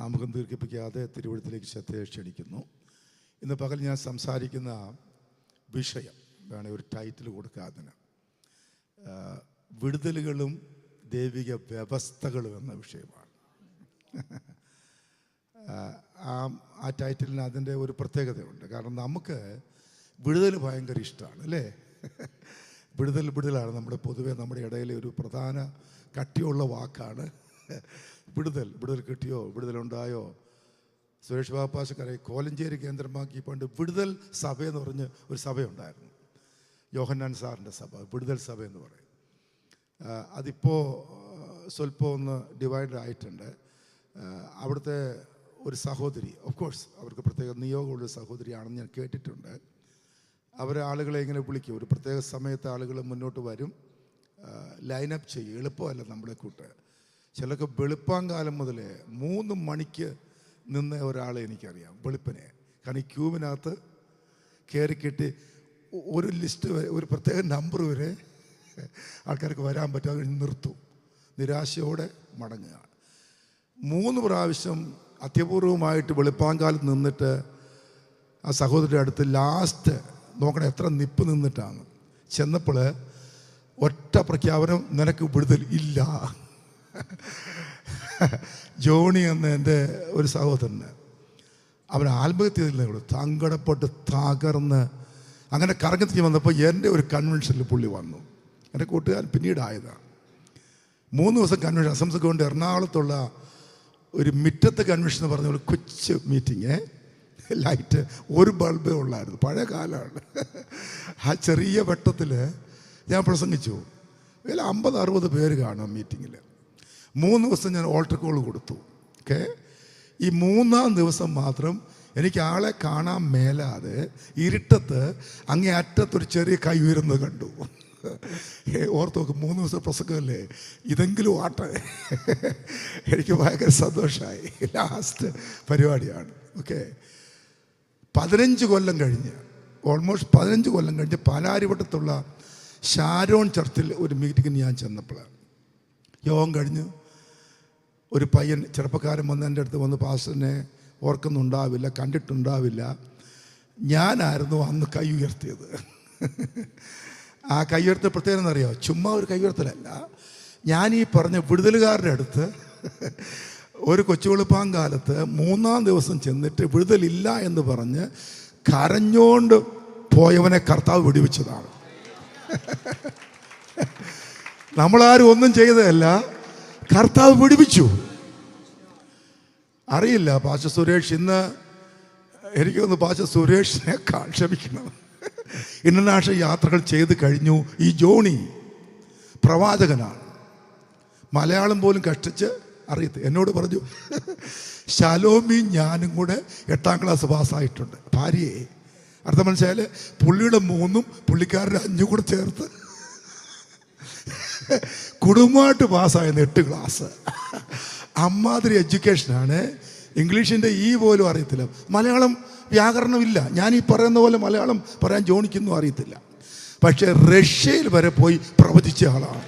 ആമുഖം ദീർഘിപ്പിക്കാതെ തിരുവഴുത്തിലേക്ക് ശ്രദ്ധയെ ക്ഷണിക്കുന്നു. ഇന്ന് പകൽ ഞാൻ സംസാരിക്കുന്ന വിഷയം വേണേൽ ഒരു ടൈറ്റിൽ കൊടുക്കാതിന്, വിടുതലുകളും ദൈവിക വ്യവസ്ഥകളും എന്ന വിഷയമാണ്. ആ ടൈറ്റിലിന് അതിൻ്റെ ഒരു പ്രത്യേകതയുണ്ട്. കാരണം നമുക്ക് വിടുതൽ ഭയങ്കര ഇഷ്ടമാണ്, അല്ലേ? വിടുതലാണ് നമ്മുടെ ഇടയിലെ ഒരു പ്രധാന കട്ടിയുള്ള വാക്കാണ് വിടുതൽ കിട്ടിയോ, വിടുതലുണ്ടായോ? സുരേഷ് ബാപ്പാശക്കരെ കോലഞ്ചേരി കേന്ദ്രമാക്കി പണ്ട് വിടുതൽ സഭയെന്ന് പറഞ്ഞ് ഒരു സഭയുണ്ടായിരുന്നു. യോഹന്നാൻ സാറിൻ്റെ സഭ, വിടുതൽ സഭ എന്ന് പറയും. അതിപ്പോൾ സ്വല്പം ഒന്ന് ഡിവൈഡ് ആയിട്ടുണ്ട്. അവിടുത്തെ ഒരു സഹോദരി, ഓഫ് കോഴ്സ് അവർക്ക് പ്രത്യേക നിയോഗമുള്ള സഹോദരിയാണെന്ന് ഞാൻ കേട്ടിട്ടുണ്ട്. അവരെ ആളുകളെ ഇങ്ങനെ വിളിക്കും, ഒരു പ്രത്യേക സമയത്ത് ആളുകൾ മുന്നോട്ട് വരും, ലൈനപ്പ് ചെയ്യും. എളുപ്പമല്ല നമ്മളെ കൂട്ട്. ചിലർക്ക് വെളുപ്പാങ്കാലം മുതലേ 3 മണിക്ക് നിന്ന ഒരാളെ എനിക്കറിയാം, വെളുപ്പിനെ. കാരണം ഈ ക്യൂവിനകത്ത് കയറി കെട്ടി ഒരു ലിസ്റ്റ്, ഒരു പ്രത്യേക നമ്പർ വരെ ആൾക്കാർക്ക് വരാൻ പറ്റും. അത് നിർത്തും, നിരാശയോടെ മടങ്ങുക. 3 പ്രാവശ്യം അത്യപൂർവമായിട്ട് വെളുപ്പാങ്കാലത്ത് നിന്നിട്ട് ആ സഹോദരിയുടെ അടുത്ത് ലാസ്റ്റ് നോക്കണം എത്ര നിപ്പ് നിന്നിട്ടാണ് ചെന്നപ്പോൾ ഒറ്റ പ്രഖ്യാപനം, നിനക്ക് വിടുതൽ ഇല്ല. ജോണി എന്ന എൻ്റെ ഒരു സഹോദരന്, അവൻ ആത്മഹത്യ ചെയ്തില്ല, സങ്കടപ്പെട്ട് തകർന്ന് അങ്ങനെ കറങ്ങത്തി വന്നപ്പോൾ എൻ്റെ ഒരു കൺവെൻഷനിൽ പുള്ളി വന്നു. എൻ്റെ കൂട്ടുകാരൻ പിന്നീടായതാണ്. 3 ദിവസം കൺവെൻഷൻ അസംസക്ക് കൊണ്ട് എറണാകുളത്തുള്ള ഒരു മിറ്റത്തെ കൺവെൻഷൻ എന്ന് പറഞ്ഞ ഒരു കൊച്ചു മീറ്റിങ്, ലൈറ്റ് ഒരു ബൾബേ ഉള്ളായിരുന്നു, പഴയ കാലമാണ്. ആ ചെറിയ വെട്ടത്തിൽ ഞാൻ പ്രസംഗിച്ചു. 50-60 പേര് കാണും മീറ്റിങ്ങിൽ. 3 ദിവസം ഞാൻ ഓൾട്ടർ കോൾ കൊടുത്തു. ഓക്കെ, ഈ 3-ാം ദിവസം മാത്രം എനിക്ക് ആളെ കാണാൻ മേലാതെ ഇരുട്ടത്ത് അങ്ങേ അറ്റത്തൊരു ചെറിയ കൈ ഉയരുന്നത് കണ്ടു. ഓർത്ത് നോക്കും, 3 ദിവസം പ്രസംഗമല്ലേ, ഇതെങ്കിലും ആട്ടെ. എനിക്ക് ഭയങ്കര സന്തോഷമായി. ലാസ്റ്റ് പരിപാടിയാണ്. ഓക്കെ, 15 കൊല്ലം കഴിഞ്ഞ്, ഓൾമോസ്റ്റ് 15 കൊല്ലം കഴിഞ്ഞ് പാലാരിവട്ടത്തുള്ള ഷാരോൺ ചർച്ചിൽ ഒരു മീറ്റിങ്ങിന് ഞാൻ ചെന്നപ്പോൾ, യോഗം കഴിഞ്ഞ് ഒരു പയ്യൻ ചെറുപ്പക്കാരൻ വന്ന് എൻ്റെ അടുത്ത് വന്ന്, പാസ്റ്ററിനെ ഓർക്കുന്നുണ്ടാവില്ല, കണ്ടിട്ടുണ്ടാവില്ല, ഞാനായിരുന്നു അന്ന് കൈ ഉയർത്തിയത്. ആ കൈ ഉയർത്തിയ പ്രത്യേകം എന്നറിയാമോ? ചുമ്മാ ഒരു കൈ ഉയർത്തലല്ല, ഞാൻ ഈ പറഞ്ഞ വിടുതലുകാരുടെ അടുത്ത് ഒരു കൊച്ചുവെളുപ്പാങ്കാലത്ത് 3-ാം ദിവസം ചെന്നിട്ട് വിടുതലില്ല എന്ന് പറഞ്ഞ് കരഞ്ഞോണ്ട് പോയവനെ കർത്താവ് വെടിവെച്ചതാണ്. നമ്മളാരും ഒന്നും ചെയ്തതല്ല, കർത്താവ് വെടിവെച്ചു. അറിയില്ല പാസ്റ്റർ സുരേഷ്, ഇന്ന് എനിക്കൊന്ന് പാസ്റ്റർ സുരേഷിനെ ക്ഷമിക്കണം, ഇന്റർനാഷണൽ യാത്രകൾ ചെയ്ത് കഴിഞ്ഞു. ഈ ജോണി പ്രവാചകനാണ്, മലയാളം പോലും കഷ്ടിച്ച് അറിയത്തില്ല. എന്നോട് പറഞ്ഞു, ശലോമി ഞാനും കൂടെ 8-ാം ക്ലാസ് പാസ്സായിട്ടുണ്ട്. ഭാര്യയെ അർത്ഥം മനസ്സിലായാൽ പുള്ളിയുടെ 3-ഉം പുള്ളിക്കാരുടെ 5-ഉം കൂടെ ചേർത്ത് കുടുംബമായിട്ട് പാസ്സായിരുന്നു 8 ക്ലാസ്. അമ്മാതിരി എഡ്യൂക്കേഷനാണ്. ഇംഗ്ലീഷിൻ്റെ പോലും അറിയത്തില്ല, മലയാളം വ്യാകരണമില്ല. ഞാൻ ഈ പറയുന്ന പോലെ മലയാളം പറയാൻ ജോണിക്കൊന്നും അറിയത്തില്ല. പക്ഷെ റഷ്യയിൽ വരെ പോയി പ്രവചിച്ച ആളാണ്.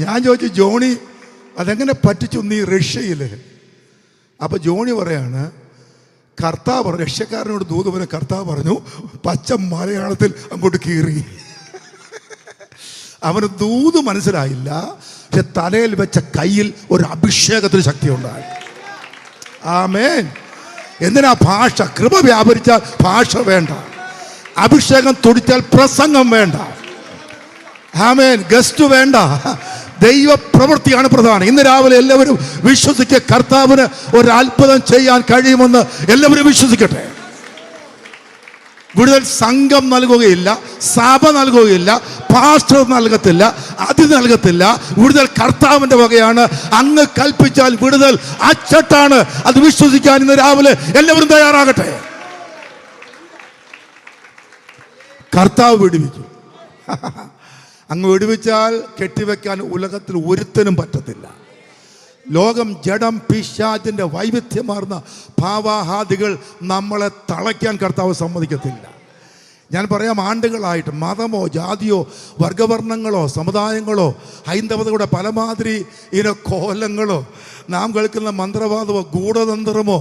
ഞാൻ ചോദിച്ചു, ജോണി അതെങ്ങനെ പറ്റിച്ചു നീ റഷ്യയിൽ? അപ്പം ജോണി പറയാണ്, കർത്താവ് റഷ്യക്കാരനോട് ദൂത് പോലെ കർത്താവ് പറഞ്ഞു, പച്ച മലയാളത്തിൽ അങ്ങോട്ട് കീറി. അവന് ദൂത് മനസ്സിലായില്ല, പക്ഷെ തലയിൽ വെച്ച കയ്യിൽ ഒരു അഭിഷേകത്തിന് ശക്തി ഉണ്ടായി. ആമേൻ. എന്തിനാ ഭാഷ? കൃപ വ്യാപരിച്ചാൽ ഭാഷ വേണ്ട, അഭിഷേകം തുടിച്ചാൽ പ്രസംഗം വേണ്ട. ആമേൻ. ഗസ്റ്റ് വേണ്ട, ദൈവ പ്രവൃത്തിയാണ് പ്രധാനം. ഇന്ന് രാവിലെ എല്ലാവരും വിശ്വസിക്കുക, കർത്താവിന് ഒരു അത്ഭുതം ചെയ്യാൻ കഴിയുമെന്ന് എല്ലാവരും വിശ്വസിക്കട്ടെ. വിടുതൽ സംഘം നൽകുകയില്ല, സഭ നൽകുകയില്ല, പാസ്റ്റർ നൽകത്തില്ല, അതിഥി നൽകത്തില്ല. വിടുതൽ കർത്താവിന്റെ വകയാണ്. അങ്ങ് കൽപ്പിച്ചാൽ വിടുതൽ അച്ചട്ടാണ്. അത് വിശ്വസിക്കാൻ ഇന്ന് രാവിലെ എല്ലാവരും തയ്യാറാകട്ടെ. കർത്താവ് വിടുവിക്കും. അങ്ങ് വെടിവെച്ചാൽ കെട്ടിവെക്കാൻ ഉലകത്തിൽ ഒരുത്തനും പറ്റത്തില്ല. ലോകം, ജഡം, പിശാചിന്റെ വൈവിധ്യമാർന്ന ഭാവാഹാദികൾ നമ്മളെ തളയ്ക്കാൻ കർത്താവ് സമ്മതിക്കത്തില്ല. ഞാൻ പറയാം, ആണ്ടുകളായിട്ട് മതമോ ജാതിയോ വർഗവർണ്ണങ്ങളോ സമുദായങ്ങളോ ഹൈന്ദവതയുടെ പലമാതിരി കോലങ്ങളോ നാം കേൾക്കുന്ന മന്ത്രവാദമോ ഗൂഢതന്ത്രമോ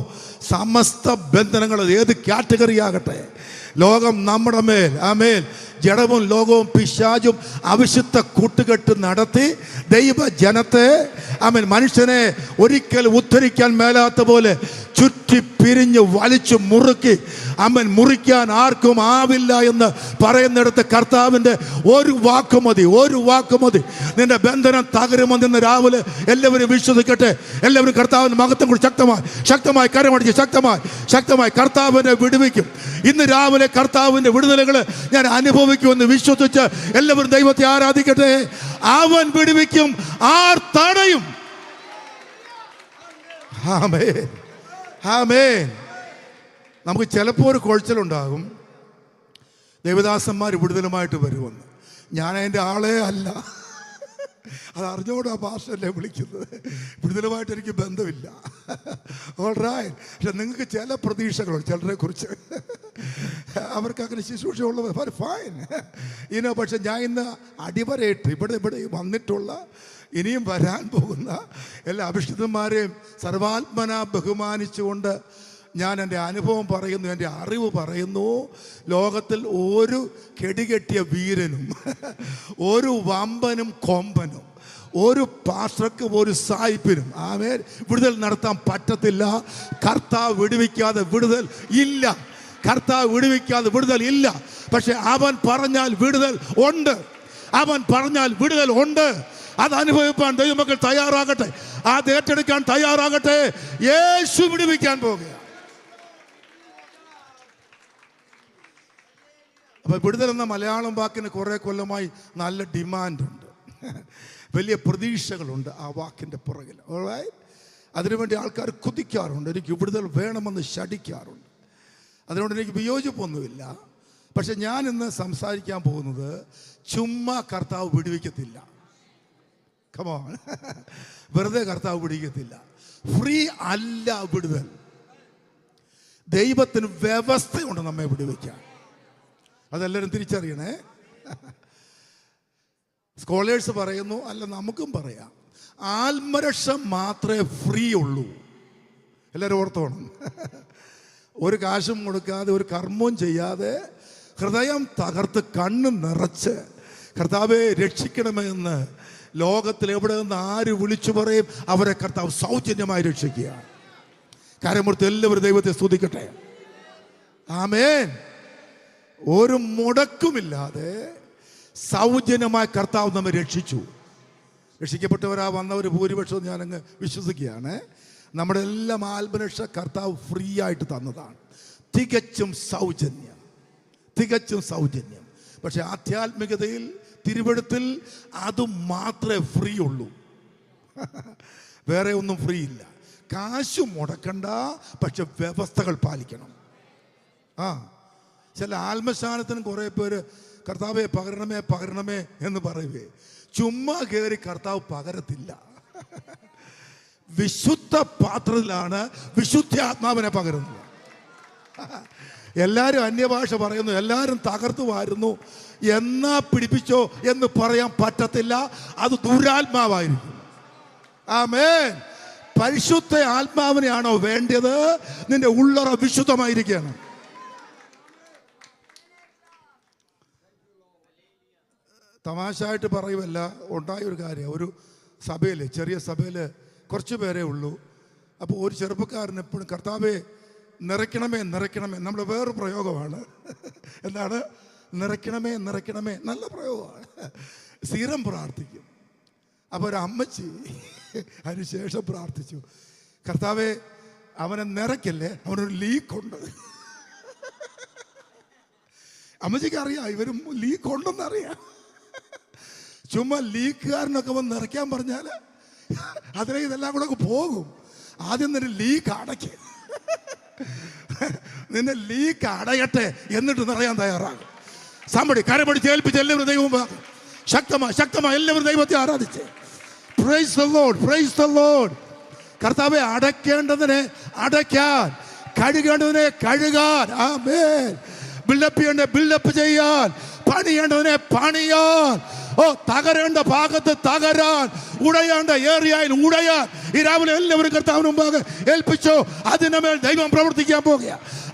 സമസ്ത ബന്ധനങ്ങളോ ഏത് കാറ്റഗറി ആകട്ടെ, ലോകം നമ്മുടെ മേൽ ആമേൽ ജഡവും ലോകവും പിശാചും അവിശുദ്ധ കൂട്ടുകെട്ട് നടത്തി ദൈവജനത്തെ ആമേൻ മനുഷ്യനെ ഒരിക്കൽ ഉദ്ധരിക്കാൻ മേലാത്ത പോലെ ചുറ്റി പിരിഞ്ഞ് വലിച്ചു മുറുക്കി അമ്മൻ മുറിക്കാൻ ആർക്കും ആവില്ല എന്ന് പറയുന്നിടത്ത് കർത്താവിൻ്റെ ഒരു വാക്ക് മതി നിന്റെ ബന്ധനം തകരുമെന്ന് രാവിലെ എല്ലാവരും വിശ്വസിക്കട്ടെ. എല്ലാവരും കർത്താവിൻ്റെ മഹത്വം കൂടി ശക്തമായി കരമടിച്ച് ശക്തമായി കർത്താവിനെ വിടുവിക്കും. ഇന്ന് രാവിലെ കർത്താവിൻ്റെ വിടുതലുകൾ ഞാൻ അനുഭവിക്കുമെന്ന് വിശ്വസിച്ച് എല്ലാവരും ദൈവത്തെ ആരാധിക്കട്ടെ. അവൻ വിടുവിക്കും, ആർ തടയും? ആമേൻ, ആമേൻ. നമുക്ക് ചിലപ്പോൾ ഒരു കുഴച്ചിലുണ്ടാകും, ദേവദാസന്മാർ വിടുതലുമായിട്ട് വരുമെന്ന്. ഞാൻ അതിൻ്റെ ആളേ അല്ല, അത് അറിഞ്ഞോട് ആ ഭാഷയല്ലേ വിളിക്കുന്നത്. വിടുതലുമായിട്ട് എനിക്ക് ബന്ധമില്ല. ഓൾറൈറ്റ്. പക്ഷെ നിങ്ങൾക്ക് ചില പ്രതീക്ഷകളുണ്ട് ചിലരെ കുറിച്ച്, അവർക്ക് അങ്ങനെ ശുശ്രൂഷയുള്ളത് ഫൈൻ പക്ഷെ ഞാൻ ഇന്ന് അടിവരയിട്ട് ഇവിടെ വന്നിട്ടുള്ള ഇനിയും വരാൻ പോകുന്ന എല്ലാ അഭിഷിക്തന്മാരെയും സർവാത്മന ബഹുമാനിച്ചുകൊണ്ട് ഞാൻ എൻ്റെ അനുഭവം പറയുന്നു, എൻ്റെ അറിവ് പറയുന്നു. ലോകത്തിൽ ഒരു കെടികെട്ടിയ വീരനും ഒരു വമ്പനും കൊമ്പനും ഒരു പാസ്റ്റർക്കും ഒരു സായിപ്പിനും ആമേൻ വിടുതൽ നടത്താൻ പറ്റത്തില്ല. കർത്താവ് വിടുവിക്കാതെ വിടുതൽ ഇല്ല. പക്ഷെ അവൻ പറഞ്ഞാൽ വിടുതൽ ഉണ്ട്. അത് അനുഭവിപ്പാൻ ദൈവമക്കൾ തയ്യാറാകട്ടെ, അത് ഏറ്റെടുക്കാൻ തയ്യാറാകട്ടെ. യേശു വിടുവിക്കാൻ പോകുക. അപ്പൊ വിടുതൽ എന്ന മലയാളം വാക്കിന് കുറെ കൊല്ലമായി നല്ല ഡിമാൻഡുണ്ട്, വലിയ പ്രതീക്ഷകളുണ്ട് ആ വാക്കിൻ്റെ പുറകിൽ. അതിനുവേണ്ടി ആൾക്കാർ കുതിക്കാറുണ്ട്, എനിക്ക് വിടുതൽ വേണമെന്ന് ശഠിക്കാറുണ്ട്. അതിനോട് എനിക്ക് വിയോജിപ്പൊന്നുമില്ല. പക്ഷെ ഞാൻ ഇന്ന് സംസാരിക്കാൻ പോകുന്നത് ചുമ്മാ കർത്താവ് വിടുവിക്കത്തില്ല. കമോൺ, വെറുതെ കർത്താവ് വിടുവിക്കത്തില്ല. ഫ്രീ അല്ല വിടുതൽ. ദൈവത്തിന് വ്യവസ്ഥയുണ്ട് നമ്മെ വിടുവിക്കാൻ. അതെല്ലാവരും തിരിച്ചറിയണേ. സ്കോളേഴ്സ് പറയുന്നു, അല്ല നമുക്കും പറയാം, ആത്മരക്ഷ മാത്രമേ ഫ്രീ ഉള്ളൂ. എല്ലാവരും ഓർത്തോണം. ഒരു കാശും കൊടുക്കാതെ ഒരു കർമ്മവും ചെയ്യാതെ ഹൃദയം തകർത്ത് കണ്ണ് നിറച്ച് കർത്താവെ രക്ഷിക്കണമെന്ന് ലോകത്തിൽ എവിടെ നിന്ന് ആര് വിളിച്ചു പറയും അവരെ കർത്താവ് സൗജന്യമായി രക്ഷിക്കുക. കരമുറത്ത് എല്ലാവരും ദൈവത്തെ സ്തുതിക്കട്ടെ. ആമേൻ. ഒരു മുടക്കുമില്ലാതെ സൗജന്യമായി കർത്താവ് നമ്മെ രക്ഷിച്ചു. രക്ഷിക്കപ്പെട്ടവരാ വന്നവർ ഭൂരിപക്ഷവും ഞാനങ്ങ് വിശ്വസിക്കുകയാണ്. നമ്മുടെ എല്ലാം ആത്മരക്ഷ കർത്താവ് ഫ്രീ ആയിട്ട് തന്നതാണ്. തികച്ചും സൗജന്യം. പക്ഷെ ആധ്യാത്മികതയിൽ തിരുവെടുത്തിൽ അത് മാത്രമേ ഫ്രീ ഉള്ളൂ, വേറെ ഒന്നും ഫ്രീ ഇല്ല. കാശ് മുടക്കണ്ട, പക്ഷെ വ്യവസ്ഥകൾ പാലിക്കണം. ചില ആത്മശാനത്തിനും കുറേ പേര് കർത്താവെ പകരണമേ എന്ന് പറയുവേ. ചുമ്മാ കയറി കർത്താവ് പകരത്തില്ല. വിശുദ്ധ പാത്രത്തിലാണ് വിശുദ്ധ ആത്മാവിനെ പകരുന്നത്. എല്ലാവരും അന്യഭാഷ പറയുന്നു, എല്ലാവരും തകർത്തു വാരുന്നു, എന്നാ പിടിപ്പിച്ചോ എന്ന് പറയാൻ പറ്റത്തില്ല. അത് ദുരാത്മാവായിരിക്കും. ആമേൻ. പരിശുദ്ധ ആത്മാവിനെയാണോ വേണ്ടത്? നിന്റെ ഉള്ളറ വിശുദ്ധമായിരിക്കുകയാണ്. തമാശയായിട്ട് പറയുമല്ല, ഉണ്ടായൊരു കാര്യം. ഒരു സഭയിൽ, ചെറിയ സഭയിൽ കുറച്ച് പേരേ ഉള്ളൂ. അപ്പോൾ ഒരു ചെറുപ്പക്കാരൻ എപ്പോഴും കർത്താവെ നിറയ്ക്കണമേ. നമ്മൾ വേറൊരു പ്രയോഗമാണ്. എന്താണ്? നിറയ്ക്കണമേ. നല്ല പ്രയോഗമാണ്. സ്ഥിരം പ്രാർത്ഥിക്കും. അപ്പോൾ ഒരു അമ്മച്ചി അതിനുശേഷം പ്രാർത്ഥിച്ചു, കർത്താവെ അവനെ നിറയ്ക്കല്ലേ, അവനൊരു ലീക്കുണ്ട്. അമ്മച്ചിക്ക് അറിയാം ഇവരും ലീക്കുണ്ടെന്നറിയാം. ചുമ്മാ ലീക്കുകാരനൊക്കെ വന്ന് നിറയ്ക്കാൻ പറഞ്ഞാൽ അതിനെ ഇതെല്ലാം കൂടെ പോകും. ആദ്യം നിന്റെ ലീക്ക് അടയ്ക്ക്, നിന്നെ ലീക്ക് അടയട്ടെ, എന്നിട്ട് നിറയാൻ തയ്യാറാകും. സാമ്പടി കരപടിച്ച് ഏൽപ്പിച്ച് എല്ലാവരും ദൈവം ശക്തമായി എല്ലാവരും ദൈവത്തെ ആരാധിച്ച് പ്രൈസ് ദ ലോർഡ്. കർത്താവെ അടയ്ക്കേണ്ടതിനെ അടയ്ക്കാൻ, കഴുകേണ്ടതിനെ കഴുകാൻ, ആമേൻ, ബിൽഡപ്പ് ചെയ്യേണ്ട ബിൽഡപ്പ് ചെയ്യാൻ, പണിയേണ്ടതിനെ പണിയാൻ, തകരേണ്ട ഭാഗത്ത് തകരാൻ, ഉടയേണ്ട ഏറിയയിൽ ഉടയാൻ ഈ രാവിലെ എല്ലാവരും കർത്താവിന് മുമ്പാകെ ഏൽപ്പിച്ചോ. അതിന്റെ മേൽ ദൈവം പ്രവർത്തിക്കാൻ പോകുക,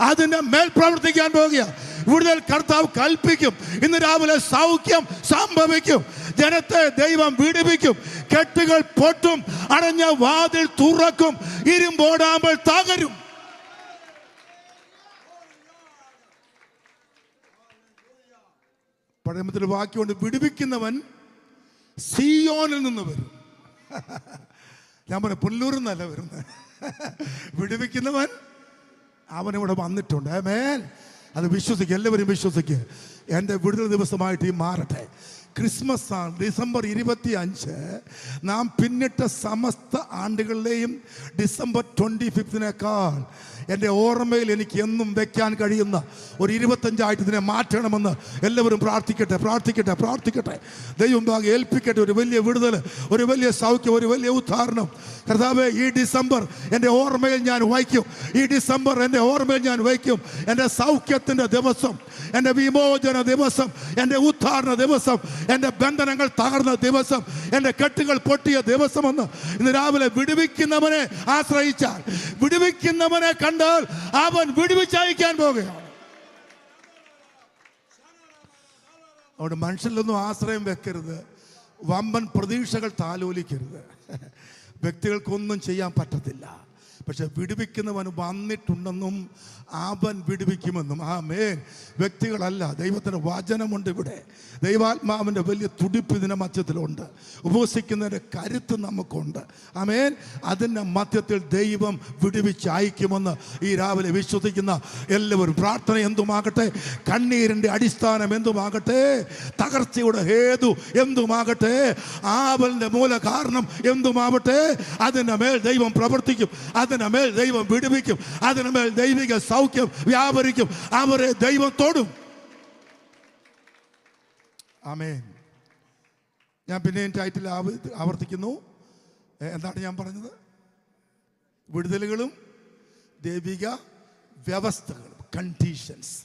അതിന്റെ മേൽ പ്രവർത്തിക്കാൻ പോകുക. വിടുതൽ കർത്താവ് കൽപ്പിക്കും. ഇന്ന് രാവിലെ സൗഖ്യം സംഭവിക്കും. ജനത്തെ ദൈവം വിടുവിക്കും. കെട്ടുകൾ പൊട്ടും, അടഞ്ഞ വാതിൽ തുറക്കും, ഇരുമ്പോടാമ്പൽ തകരും. പഴമത്തിൽ വാക്യമുണ്ട്, വിടുവിക്കുന്നവൻ സിയോനിൽ നിന്ന് വരും. ഞാൻ പറഞ്ഞ പുല്ലൂരിൽ നിന്നല്ല വരുന്നത്. വിടുവിക്കുന്നവൻ അവനിവിടെ വന്നിട്ടുണ്ട്. ആമേൻ. അത് വിശ്വസിക്കുക, എല്ലാവരും വിശ്വസിക്കുക. എൻ്റെ വിടുതൽ ദിവസമായിട്ട് ഈ മാറട്ടെ. ക്രിസ്മസ് ആണ് ഡിസംബർ 25. നാം പിന്നിട്ട സമസ്ത ആണ്ടുകളിലെയും ഡിസംബർ 25 എൻ്റെ ഓർമ്മയിൽ എനിക്ക് എന്നും വെക്കാൻ കഴിയുന്ന ഒരു 25 ഇതിനെ മാറ്റണമെന്ന് എല്ലാവരും പ്രാർത്ഥിക്കട്ടെ, പ്രാർത്ഥിക്കട്ടെ, പ്രാർത്ഥിക്കട്ടെ. ദൈവം ഭാഗം ഏൽപ്പിക്കട്ടെ. ഒരു വലിയ വിടുതൽ, ഒരു വലിയ സൗഖ്യം, ഒരു വലിയ ഉദ്ധാരണം. കർത്താവേ, ഈ ഡിസംബർ എൻ്റെ ഓർമ്മയിൽ ഞാൻ വയ്ക്കും. ഈ ഡിസംബർ എൻ്റെ ഓർമ്മയിൽ ഞാൻ വയ്ക്കും. എൻ്റെ സൗഖ്യത്തിൻ്റെ ദിവസം, എൻ്റെ വിമോചന ദിവസം, എൻ്റെ ഉദ്ധാരണ ദിവസം, എൻ്റെ ബന്ധനങ്ങൾ തകർന്ന ദിവസം, എൻ്റെ കെട്ടുകൾ പൊട്ടിയ ദിവസമെന്ന് ഇന്ന് രാവിലെ വിടുവിക്കുന്നവനെ ആശ്രയിച്ചാൽ, വിടുവിക്കുന്നവനെ കണ്ടാൽ അവൻ വിടുവിച്ചയക്കാൻ പോകുകയാണ്. അവിടെ മനുഷ്യരിലൊന്നും ആശ്രയം വെക്കരുത്. വമ്പൻ പ്രതീക്ഷകൾ താലോലിക്കരുത്. വ്യക്തികൾക്കൊന്നും ചെയ്യാൻ പറ്റത്തില്ല. പക്ഷെ വിടുവിക്കുന്നവൻ വന്നിട്ടുണ്ടെന്നും അവൻ വിടുവിക്കുമെന്നും. ആമേൻ. വ്യക്തികളല്ല, ദൈവത്തിൻ്റെ വചനമുണ്ട്. ഇവിടെ ദൈവാത്മാവിൻ്റെ വലിയ തുടിപ്പ് ഇതിൻ്റെ മധ്യത്തിലുണ്ട്. ഉപവസിക്കുന്നതിൻ്റെ കരുത്ത് നമുക്കുണ്ട്. ആമേൻ. അതിൻ്റെ മധ്യത്തിൽ ദൈവം വിടുവിച്ച് അയക്കുമെന്ന് ഈ രാവിലെ വിശ്വസിക്കുന്ന എല്ലാവരും പ്രാർത്ഥന എന്തുമാകട്ടെ, കണ്ണീരിൻ്റെ അടിസ്ഥാനം എന്തുമാകട്ടെ, തകർച്ചയുടെ ഹേതു എന്തുമാകട്ടെ, ആവലിൻ്റെ മൂല കാരണം എന്തുമാവട്ടെ, അതിൻ്റെ മേൽ ദൈവം പ്രവർത്തിക്കും, അതിൻ്റെ മേൽ ദൈവം വിടുവിക്കും, അതിൻ്റെ മേൽ ദൈവിക സൗഖ്യം വ്യാപരിക്കും. അവരെ ദൈവം തൊടും. ആമേൻ. ഞാൻ പിന്നെയും ടൈറ്റിൽ ആവർത്തിക്കുന്നു. എന്താണ് ഞാൻ പറഞ്ഞത്? വിടുതലുകളും ദൈവിക വ്യവസ്ഥകളും, കണ്ടീഷൻസ്.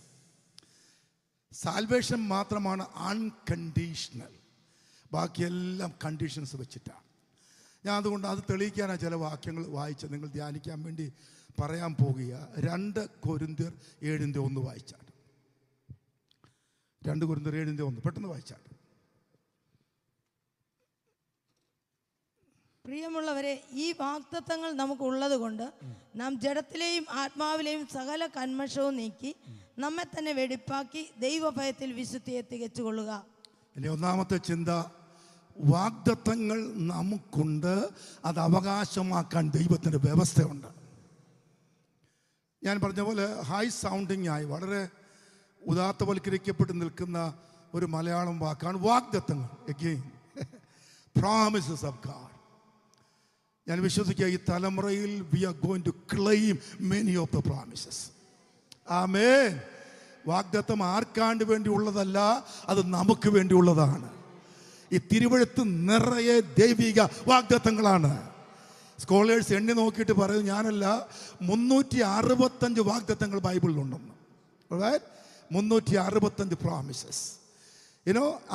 സാൽവേഷൻ മാത്രമാണ് അൺകണ്ടീഷണൽ, ബാക്കിയെല്ലാം കണ്ടീഷൻസ് വെച്ചിട്ടാണ്. ഞാൻ അതുകൊണ്ട് അത് തെളിയിക്കാനാണ് ചില വാക്യങ്ങൾ വായിച്ച് നിങ്ങൾ ധ്യാനിക്കാൻ വേണ്ടി പറയാൻ പോകുക. 2 കൊരിന്ത്യർ 7:1 വായിച്ചാണ്. 2 കൊരിന്ത്യർ 7:1 പെട്ടെന്ന് വായിച്ചാണ്. പ്രിയമുള്ളവരെ, ഈ വാഗ്ദത്തങ്ങൾ നമുക്കുള്ളത് കൊണ്ട് നാം ജഡത്തിലെയും ആത്മാവിലെയും സകല കന്മഷവും നീക്കി നമ്മെ തന്നെ വെടിപ്പാക്കി ദൈവഭയത്തിൽ വിശുദ്ധിയെ തികച്ചുകൊള്ളുക. ഇനി ഒന്നാമത്തെ ചിന്ത, വാഗ്ദത്തങ്ങൾ നമുക്കുണ്ട്, അത് അവകാശമാക്കാൻ ദൈവത്തിൻ്റെ വ്യവസ്ഥയുണ്ട്. ഞാൻ പറഞ്ഞ പോലെ ഹൈ സൗണ്ടിങ് ആയി വളരെ ഉദാത്തവൽക്കരിക്കപ്പെട്ട് നിൽക്കുന്ന ഒരു മലയാളം വാക്കാണ് വാഗ്ദത്തങ്ങൾ. Again, promises of God. ഞാൻ വിശ്വസിക്കുക ഈ തലമുറയിൽ we are going to claim many of the promises. ആമേൻ. വാഗ്ദത്തം ആർക്കാണ്ട് വേണ്ടിയുള്ളതല്ല, അത് നമുക്ക് വേണ്ടിയുള്ളതാണ്. ഈ തിരുവഴുത്ത് നിറയെ ദൈവിക വാഗ്ദത്തങ്ങളാണ്. സ്കോളേഴ്സ് എണ്ണി നോക്കിയിട്ട് പറയും, ഞാനല്ല, 365 വാഗ്ദത്തങ്ങൾ ബൈബിളിലുണ്ടെന്ന്. 365 പ്രോമിസസ്.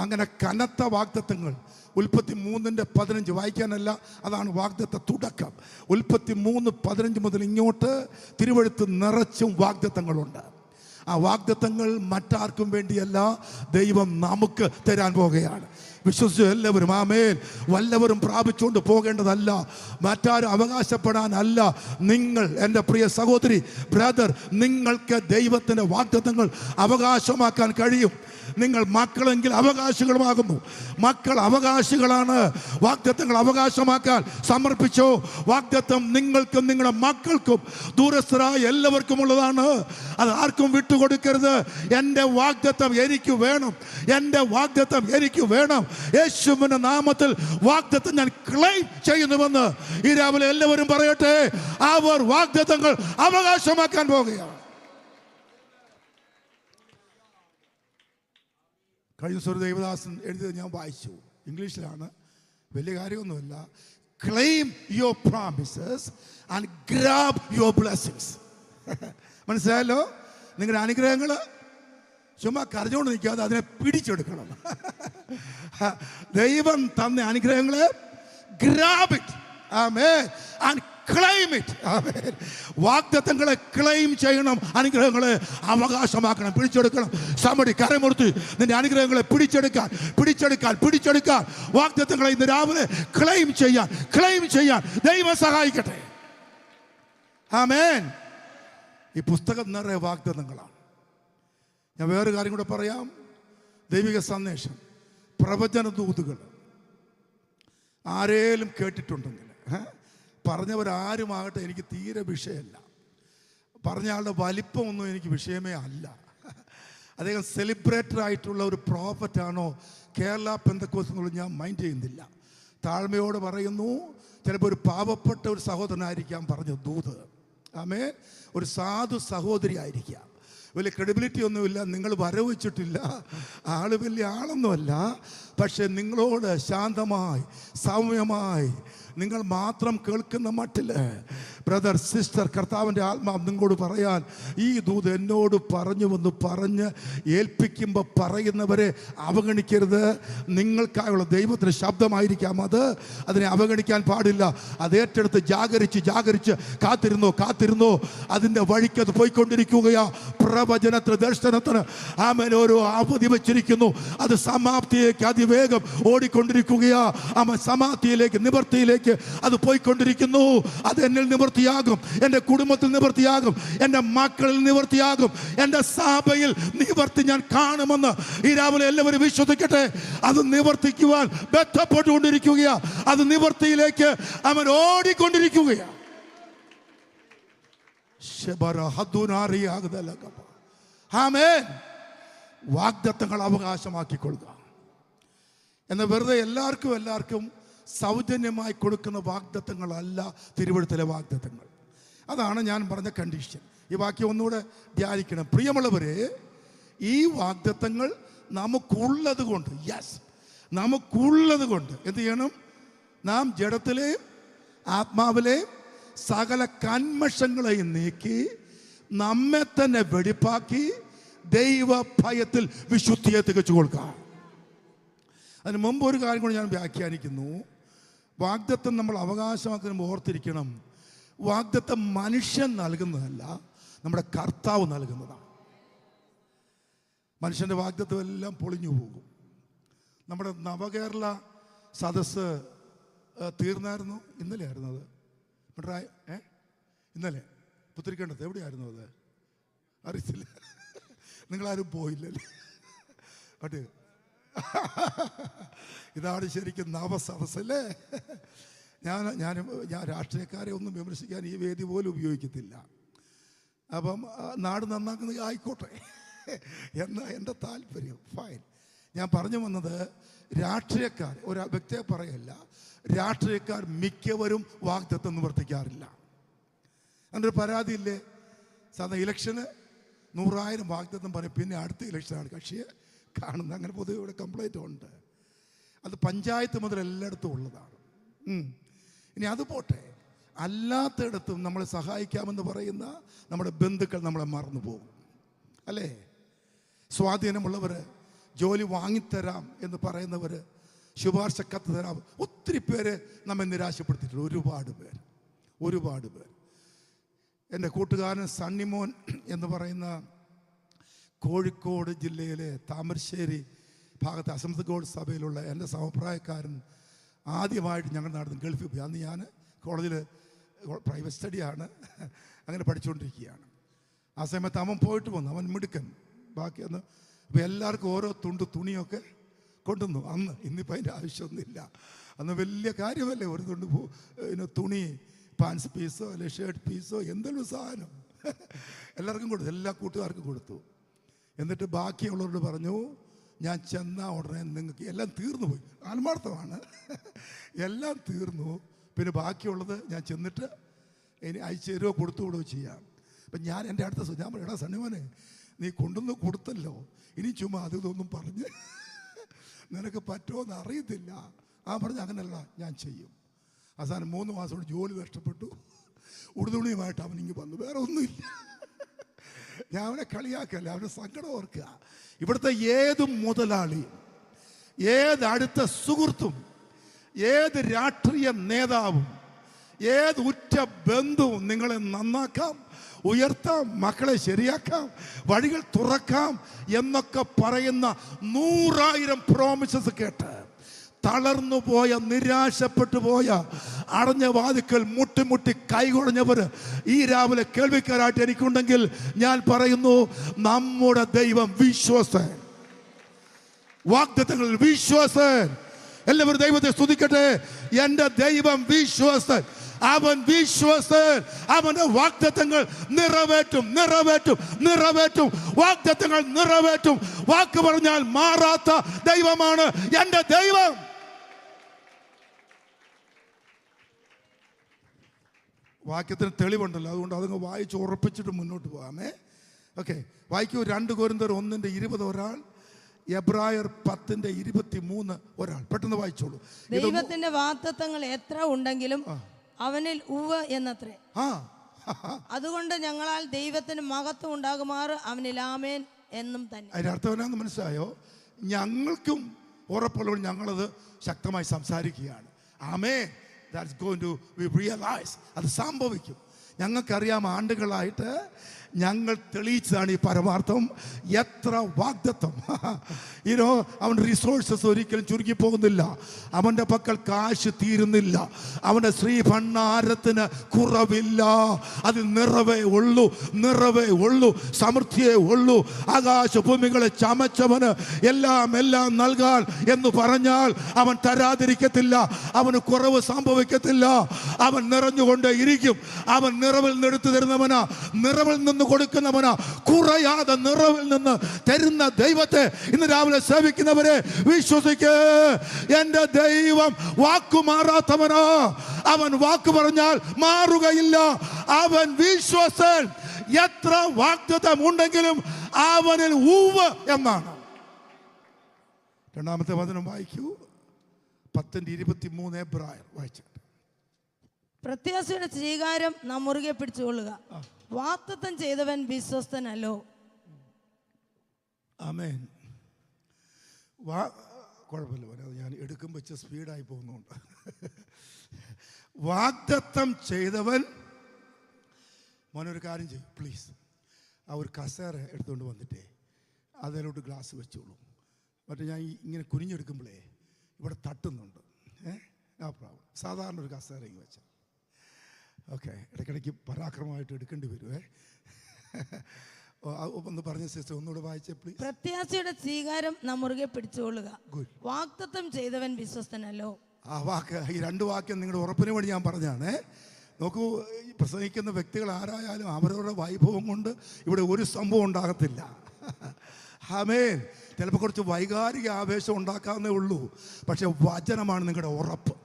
അങ്ങനെ കനത്ത വാഗ്ദത്തങ്ങൾ. ഉൽപ്പത്തി 3:15 വായിക്കാനല്ല, അതാണ് വാഗ്ദത്ത തുടക്കം. ഉൽപ്പത്തി 3:15 മുതൽ ഇങ്ങോട്ട് തിരുവഴുത്ത് നിറച്ചും വാഗ്ദത്തങ്ങളുണ്ട്. ആ വാഗ്ദത്തങ്ങൾ മറ്റാർക്കും വേണ്ടിയല്ല, ദൈവം നമുക്ക് തരാൻ പോകുകയാണ്. വിശ്വസിച്ചു എല്ലാവരും ആമേൻ. വല്ലവരും പ്രാപിച്ചുകൊണ്ട് പോകേണ്ടതല്ല, മറ്റാരും അവകാശപ്പെടാനല്ല. നിങ്ങൾ എൻ്റെ പ്രിയ സഹോദരി, ബ്രദർ, നിങ്ങൾക്ക് ദൈവത്തിൻ്റെ വാഗ്ദത്തങ്ങൾ അവകാശമാക്കാൻ കഴിയും. നിങ്ങൾ മക്കളെങ്കിൽ അവകാശികളുമാകുന്നു. മക്കൾ അവകാശികളാണ്. വാഗ്ദത്തങ്ങൾ അവകാശമാക്കാൻ സമർപ്പിച്ചോ. വാഗ്ദത്തം നിങ്ങൾക്കും നിങ്ങളുടെ മക്കൾക്കും ദൂരസ്ഥരായ എല്ലാവർക്കും ഉള്ളതാണ്. അത് ആർക്കും വിട്ടുകൊടുക്കരുത്. എൻ്റെ വാഗ്ദത്തം എനിക്ക് വേണം, എൻ്റെ വാഗ്ദത്തം എനിക്ക് വേണം. യേശുവിന്റെ നാമത്തിൽ വാഗ്ദത്തം ഞാൻ ക്ലെയിം ചെയ്യുന്നുവെന്ന് ഈ രാവിലെ എല്ലാവരും പറയട്ടെ. അവർ വാഗ്ദത്തങ്ങൾ അവകാശമാക്കാൻ പോകുകയാണ്. കഴിഞ്ഞ ദിവസം ഒരു ദേവദാസൻ എഴുതിയത് ഞാൻ വായിച്ചു. ഇംഗ്ലീഷിലാണ്, വലിയ കാര്യമൊന്നുമില്ല. Claim your promises and grab your blessings. മനസ്സിലായല്ലോ? നിങ്ങളുടെ അനുഗ്രഹങ്ങൾ ചുമ്മാ കരഞ്ഞുകൊണ്ട് നിൽക്കാതെ അതിനെ പിടിച്ചെടുക്കണം. ദൈവം തന്ന അനുഗ്രഹങ്ങളെ ഗ്രാബ് ഇറ്റ്, ആമേൻ, ആൻഡ് ക്ലെയിം ഇറ്റ്, ആമേൻ. വാഗ്ദത്തങ്ങളെ ക്ലെയിം ചെയ്യണം, അനുഗ്രഹങ്ങളെ അവകാശമാക്കണം, പിടിച്ചെടുക്കണം. somebody കരമുറുത്തി നിന്റെ അനുഗ്രഹങ്ങളെ പിടിച്ചെടുക്കാൻ വാഗ്ദത്തങ്ങളെ ഇന്ന് രാവിലെ ക്ലെയിം ചെയ്യാൻ ദൈവം സഹായിക്കട്ടെ. ആമേൻ. ഈ പുസ്തകം നിറയെ വാഗ്ദത്തങ്ങളാണ്. ഞാൻ വേറൊരു കാര്യം കൂടെ പറയാം. ദൈവിക സന്ദേശം, പ്രവചന ദൂതുകൾ ആരേലും കേട്ടിട്ടുണ്ടെങ്കിൽ, പറഞ്ഞവരാരുമാകട്ടെ, എനിക്ക് തീരെ വിഷയമല്ല. പറഞ്ഞ ആളുടെ വലിപ്പമൊന്നും എനിക്ക് വിഷയമേ അല്ല. അദ്ദേഹം സെലിബ്രേറ്റഡ് ആയിട്ടുള്ള ഒരു പ്രോഫറ്റാണോ കേരള പെന്തക്കോസ്ത് എന്നുള്ളത് ഞാൻ മൈൻഡ് ചെയ്യുന്നില്ല. താഴ്മയോട് പറയുന്നു, ചിലപ്പോൾ ഒരു പാവപ്പെട്ട ഒരു സഹോദരനായിരിക്കാം പറഞ്ഞ ദൂത്. ആമേ, ഒരു സാധു സഹോദരി ആയിരിക്കാം. വലിയ ക്രെഡിബിലിറ്റി ഒന്നുമില്ല, നിങ്ങൾ വരവച്ചിട്ടില്ല, ആള് വലിയ ആളൊന്നുമല്ല. പക്ഷെ നിങ്ങളോട് ശാന്തമായി സൗമ്യമായി നിങ്ങൾ മാത്രം കേൾക്കുന്ന മട്ടില്, ബ്രദർ സിസ്റ്റർ, കർത്താവിൻ്റെ ആത്മാവ് നിങ്ങളോട് പറയാൻ ഈ ദൂത് എന്നോട് പറഞ്ഞുവെന്ന് പറഞ്ഞ് ഏൽപ്പിക്കുമ്പോൾ പറയുന്നവരെ അവഗണിക്കരുത്. നിങ്ങൾക്കായുള്ള ദൈവത്തിൻ്റെ ശബ്ദമായിരിക്കാം അത്, അതിനെ അവഗണിക്കാൻ പാടില്ല. അത് ഏറ്റെടുത്ത് ജാഗരിച്ച് കാത്തിരുന്നോ അതിൻ്റെ വഴിക്ക് അത് പോയിക്കൊണ്ടിരിക്കുകയാ. പ്രവചനത്തിന്, ദർശനത്തിന് ആമേൻ ഓരോ അവധി വെച്ചിരിക്കുന്നു. അത് സമാപ്തിയിലേക്ക് അതിവേഗം ഓടിക്കൊണ്ടിരിക്കുകയാ. സമാപ്തിയിലേക്ക്, നിവൃത്തിയിലേക്ക് അത് പോയിക്കൊണ്ടിരിക്കുന്നു. അത് എന്നിൽ നിവൃത്തിയാകും, എൻ്റെ കുടുംബത്തിൽ നിവൃത്തിയാകും, എൻ്റെ മക്കളിൽ നിവൃത്തിയാകും, എൻ്റെ സഭയിൽ നിവൃത്തി ഞാൻ കാണുമെന്ന് ഈ രാവിലെ എല്ലാവരും വിശ്വസിക്കട്ടെ. അത് നിവർത്തിക്കുവാൻ ബന്ധപ്പെട്ടുകൊണ്ടിരിക്കുകയാ. അത് നിവൃത്തിയിലേക്ക് അവൻ ഓടിക്കൊണ്ടിരിക്കുകയാ. ആമേൻ. വാഗ്ദത്തങ്ങൾ അവകാശമാക്കിക്കൊള്ളുക. എന്നാൽ വെറുതെ എല്ലാവർക്കും സൗജന്യമായി കൊടുക്കുന്ന വാഗ്ദത്തങ്ങളല്ല തിരുവെഴുത്തിലെ വാഗ്ദത്തങ്ങൾ. അതാണ് ഞാൻ പറഞ്ഞ കണ്ടീഷൻ. ഈ വാക്യം ഒന്നുകൂടെ ധ്യാനിക്കണം. പ്രിയമുള്ളവരെ, ഈ വാഗ്ദത്തങ്ങൾ നമുക്കുള്ളത് കൊണ്ട് എന്ത് ചെയ്യണം? നാം ജഡത്തിലെയും ആത്മാവിലെയും സകല കന്മഷങ്ങളെയും നീക്കി നമ്മെ തന്നെ വെടിപ്പാക്കി ദൈവ ഭയത്തിൽ വിശുദ്ധിയെ തികച്ചു കൊടുക്കുക. അതിന് മുമ്പ് ഒരു കാര്യം കൂടി ഞാൻ വ്യാഖ്യാനിക്കുന്നു. വാഗ്ദത്തം നമ്മൾ അവകാശമാക്കുന്ന ഓർത്തിരിക്കണം. വാഗ്ദത്തം മനുഷ്യൻ നൽകുന്നതല്ല, നമ്മുടെ കർത്താവ് നൽകുന്നതാണ്. മനുഷ്യൻ്റെ വാഗ്ദത്തം എല്ലാം പൊളിഞ്ഞു പോകും. നമ്മുടെ നവകേരള സദസ്സ് തീർന്നായിരുന്നു. ഇന്നലെ ആയിരുന്നു അത്. ഇന്നലെ പുത്തിരിക്കേണ്ടത് എവിടെയായിരുന്നു അത്? അറിയത്തില്ല. നിങ്ങളാരും പോയില്ലല്ലേ? ബട്ട് ഇതാണ് ശരിക്കും നവസദസ്സല്ലേ. ഞാൻ രാഷ്ട്രീയക്കാരെ ഒന്നും വിമർശിക്കാൻ ഈ വേദി പോലും ഉപയോഗിക്കത്തില്ല. അപ്പം നാട് നന്നാക്കുന്നത് ആയിക്കോട്ടെ എന്നാ എൻ്റെ താല്പര്യം. ഫൈൻ. ഞാൻ പറഞ്ഞു വന്നത്, രാഷ്ട്രീയക്കാർ, ഒരു വ്യക്തിയെ പറയല്ല, രാഷ്ട്രീയക്കാർ മിക്കവരും വാഗ്ദത്തം നിവർത്തിക്കാറില്ല. അങ്ങനെ ഒരു പരാതിയില്ലേ? സാധാരണ ഇലക്ഷന് 100,000 വാഗ്ദത്തം പറയും, പിന്നെ അടുത്ത ഇലക്ഷനാണ് കക്ഷിയെ കാണുന്നത്. അങ്ങനെ പൊതുവെ ഇവിടെ കംപ്ലൈൻറ്റ് ഉണ്ട്. അത് പഞ്ചായത്ത് മുതൽ എല്ലായിടത്തും ഉള്ളതാണ്. ഇനി അത് പോട്ടെ, അല്ലാത്തയിടത്തും നമ്മളെ സഹായിക്കാമെന്ന് പറയുന്ന നമ്മുടെ ബന്ധുക്കൾ നമ്മളെ മറന്നു പോകും അല്ലേ? സ്വാധീനമുള്ളവർ, ജോലി വാങ്ങിത്തരാം എന്ന് പറയുന്നവർ, ശുപാർശ കത്ത് തരാം, ഒത്തിരി പേര് നമ്മെ നിരാശപ്പെടുത്തിയിട്ടുണ്ട്. ഒരുപാട് പേർ. എൻ്റെ കൂട്ടുകാരൻ സണ്ണിമോൻ എന്ന് പറയുന്ന കോഴിക്കോട് ജില്ലയിലെ താമരശ്ശേരി ഭാഗത്ത് അസംബ്ലി ഗോഡ് സഭയിലുള്ള എൻ്റെ സമപ്രായക്കാരൻ ആദ്യമായിട്ട് ഞങ്ങളുടെ നാട്ടിൽ നിന്ന് ഗൾഫിൽ പോയി. അന്ന് ഞാൻ കോളേജിൽ പ്രൈവറ്റ് സ്റ്റഡിയാണ്, അങ്ങനെ പഠിച്ചുകൊണ്ടിരിക്കുകയാണ്. ആ സമയത്ത് അവൻ പോയിട്ട് വന്നു. അവൻ മിടുക്കൻ. ബാക്കി അന്ന് അപ്പോൾ എല്ലാവർക്കും ഓരോ തുണിയൊക്കെ കൊണ്ടുവന്നു. ഇന്നിപ്പോൾ അതിൻ്റെ ആവശ്യമൊന്നുമില്ല. അന്ന് വലിയ കാര്യമല്ലേ ഒരു തുണി, പാൻസ് പീസോ അല്ലെ ഷർട്ട് പീസോ എന്തെങ്കിലും സാധനം എല്ലാവർക്കും കൊടുത്തു, എല്ലാ കൂട്ടുകാർക്കും കൊടുത്തു. എന്നിട്ട് ബാക്കിയുള്ളവരോട് പറഞ്ഞു, ഞാൻ ചെന്ന ഉടനെ നിങ്ങൾക്ക് എല്ലാം തീർന്നു പോയി. ആത്മാർത്ഥമാണ്, എല്ലാം തീർന്നു. പിന്നെ ബാക്കിയുള്ളത് ഞാൻ ചെന്നിട്ട് ഇനി അയച്ചു തരുമോ കൊടുത്തു വിടുകയോ ചെയ്യാം. അപ്പം ഞാൻ എൻ്റെ അടുത്ത ഞാൻ പറയാം, എടാ സണ്ണിമോനെ, നീ കൊണ്ടുവന്ന് കൊടുത്തല്ലോ, ഇനി ചുമ്മാ ഇതൊന്നും പറഞ്ഞ് നിനക്ക് പറ്റുമോയെന്ന് അറിയത്തില്ല. പറഞ്ഞ് അങ്ങനെയല്ല, ഞാൻ ചെയ്യും. അവസാനം 3 മാസം കൊണ്ട് ജോലി നഷ്ടപ്പെട്ടു. ഉടുതുണിയുമായിട്ട് അവനിങ്ങ് വന്നു. വേറെ ഒന്നുമില്ല. ഞാൻ അവനെ കളിയാക്കല്ല, അവൻ്റെ സങ്കടം ഓർക്കുക. ഇവിടുത്തെ ഏത് മുതലാളി, ഏത് അടുത്ത സുഹൃത്തും, ഏത് രാഷ്ട്രീയ നേതാവും, ഏത് ഉറ്റ ബന്ധുവും നിങ്ങളെ നന്നാക്കാം, ഉയർത്താം, മക്കളെ ശരിയാക്കാം, വഴികൾ തുറക്കാം എന്നൊക്കെ പറയുന്ന 100,000 പ്രോമിസസ് കേട്ട് തളർന്നു പോയ, നിരാശപ്പെട്ടു പോയ, അടഞ്ഞ വാതിക്കൽ മുട്ടി കൈകുഴഞ്ഞവർ ഈ രാവിലെ കേൾവിക്കാരായിട്ട് എനിക്കുണ്ടെങ്കിൽ ഞാൻ പറയുന്നു, നമ്മുടെ ദൈവം വിശ്വസ്തൻ, വാഗ്ദത്തങ്ങളിൽ വിശ്വസ്തൻ. എല്ലാവരും ദൈവത്തെ സ്തുതിക്കട്ടെ. എൻ്റെ ദൈവം വിശ്വസ്തൻ, അവൻ വിശ്വസ്തൻ. അവന്റെ വാഗ്ദത്തങ്ങൾ നിറവേറ്റും, നിറവേറ്റും, നിറവേറ്റും. വാഗ്ദത്തങ്ങൾ നിറവേറ്റും. വാക്ക് പറഞ്ഞാൽ മാറാത്ത ദൈവമാണ് എൻ്റെ ദൈവം. വാക്യത്തിന് തെളിവുണ്ടല്ലോ, അതുകൊണ്ട് അതങ്ങ് വായിച്ച് ഉറപ്പിച്ചിട്ട് മുന്നോട്ട് പോകാമേ. ഓക്കെ, വായിക്കൂ. 2 കൊരിന്ത്യർ 1:20 ഒരാൾ, എബ്രായർ 10:23 ഒരാൾ. പെട്ടെന്ന് വായിച്ചോളൂ. ദൈവത്തിന്റെ വാഗ്ദത്തങ്ങൾ എത്ര ഉണ്ടെങ്കിലും അവനിൽ ഉവ്വ് എന്നത്രേ. അതുകൊണ്ട് ഞങ്ങളാൽ ദൈവത്തിന് മഹത്വം ഉണ്ടാകുമാറ് അവനിൽ ആമേൻ എന്നും തന്നെ. അതിന്റെ അർത്ഥം എന്നാന്ന് മനസ്സിലായോ? ഞങ്ങൾക്കും ഉറപ്പുള്ളവർ ഞങ്ങളത് ശക്തമായി സംസാരിക്കുകയാണ്. ആമേൻ. That's going to be realized. അത് സംഭവിക്കും. ഞങ്ങൾക്കറിയാം, ആണ്ടുകളായിട്ട് ഞങ്ങൾ തെളിയിച്ചതാണ് ഈ പരമാർത്ഥം. എത്ര വാഗ്ദത്തം! അവൻ്റെ റിസോഴ്സസ് ഒരിക്കലും ചുരുക്കി പോകുന്നില്ല. അവൻ്റെ പക്കൽ കാശ് തീരുന്നില്ല. അവൻ്റെ ശ്രീഭണ്ഡാരത്തിന് കുറവില്ല. അതിൽ നിറവേ ഉള്ളൂ, നിറവേ ഉള്ളൂ, സമൃദ്ധിയേ ഉള്ളൂ. ആകാശഭൂമികളെ ചമച്ചവന് എല്ലാം എല്ലാം നൽകാൻ എന്ന് പറഞ്ഞാൽ അവൻ തരാതിരിക്കത്തില്ല. അവന് കുറവ് സംഭവിക്കത്തില്ല. അവൻ നിറഞ്ഞുകൊണ്ടേ ഇരിക്കും. അവൻ നിറവിൽ നിന്ന് എടുത്തു തരുന്നവനാ, നിറവിൽ നിന്ന് കൊടുക്കുന്നവനാ. കുറയാതെ നിറവിൽ നിന്ന് തരുന്ന ദൈവത്തെ ഇന്ന് രാവിലെ സേവിക്കുന്നവരെ വിശ്വസിക്കേ. എന്റെ ദൈവം വാക്കുമാറാത്തവനാ. അവൻ വാക്ക് പറഞ്ഞാൽ മാറുകയില്ല. അവൻ വിശ്വസൻ. എത്ര വാഗ്ദത്തം ഉണ്ടെങ്കിലും അവനിൽ ഉവ്വ് എന്നാണ്. 2-ാമത്തെ വചനം വായിക്കൂ. 10:23 എബ്രായർ വായിച്ചു. പ്രത്യാശയുടെ സ്വീകാരം നാം മുറുകെ പിടിച്ചുകൊള്ളുക. വാഗ്ദത്തം ചെയ്തവൻ വിശ്വസ്തനല്ലോ. ആമേൻ. കുഴപ്പമില്ല, ഞാൻ എടുക്കുമ്പോൾ വെച്ച് സ്പീഡായി പോകുന്നുണ്ട്. വാഗ്ദത്തം ചെയ്തവൻ, മോനൊരു കാര്യം ചെയ്യും പ്ലീസ്. ആ ഒരു കസേര എടുത്തുകൊണ്ട് വന്നിട്ടേ അതിലോട്ട് ഗ്ലാസ് വെച്ചോളൂ. മറ്റേ ഞാൻ ഇങ്ങനെ കുനിഞ്ഞെടുക്കുമ്പോഴേ ഇവിടെ തട്ടുന്നുണ്ട്. പ്രാബ്ലം. സാധാരണ ഒരു കസേര ഇങ്ങനെ വെച്ചാൽ ഓക്കെ. ഇടയ്ക്കിടയ്ക്ക് പരാക്രമമായിട്ട് എടുക്കേണ്ടി വരുവേ. ഒന്ന് പറഞ്ഞ സിസ്റ്റർ ഒന്നുകൂടെ വായിച്ചേ പ്ലീസ്. പ്രത്യാശയുടെ സ്വീകാരം നാം മുറുകെ പിടിച്ചുകൊള്ളുക. വാഗ്ദത്തം ചെയ്തവൻ വിശ്വസ്തനല്ലോ. ആ വാക്ക്, ഈ 2 വാക്യം നിങ്ങളുടെ ഉറപ്പിന് വേണ്ടി ഞാൻ പറഞ്ഞാണേ. നോക്കൂ, പ്രസംഗിക്കുന്ന വ്യക്തികൾ ആരായാലും അവരവരുടെ വൈഭവം കൊണ്ട് ഇവിടെ ഒരു സംഭവം ഉണ്ടാകത്തില്ല. ആമേൻ. ചിലപ്പോൾ കുറച്ച് വൈകാരിക ആവേശം ഉണ്ടാക്കാവുന്നേ ഉള്ളൂ. പക്ഷെ വചനമാണ് നിങ്ങളുടെ ഉറപ്പ്.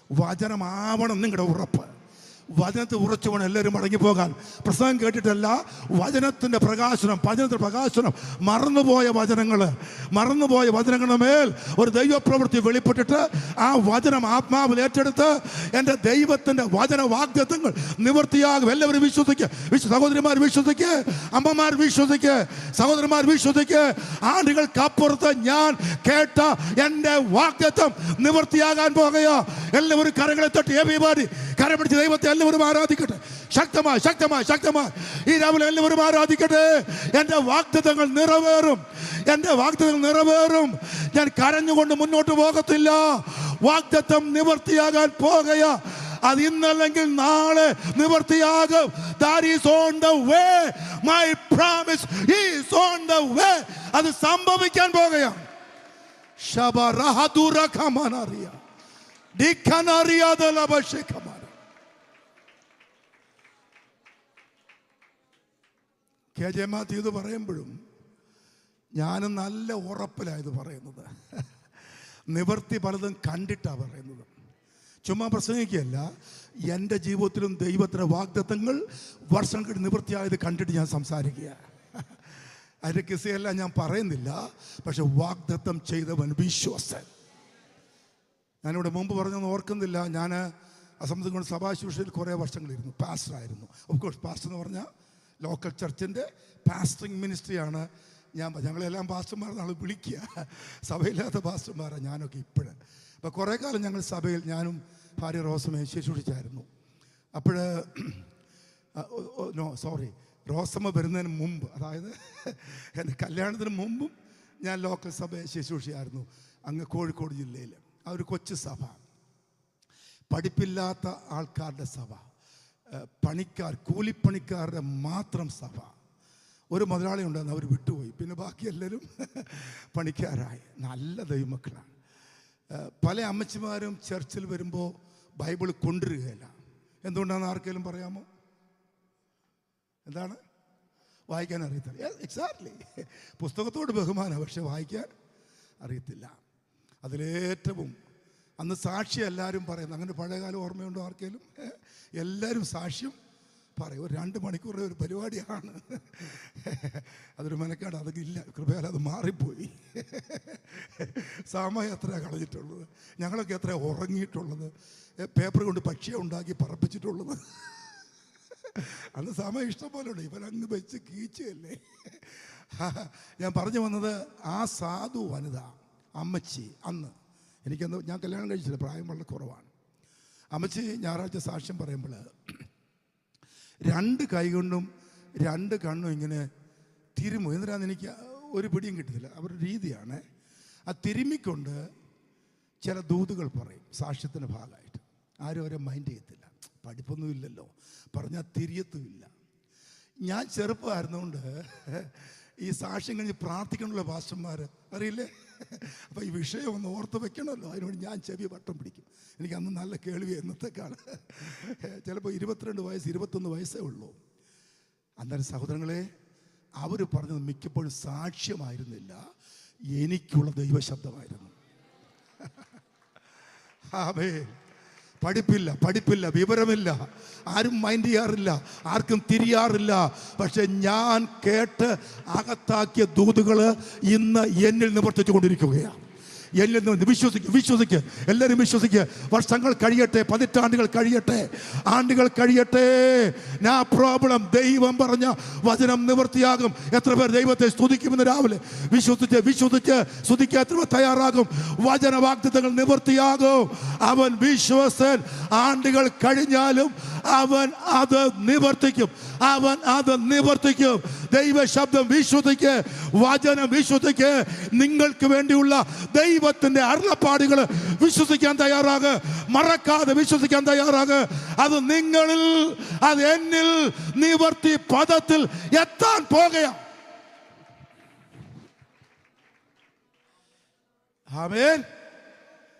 വചനമാവണം നിങ്ങളുടെ ഉറപ്പ്. വചനത്തിൽ ഉറച്ചു വേണം എല്ലാവരും മടങ്ങിപ്പോകാൻ. പ്രസംഗം കേട്ടിട്ടല്ല, വചനത്തിൻ്റെ പ്രകാശനം, മറന്നുപോയ വചനങ്ങളുടെ മേൽ ഒരു ദൈവപ്രവൃത്തി വെളിപ്പെട്ടിട്ട് ആ വചനം ആത്മാവിൽ ഏറ്റെടുത്ത് എൻ്റെ ദൈവത്തിൻ്റെ വചന വാഗ്ദത്തങ്ങൾ നിവൃത്തിയാകും. എല്ലാവരും വിശ്വസിക്കുക. സഹോദരിമാർ വിശ്വസിക്കുക, അമ്മമാർ വിശ്വസിക്കുക, സഹോദരന്മാർ വിശ്വസിക്കുക. ആണ്ടുകൾക്കപ്പുറത്ത് ഞാൻ കേട്ട എൻ്റെ വാഗ്ദത്തം നിവൃത്തിയാകാൻ പോകുകയാ. എല്ലാവരും കരങ്ങളെ തട്ടി എബിമാരി കരം പിടിച്ച് ദൈവത്തെ എല്ലാവരും ആരാധിക്കട്ടെ. ശക്തമായി ശക്തമായി ശക്തമായി ഈ രാവിലെ എല്ലാവരും ആരാധിക്കട്ടെ. എൻ്റെ വാഗ്ദത്തങ്ങൾ നിറവേറും, എൻ്റെ വാഗ്ദത്തങ്ങൾ നിറവേറും. ഞാൻ കരഞ്ഞുകൊണ്ട് മുന്നോട്ട് പോകത്തില്ല. വാഗ്ദത്തം നിവൃത്തിയാകാൻ പോകുകയാ. അത് ഇന്നല്ലെങ്കിൽ നാളെ നിവൃത്തിയാകും. That is on the way. My promise is on the way. അത് സംഭവിക്കാൻ പോകുകയാണ്. ശബറഹദുര കമനറിയ ദിഖനറിയാദലബശകമ. KJ മാത്യു ഇത് പറയുമ്പോഴും ഞാനും നല്ല ഉറപ്പിലായത് പറയുന്നത്. നിവൃത്തി പലതും കണ്ടിട്ടാണ് പറയുന്നത്. ചുമ്മാ പ്രസംഗിക്കുകയല്ല. എൻ്റെ ജീവിതത്തിലും ദൈവത്തിൻ്റെ വാഗ്ദത്തങ്ങൾ വർഷം കഴിഞ്ഞ് നിവൃത്തിയായത് കണ്ടിട്ട് ഞാൻ സംസാരിക്കുക. അതിൻ്റെ കിസ്സയെല്ലാം ഞാൻ പറയുന്നില്ല. പക്ഷെ വാഗ്ദത്തം ചെയ്തവൻ വിശ്വസൻ. ഞാനിവിടെ മുമ്പ് പറഞ്ഞൊന്നും ഓർക്കുന്നില്ല. ഞാൻ അസംബന്ധം കൊണ്ട് സഭാശുശ്രൂഷയിൽ കുറേ വർഷങ്ങളിരുന്നു. പാസ്റ്ററായിരുന്നു. ഓഫ് കോഴ്സ് പാസ്റ്റർ എന്ന് പറഞ്ഞാൽ ലോക്കൽ ചർച്ചിൻ്റെ പാസ്റ്ററിങ് മിനിസ്ട്രിയാണ്. ഞങ്ങളെല്ലാം പാസ്റ്റർമാരെന്നാണ് വിളിക്കുക. സഭയില്ലാത്ത പാസ്റ്റർമാരാണ് ഞാനൊക്കെ ഇപ്പോഴ്. അപ്പോൾ കുറേ കാലം ഞങ്ങൾ സഭയിൽ ഞാനും ഭാര്യ റോസമ്മയും ശുശ്രൂഷിച്ചായിരുന്നു. അപ്പോൾ റോസമ്മ വരുന്നതിന് മുമ്പ്, അതായത് എൻ്റെ കല്യാണത്തിന് മുമ്പും ഞാൻ ലോക്കൽ സഭയെ ശുശ്രൂഷിച്ചായിരുന്നു. അങ്ങ് കോഴിക്കോട് ജില്ലയിൽ ആ ഒരു കൊച്ചു സഭ, പഠിപ്പില്ലാത്ത ആൾക്കാരുടെ സഭ, കൂലിപ്പണിക്കാരുടെ മാത്രം സഭ. ഒരു മുതലാളി ഉണ്ടായിരുന്നു, അവർ വിട്ടുപോയി. പിന്നെ ബാക്കി എല്ലാവരും പണിക്കാരായി. നല്ല ദൈവമക്കളാണ്. പല അമ്മച്ചിമാരും ചർച്ചിൽ വരുമ്പോൾ ബൈബിൾ കൊണ്ടുവരികയില്ല. എന്തുകൊണ്ടാണെന്ന് ആർക്കെങ്കിലും പറയാമോ? എന്താണ്? വായിക്കാൻ അറിയത്തില്ല. എക്സാക്ട്ലി, പുസ്തകത്തോട് ബഹുമാനം, പക്ഷെ വായിക്കാൻ അറിയത്തില്ല. അതിലേറ്റവും അന്ന് സാക്ഷി എല്ലാവരും പറയുന്നത്, അങ്ങനെ പഴയകാലം ഓർമ്മയുണ്ടോ ആർക്കെങ്കിലും? എല്ലാവരും സാക്ഷ്യം പറയും. ഒരു 2 മണിക്കൂറിൻ്റെ ഒരു പരിപാടിയാണ്. അതൊരു മെനക്കാട്, അതൊക്കെ ഇല്ല. കൃപയാൽ അത് മാറിപ്പോയി. സമയം എത്ര കളഞ്ഞിട്ടുള്ളത്, ഞങ്ങളൊക്കെ എത്ര ഉറങ്ങിയിട്ടുള്ളത്, പേപ്പർ കൊണ്ട് പക്ഷിയെ ഉണ്ടാക്കി പറപ്പിച്ചിട്ടുള്ളത്. അന്ന് സമയം ഇഷ്ടം പോലെ ഉണ്ട്. ഇവരങ്ങ് വെച്ച് കീച്ചല്ലേ. ഞാൻ പറഞ്ഞു വന്നത്, ആ സാധു വനിത അമ്മച്ചി, അന്ന് ഞാൻ കല്യാണം കഴിച്ചില്ല, പ്രായം വളരെ കുറവാണ്. അമ്മച്ചി ഞായറാഴ്ച സാക്ഷ്യം പറയുമ്പോൾ 2 കൈ കൊണ്ടും 2 കണ്ണും ഇങ്ങനെ തിരുമു. എന്തിനാന്ന് എനിക്ക് ഒരു പിടിയും കിട്ടത്തില്ല. അവരുടെ രീതിയാണ്. ആ തിരുമിക്കൊണ്ട് ചില ദൂതുകൾ പറയും സാക്ഷ്യത്തിൻ്റെ ഭാഗമായിട്ട്. ആരും അവരെ മൈൻഡ് ചെയ്യത്തില്ല. പഠിപ്പൊന്നും ഇല്ലല്ലോ, പറഞ്ഞാൽ തിരിയത്തുമില്ല. ഞാൻ ചെറുപ്പമായിരുന്നുകൊണ്ട് ഈ സാക്ഷ്യം കഴിഞ്ഞ് പ്രാർത്ഥിക്കണമല്ലോ പാസ്റ്റർമാർ, അറിയില്ലേ? അപ്പോൾ ഈ വിഷയം ഒന്ന് ഓർത്ത് വെക്കണമല്ലോ. അതിനോട് ഞാൻ ചെവി വട്ടം പിടിക്കും. എനിക്ക് അന്ന് നല്ല കേൾവി എന്നത്തേക്കാണ്. ചിലപ്പോൾ 22 വയസ്സ് 21 വയസ്സേ ഉള്ളൂ. അന്നേരം സഹോദരങ്ങളെ, അവർ പറഞ്ഞത് മിക്കപ്പോഴും സാക്ഷ്യമായിരുന്നില്ല, എനിക്കുള്ള ദൈവശബ്ദമായിരുന്നു. ആമേൻ. പഠിപ്പില്ല, വിവരമില്ല, ആരും മൈൻഡ് ചെയ്യാറില്ല, ആർക്കും തിരിയാറില്ല. പക്ഷെ ഞാൻ കേട്ട് അകത്താക്കിയ ദൂതുകൾ ഇന്ന് എന്നിൽ നിവർത്തിച്ചു കൊണ്ടിരിക്കുകയാണ്. എന്നിൽ നിന്ന് വിശ്വസിക്കുക, എല്ലാവരും വിശ്വസിക്കുക. വർഷങ്ങൾ കഴിയട്ടെ, പതിറ്റാണ്ടുകൾ കഴിയട്ടെ, ആണ്ടുകൾ കഴിയട്ടെ, നോ പ്രോബ്ലം. ദൈവം പറഞ്ഞ വചനം നിവൃത്തിയാകും. എത്ര പേർ ദൈവത്തെ സ്തുതിക്കുമെന്ന് രാവിലെ വിശ്വസിച്ച് സ്തുതിക്കാൻ എത്ര പേർ തയ്യാറാകും? വചന വാഗ്ദത്തങ്ങൾ നിവൃത്തിയാകും. അവൻ വിശ്വസ്തൻ. ആണ്ടുകൾ കഴിഞ്ഞാലും അവൻ അത് നിവർത്തിക്കും. ദൈവ ശബ്ദം വിശ്വസിക്ക്, വചനം വിശ്വസിക്ക്. നിങ്ങൾക്ക് വേണ്ടിയുള്ള ദൈവത്തിന്റെ അരുളപ്പാടുകൾ വിശ്വസിക്കാൻ തയ്യാറാകുക, മറക്കാതെ വിശ്വസിക്കാൻ തയ്യാറാകുക. അത് നിങ്ങളിൽ, അത് എന്നിൽ നിവർത്തി പദത്തിൽ എത്താൻ പോകുകയാണ്. ആമേൻ.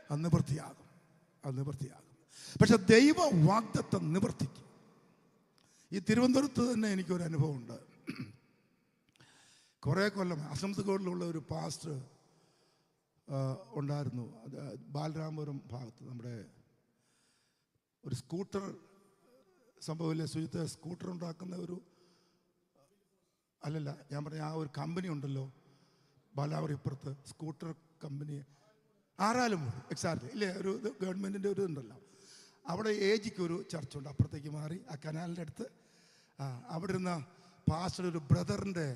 അത് നിവൃത്തിയാകും. പക്ഷെ ദൈവ വാഗ്ദത്തം നിവർത്തിക്കും. ഈ തിരുവനന്തപുരത്ത് തന്നെ എനിക്കൊരു അനുഭവമുണ്ട്. കുറേ കൊല്ലം അസംസ്കോട്ടിലുള്ള ഒരു പാസ്റ്റർ ഉണ്ടായിരുന്നു. ബാലരാമപുരം ഭാഗത്ത് നമ്മുടെ ഒരു സ്കൂട്ടർ സംഭവമില്ലേ, സുജിത്ത്? സ്കൂട്ടർ ഉണ്ടാക്കുന്ന ഒരു അല്ലല്ല, ഞാൻ പറഞ്ഞ ആ ഒരു കമ്പനി ഉണ്ടല്ലോ ബാലാവൂർ ഇപ്പുറത്ത്, സ്കൂട്ടർ കമ്പനി, ആറാലുമൂട്. എക്സാക്ട്ലി ഇല്ലേ, ഒരു ഗവൺമെൻറ്റിൻ്റെ ഒരു ഇതുണ്ടല്ലോ. അവിടെ ഏജിക്ക് ഒരു ചർച്ചുണ്ട്, അപ്പുറത്തേക്ക് മാറി ആ കനാലിൻ്റെ അടുത്ത്. അവിടെ ഇരുന്ന പാസ്റ്റർ ഒരു ബ്രദറിൻ്റെ,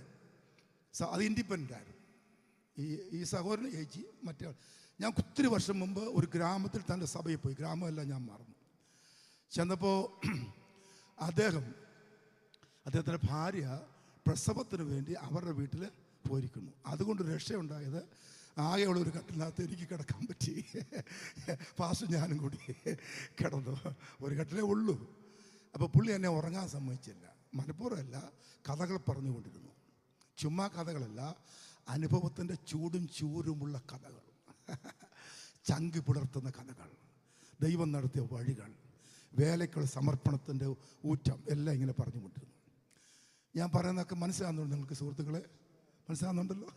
അത് ഇൻഡിപെൻഡൻ്റ് ആയിരുന്നു. ഈ സഹോദരൻ ഏജി മറ്റേ. ഞാൻ ഒത്തിരി വർഷം മുമ്പ് ഒരു ഗ്രാമത്തിൽ തൻ്റെ സഭയിൽ പോയി. ഗ്രാമമെല്ലാം ഞാൻ മറന്നു. ചെന്നപ്പോൾ അദ്ദേഹത്തിൻ്റെ ഭാര്യ പ്രസവത്തിന് വേണ്ടി അവരുടെ വീട്ടിൽ പോയിരിക്കുന്നു. അതുകൊണ്ട് രക്ഷയുണ്ടായത്, ആകെയുള്ള ഒരു കട്ടിലിനകത്ത് എനിക്ക് കിടക്കാൻ പറ്റി. പാസ്റ്റർ ഞാനും കൂടി കിടന്നു. ഒരു കട്ടിലേ ഉള്ളൂ. അപ്പോൾ പുള്ളി എന്നെ ഉറങ്ങാൻ സമ്മതിച്ചില്ല. മനഃപൂർവ്വമല്ല, കഥകൾ പറഞ്ഞുകൊണ്ടിരുന്നു. ചുമ്മാ കഥകളല്ല, അനുഭവത്തിൻ്റെ ചൂടും ചൂരുമുള്ള കഥകൾ, ചങ്കി പുലർത്തുന്ന കഥകൾ, ദൈവം നടത്തിയ വഴികൾ, വേലയ്ക്കുള്ള സമർപ്പണത്തിൻ്റെ ഊറ്റം എല്ലാം ഇങ്ങനെ പറഞ്ഞുകൊണ്ടിരുന്നു. ഞാൻ പറയുന്നതൊക്കെ മനസ്സിലാകുന്നുണ്ട് നിങ്ങൾക്ക് സുഹൃത്തുക്കളെ? മനസ്സിലാകുന്നുണ്ടല്ലോ?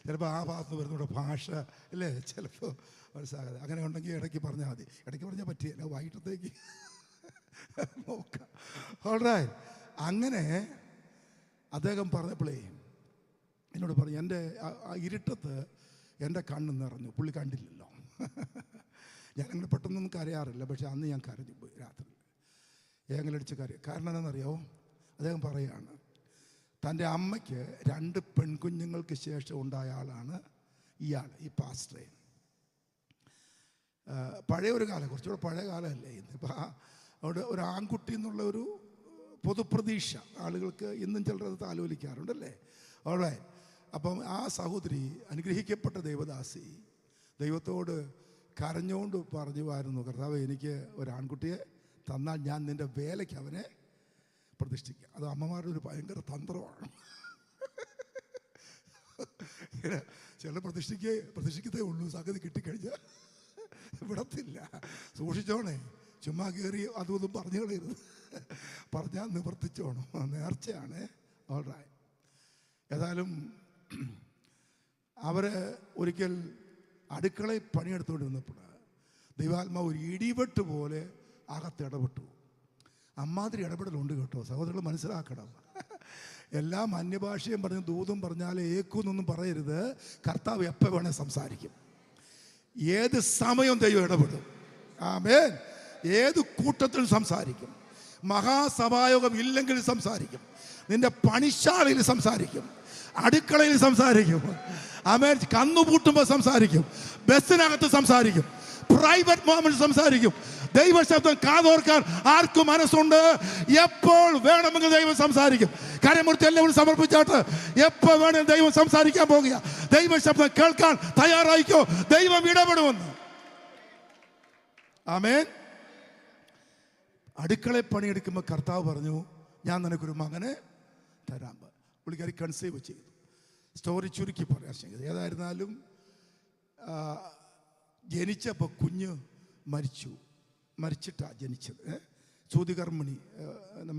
ചിലപ്പോൾ ആ ഭാഗത്ത് വരുന്ന ഭാഷ അല്ലേ, ചിലപ്പോൾ മനസ്സിലാകാതെ. അങ്ങനെ ഉണ്ടെങ്കിൽ ഇടയ്ക്ക് പറഞ്ഞാൽ മതി. ഇടയ്ക്ക് പറഞ്ഞാൽ പറ്റിയല്ല, വൈകിട്ടത്തേക്ക് നോക്കാം. ഓൾറൈറ്റ്. അങ്ങനെ അദ്ദേഹം പറഞ്ഞപ്പോഴേ എന്നോട് പറഞ്ഞു, എൻ്റെ ആ ഇരുട്ടത്ത് എൻ്റെ കണ്ണ് നിറഞ്ഞു. പുള്ളി കണ്ടില്ലല്ലോ. ഞാനങ്ങനെ പെട്ടെന്നൊന്നും കരയാറില്ല, പക്ഷെ അന്ന് ഞാൻ കരഞ്ഞു പോയി രാത്രി. ഏങ്ങലടിച്ച് കരയും. കാരണം എന്താണെന്നറിയാമോ? അദ്ദേഹം പറയുകയാണ്, തൻ്റെ അമ്മയ്ക്ക് 2 പെൺകുഞ്ഞുങ്ങൾക്ക് ശേഷം ഉണ്ടായ ആളാണ് ഇയാൾ, ഈ പാസ്റ്ററെ. പഴയ ഒരു കാലം, കുറച്ചുകൂടെ പഴയ കാലമല്ലേ ഇന്നിപ്പോൾ. അവിടെ ഒരു ആൺകുട്ടി എന്നുള്ള ഒരു പൊതുപ്രതീക്ഷ ആളുകൾക്ക് ഇന്നും ചിലരത് താലോലിക്കാറുണ്ടല്ലേ. അവിടെ അപ്പം ആ സഹോദരി, അനുഗ്രഹിക്കപ്പെട്ട ദൈവദാസി, ദൈവത്തോട് കരഞ്ഞുകൊണ്ട് പറഞ്ഞുമായിരുന്നു, കർത്താവേ, എനിക്ക് ഒരു ആൺകുട്ടിയെ തന്നാൽ ഞാൻ നിൻ്റെ വേലയ്ക്ക് അവനെ പ്രതിഷ്ഠിക്കാം. അത് അമ്മമാരുടെ ഒരു ഭയങ്കര തന്ത്രമാണ്. ചില പ്രതിഷ്ഠിക്കത്തേ ഉള്ളൂ, സംഗതി കിട്ടിക്കഴിഞ്ഞാൽ വിടത്തില്ല. സൂക്ഷിച്ചോണേ, ചുമ്മാ കയറി അതും ഇതും പറഞ്ഞു കളയരുത്. പറഞ്ഞാൽ നിവർത്തിച്ചോണം, നേർച്ചയാണ്. ഓൾറൈറ്റ്. ഏതായാലും അവർ ഒരിക്കൽ അടുക്കളയിൽ പണിയെടുത്തുകൊണ്ടിരുന്നപ്പോൾ ദൈവാത്മാവ് ഒരു ഇടിവെട്ട് പോലെ അകത്ത് ഇടപെട്ടു. അമ്മാതിരി ഇടപെടലുണ്ട് കേട്ടോ സഹോദരങ്ങൾ, മനസ്സിലാക്കണം. എല്ലാം അന്യഭാഷയും പറഞ്ഞ് ദൂതും പറഞ്ഞാൽ ഏക്കുന്നൊന്നും പറയരുത്. കർത്താവ് എപ്പോൾ വേണേൽ സംസാരിക്കും, ഏത് സമയം ദൈവം ഇടപെടും. ആമേൻ. ഏത് കൂട്ടത്തിൽ സംസാരിക്കും. മഹാസഭായോഗം ഇല്ലെങ്കിൽ സംസാരിക്കും, നിന്റെ പണിശാലയിൽ സംസാരിക്കും, അടുക്കളയിൽ സംസാരിക്കും, ആമേൻ, കന്നുപൂട്ടുമ്പോൾ സംസാരിക്കും, ബസ്സിനകത്ത് സംസാരിക്കും, പ്രൈവറ്റ് മൊമെന്റ് സംസാരിക്കും. ദൈവശബ്ദം കാതോർക്കാൻ ആർക്കും മനസ്സുണ്ട്. എപ്പോൾ വേണമെങ്കിൽ ദൈവം സംസാരിക്കും. കരമുറുത്തി എല്ലാവരും സമർപ്പിച്ചാട്ട് എപ്പോൾ വേണമെങ്കിൽ ദൈവം സംസാരിക്കാൻ പോകുക. ദൈവശബ്ദം കേൾക്കാൻ തയ്യാറായിക്കോ, ദൈവം ഇടപെടുമെന്ന്. ആമേൻ. അടുക്കളയിൽ പണിയെടുക്കുമ്പോൾ കർത്താവ് പറഞ്ഞു, ഞാൻ നിനക്കൊരു മകനെ തരാം. പുള്ളിക്കാരി കൺസീവ് ചെയ്തു. സ്റ്റോറി ചുരുക്കി പറയാൻ ശ്രമിച്ചത്. ഏതായിരുന്നാലും ജനിച്ചപ്പോൾ കുഞ്ഞ് മരിച്ചിട്ടാണ് ജനിച്ചത്. സൂതികർമ്മിണി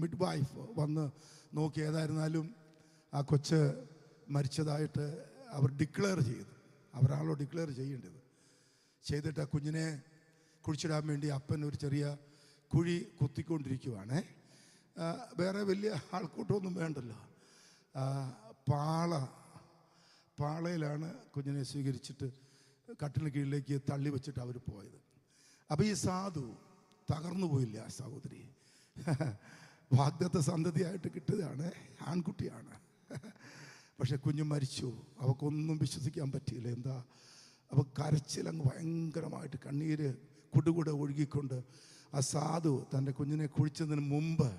മിഡ് വൈഫ് വന്ന് നോക്കി. ഏതായിരുന്നാലും ആ കൊച്ച് മരിച്ചതായിട്ട് അവർ ഡിക്ലെയർ ചെയ്തു. അവരാണല്ലോ ഡിക്ലെയർ ചെയ്തിട്ട് ആ കുഞ്ഞിനെ കുഴിച്ചിടാൻ വേണ്ടി അപ്പൻ ഒരു ചെറിയ കുഴി കുത്തിക്കൊണ്ടിരിക്കുവാണ്. വേറെ വലിയ ആൾക്കൂട്ടമൊന്നും വേണ്ടല്ലോ. പാളയിലാണ് കുഞ്ഞിനെ സ്വീകരിച്ചിട്ട് കട്ടിലിന് കീഴിലേക്ക് തള്ളി വെച്ചിട്ട് അവർ പോയത്. അപ്പോൾ ഈ സാധു തകർന്നു പോയില്ല. ആ സഹോദരി വാഗ്ദത്ത സന്തതിയായിട്ട് കിട്ടിയതാണ്, ആൺകുട്ടിയാണ്. പക്ഷെ കുഞ്ഞ് മരിച്ചു. അവൾക്കൊന്നും വിശ്വസിക്കാൻ പറ്റിയില്ല. എന്താ, അവൾ കരച്ചിലങ്ങ് ഭയങ്കരമായിട്ട് കണ്ണീര് കുടുകുടെ ഒഴുകിക്കൊണ്ട് ആ സാധു തൻ്റെ കുഞ്ഞിനെ കുഴിച്ചതിന് മുമ്പ്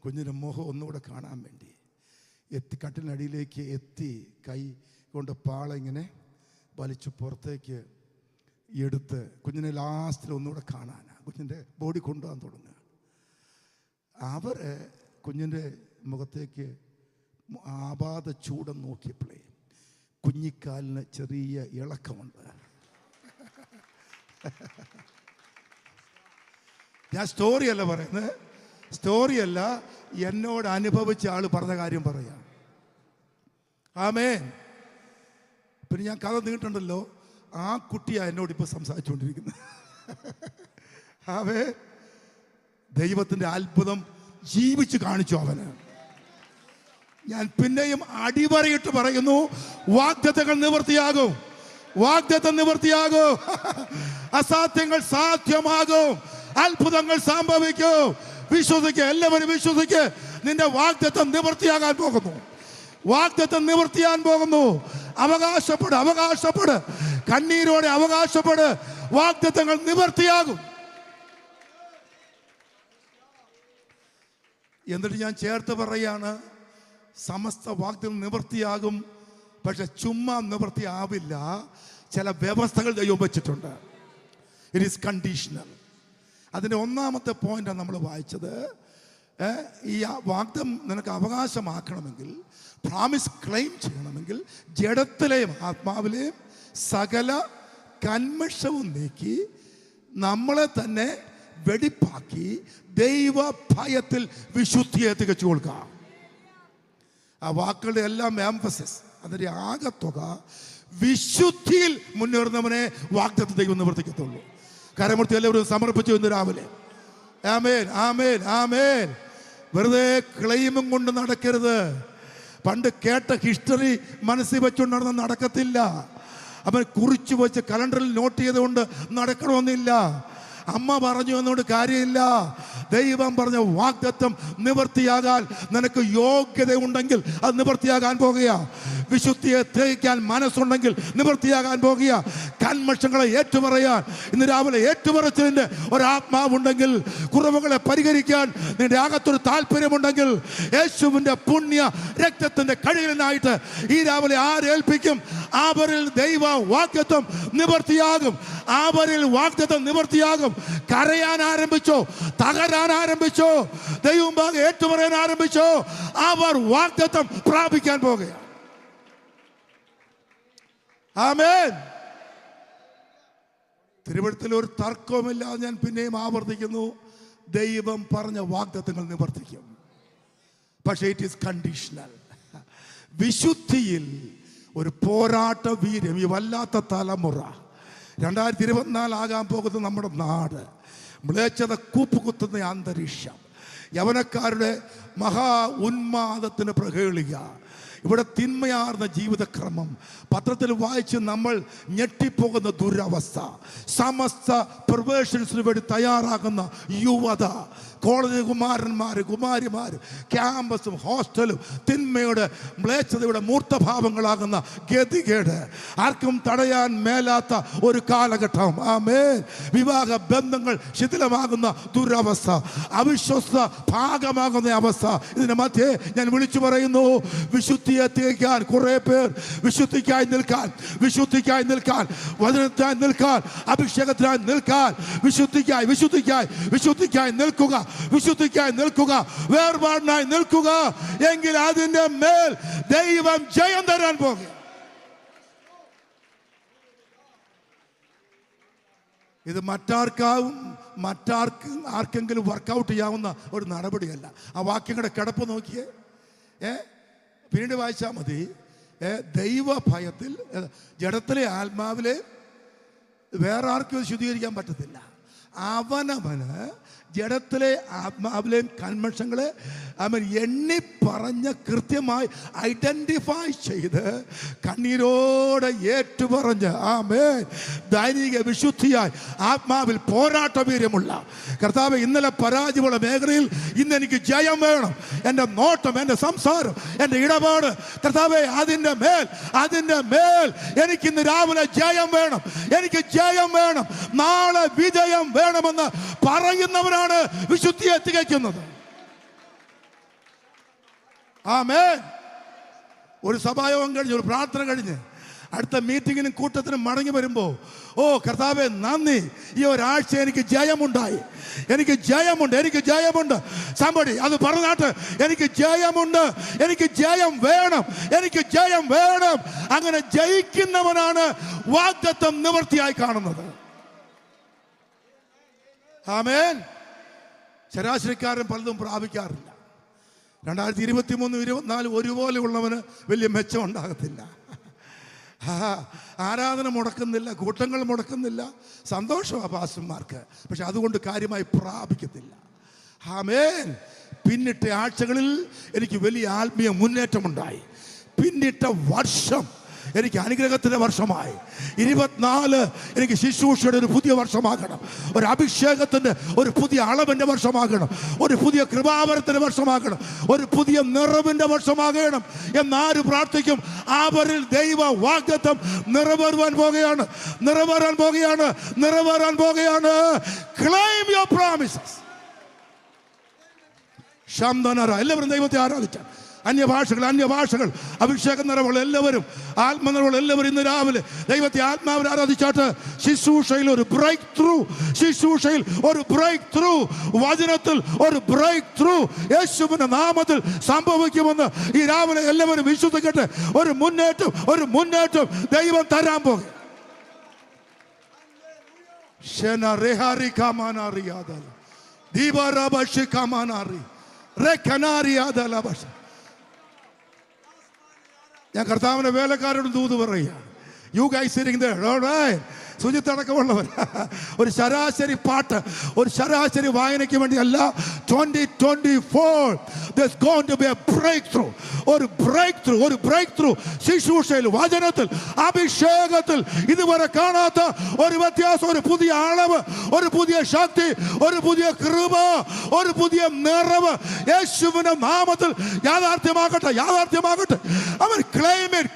കുഞ്ഞിൻ്റെ മുഖം ഒന്നുകൂടെ കാണാൻ വേണ്ടി കട്ടിലിനടിയിലേക്ക് എത്തി കൈ കൊണ്ട് പാള ഇങ്ങനെ വലിച്ചു പുറത്തേക്ക് എടുത്ത് കുഞ്ഞിനെ ലാസ്റ്റിൽ ഒന്നുകൂടെ കാണാനാണ് കുഞ്ഞിൻ്റെ ബോഡി കൊണ്ടുപോകാൻ തുടങ്ങുക. അവർ കുഞ്ഞിൻ്റെ മുഖത്തേക്ക് ആപാത ചൂടം നോക്കിയപ്പോഴേ കുഞ്ഞിക്കാലിന് ചെറിയ ഇളക്കമുണ്ട്. ഞാൻ സ്റ്റോറിയല്ല പറയുന്നത്, സ്റ്റോറിയല്ല, എന്നോട് അനുഭവിച്ച ആൾ പറഞ്ഞ കാര്യം പറയാം. ആമേൻ. പിന്നെ ഞാൻ കഥ നീട്ടുണ്ടല്ലോ, ആ കുട്ടിയാണ് എന്നോട് ഇപ്പോൾ സംസാരിച്ചുകൊണ്ടിരിക്കുന്നത്. ആമേൻ. ദൈവത്തിൻ്റെ അത്ഭുതം ജീവിച്ച് കാണിച്ചു അവന്. ഞാൻ പിന്നെയും അടിവരയിട്ട് പറയുന്നു, വാഗ്ദത്തങ്ങൾ നിവൃത്തിയാകും, വാഗ്ദത്തം നിവൃത്തിയാകും, അസാധ്യങ്ങൾ സാധ്യമാകും, അത്ഭുതങ്ങൾ സംഭവിക്കും. വിശ്വസിക്കുക, എല്ലാവരും വിശ്വസിക്കുക. നിന്റെ വാഗ്ദത്തം നിവൃത്തിയാകാൻ പോകുന്നു, വാഗ്ദത്തം നിവൃത്തിയാൻ പോകുന്നു. അവകാശപ്പെട്, കണ്ണീരോടെ അവകാശപ്പെട്. വാഗ്ദത്തങ്ങൾ നിവൃത്തിയാകും. എന്നിട്ട് ഞാൻ ചേർത്ത് പറയാണ്, സമസ്ത വാഗ്ദത്തം നിവൃത്തിയാകും. പക്ഷെ ചുമ്മാ നിവൃത്തിയാവില്ല, ചില വ്യവസ്ഥകൾ ദൈവം വെച്ചിട്ടുണ്ട്. It is conditional. അതിൻ്റെ ഒന്നാമത്തെ പോയിന്റാണ് നമ്മൾ വായിച്ചത്. ഈ വാഗ്ദം നിനക്ക് അവകാശമാക്കണമെങ്കിൽ, പ്രോമിസ് ക്ലെയിം ചെയ്യണമെങ്കിൽ, ജഡത്തിലെയും ആത്മാവിലെയും സകല കന്മഷവും നീക്കി നമ്മളെ തന്നെ വെടിപ്പാക്കി ദൈവ ഭയത്തിൽ വിശുദ്ധിയെ തികച്ചു കൊടുക്കുക. ആ വാക്കുകളുടെ എല്ലാം എംഫസിസ്, അതിൻ്റെ ആകത്തുക വിശുദ്ധിയിൽ മുന്നേറുന്നവനെ വാഗ്ദത്തം ദൈവം നിവർത്തിക്കത്തുള്ളൂ. കരമൂർത്തി എല്ലാവരും സമർപ്പിച്ചു ഇന്ന് രാവിലെ. ആമേൻ, ആമേൻ, ആമേൻ. വെറുതെ ക്ലെയിമും കൊണ്ട് നടക്കരുത്. പണ്ട് കേട്ട ഹിസ്റ്ററി മനസ്സിൽ വെച്ചുകൊണ്ട് നടക്കത്തില്ല. അവൻ കുറിച്ചു വെച്ച് കലണ്ടറിൽ നോട്ട് ചെയ്തുകൊണ്ട് നടക്കണമെന്നില്ല. അമ്മ പറഞ്ഞു എന്നുകൊണ്ട് കാര്യമില്ല. ദൈവം പറഞ്ഞ വാഗ്ദത്തം നിവർത്തിയാകാൻ നിനക്ക് യോഗ്യത ഉണ്ടെങ്കിൽ അത് നിവർത്തിയാകാൻ പോകുക. വിശുദ്ധിയെ തേക്കാൻ മനസ്സുണ്ടെങ്കിൽ നിവർത്തിയാകാൻ പോകുക. കന്മഷങ്ങളെ ഏറ്റുപറയാൻ ഇന്ന് രാവിലെ ഏറ്റുപറച്ചതിൻ്റെ ഒരാത്മാവുണ്ടെങ്കിൽ, കുറവുകളെ പരിഹരിക്കാൻ നിന്റെ അകത്തൊരു താല്പര്യമുണ്ടെങ്കിൽ, യേശുവിൻ്റെ പുണ്യ രക്തത്തിൻ്റെ കഴുകലിനായിട്ട് ഈ രാവിലെ ആരേൽപ്പിക്കും? അവരിൽ ദൈവ വാഗ്ദത്തം നിവർത്തിയാകും. അവരിൽ വാഗ്ദത്തം നിവർത്തിയാകും. കരയാൻ ആരംഭിച്ചോ, തകരാൻ ആരംഭിച്ചോ, ദൈവം ഭാഗം ഏറ്റുപറയാൻ ആരംഭിച്ചോ, അവർ വാഗ്ദത്തം പ്രാപിക്കാൻ പോകുക. ആമേൻ. തിരുവഴുത്തിൽ ഒരു തർക്കവുമില്ലാതെ ഞാൻ പിന്നെയും ആവർത്തിക്കുന്നു, ദൈവം പറഞ്ഞ വാഗ്ദത്തങ്ങൾ നിവർത്തിക്കും. പക്ഷേ ഇറ്റ് ഈസ് കണ്ടീഷണൽ. വിശുദ്ധിയിൽ ഒരു പോരാട്ട വീര്യം ഈ വല്ലാത്ത തലമുറ 2024 ആകാൻ പോകുന്ന നമ്മുടെ നാട്, മ്ലേച്ഛത കൂപ്പുകുത്തുന്ന അന്തരീക്ഷം, യവനക്കാരുടെ മഹാ ഉന്മാദത്തിന് പ്രകേളിക, ഇവിടെ തിന്മയാർന്ന ജീവിതക്രമം, പത്രത്തിൽ വായിച്ച് നമ്മൾ ഞെട്ടിപ്പോകുന്ന ദുരവസ്ഥ, സമസ്ത പെർവേഷൻസിന് വേണ്ടി തയ്യാറാകുന്ന യുവത, കോളേജ് കുമാരിമാർ, ക്യാമ്പസും ഹോസ്റ്റലും തിന്മയുടെ മ്ലേച്ഛതയുടെ മൂർത്തഭാവങ്ങളാകുന്ന ഗതികേട്, ആർക്കും തടയാൻ മേലാത്ത ഒരു കാലഘട്ടം. ആമേൻ. വിവാഹ ബന്ധങ്ങൾ ശിഥിലമാകുന്ന ദുരവസ്ഥ, അവിശ്വസ്ത ഭാഗമാകുന്ന അവസ്ഥ. ഇതിന്റെ മധ്യേ ഞാൻ വിളിച്ചു പറയുന്നു, വിശുദ്ധിയെ തേക്കാൻ കുറെ പേർ വിശുദ്ധിക്കായി നിൽക്കാൻ, വചനത്തിനായി നിൽക്കാൻ, അഭിഷേകത്തിനായി നിൽക്കാൻ, വിശുദ്ധിക്കായി നിൽക്കുക, വേർപാടിനായി നിൽക്കുക. എങ്കിൽ അതിന്റെ മേൽ ദൈവം ജയം തരാൻ പോകുക. ഇത് ആർക്കെങ്കിലും വർക്കൗട്ട് ചെയ്യാവുന്ന ഒരു നടപടിയല്ല. ആ വാക്യങ്ങളുടെ കിടപ്പ് നോക്കിയേ. പിന്നീട് വായിച്ചാൽ മതി. ദൈവ ഭയത്തിൽ ജഡത്തിലെ ആത്മാവിലെ വേറെ ആർക്കും ശുദ്ധീകരിക്കാൻ പറ്റത്തില്ല. അവനവന് ജഡത്തിലെ ആത്മാവിലെയും കന്മഷങ്ങളെ അവൻ എണ്ണി പറഞ്ഞ് കൃത്യമായി ഐഡന്റിഫൈ ചെയ്ത് കണ്ണീരോടെ ഏറ്റുപറഞ്ഞ് ആമേൻ ദൈനിക വിശുദ്ധിയായി ആത്മാവിൽ പോരാട്ട വീര്യമുള്ള കർത്താവേ, ഇന്നലെ പരാജയമുള്ള മേഖലയിൽ ഇന്ന് എനിക്ക് ജയം വേണം. എൻ്റെ നോട്ടം, എൻ്റെ സംസാരം, എൻ്റെ ഇടപാട് കർത്താവേ, അതിൻ്റെ മേൽ എനിക്കിന്ന് രാവിലെ ജയം വേണം. എനിക്ക് ജയം വേണം. നാളെ വിജയം വേണമെന്ന് പറയുന്നവരാണ് വിശുദ്ധിയെ തികയ്ക്കുന്നത്. ആമേൻ. ഒരു സഭായോഗം കഴിഞ്ഞ്, ഒരു പ്രാർത്ഥന കഴിഞ്ഞ് അടുത്ത മീറ്റിങ്ങിനും കൂട്ടത്തിനും മടങ്ങി വരുമ്പോൾ, ഓ കർത്താവേ നന്ദി, ഈ ഒരാഴ്ച എനിക്ക് ജയമുണ്ടായി, എനിക്ക് ജയമുണ്ട്. സംബടി അത് പറഞ്ഞാട്ട്, എനിക്ക് ജയമുണ്ട്, എനിക്ക് ജയം വേണം. അങ്ങനെ ജയിക്കുന്നവനാണ് വാഗ്ദത്തം നിവൃത്തിയായി കാണുന്നത്. ആമേൻ. ശരാശരിക്കാരൻ പലതും പ്രാപിക്കാറില്ല. 2023-24 ഒരുപോലെ ഉള്ളവന് വലിയ മെച്ചം ഉണ്ടാകത്തില്ല. ആരാധന മുടക്കുന്നില്ല, കൂട്ടങ്ങൾ മുടക്കുന്നില്ല, സന്തോഷമാണ് പാസ്റ്റർമാർക്ക്. പക്ഷെ അതുകൊണ്ട് കാര്യമായി പ്രാപിക്കത്തില്ല. ആമേൻ. പിന്നിട്ട ആഴ്ചകളിൽ എനിക്ക് വലിയ ആത്മീയ മുന്നേറ്റമുണ്ടായി. പിന്നിട്ട വർഷം എനിക്ക് അനുഗ്രഹത്തിൻ്റെ വർഷമായി. 24 എനിക്ക് ശുശ്രൂഷയുടെ ഒരു പുതിയ വർഷമാകണം, ഒരു അഭിഷേകത്തിൻ്റെ ഒരു പുതിയ അളവിൻ്റെ വർഷമാകണം, ഒരു പുതിയ കൃപാവരത്തിൻ്റെ വർഷമാകണം, ഒരു പുതിയ നിറവിൻ്റെ വർഷമാകണം എന്നാര് പ്രാർത്ഥിക്കും? അവരിൽ ദൈവ വാഗ്ദത്തം നിറവേറാൻ പോകുകയാണ്. Claim your promises. ശബ്ദനറ എല്ലാവരും ദൈവത്തെ ആരാധിച്ചാൽ, അന്യഭാഷകൾ, അഭിഷേക നിറവുകൾ എല്ലാവരും, ആത്മനിറവുകൾ എല്ലാവരും ഇന്ന് രാവിലെ ദൈവത്തെ ആത്മാവിൽ ആരാധിച്ചാട്ട് ശുശ്രൂഷയിൽ ഒരു ബ്രേക്ക് ത്രൂ, വചനത്തിൽ ഒരു ബ്രേക്ക് ത്രൂ യേശുവിന്റെ നാമത്തിൽ സംഭവിക്കുമെന്ന് ഈ രാവിലെ എല്ലാവരും വിശ്വസിക്കട്ടെ. ഒരു മുന്നേറ്റം ദൈവം തരാൻ പോകും. ഞാൻ കർത്താവിന്റെ വേലക്കാരോട് ദൂത് പറയുക. You guys sitting there, all right? സുജിത്തടക്കമുള്ളവർ ഒരു ശരാശരി പാട്ട്, ഒരു ശരാശരി വായനയ്ക്ക് വേണ്ടിയല്ല. 2024 there's going to be a breakthrough. ഒരു ബ്രേക്ക് ത്രൂ ശുശ്രൂഷയിൽ, വചനത്തിൽ, അഭിഷേകത്തിൽ ഇതുവരെ കാണാത്ത ഒരു വ്യത്യാസം, ഒരു പുതിയ അളവ്, ഒരു പുതിയ ശക്തി, ഒരു പുതിയ കൃപ, ഒരു പുതിയ നിറവ് യേശുവിന്റെ നാമത്തിൽ യാഥാർത്ഥ്യമാകട്ടെ. അവൻ claim it.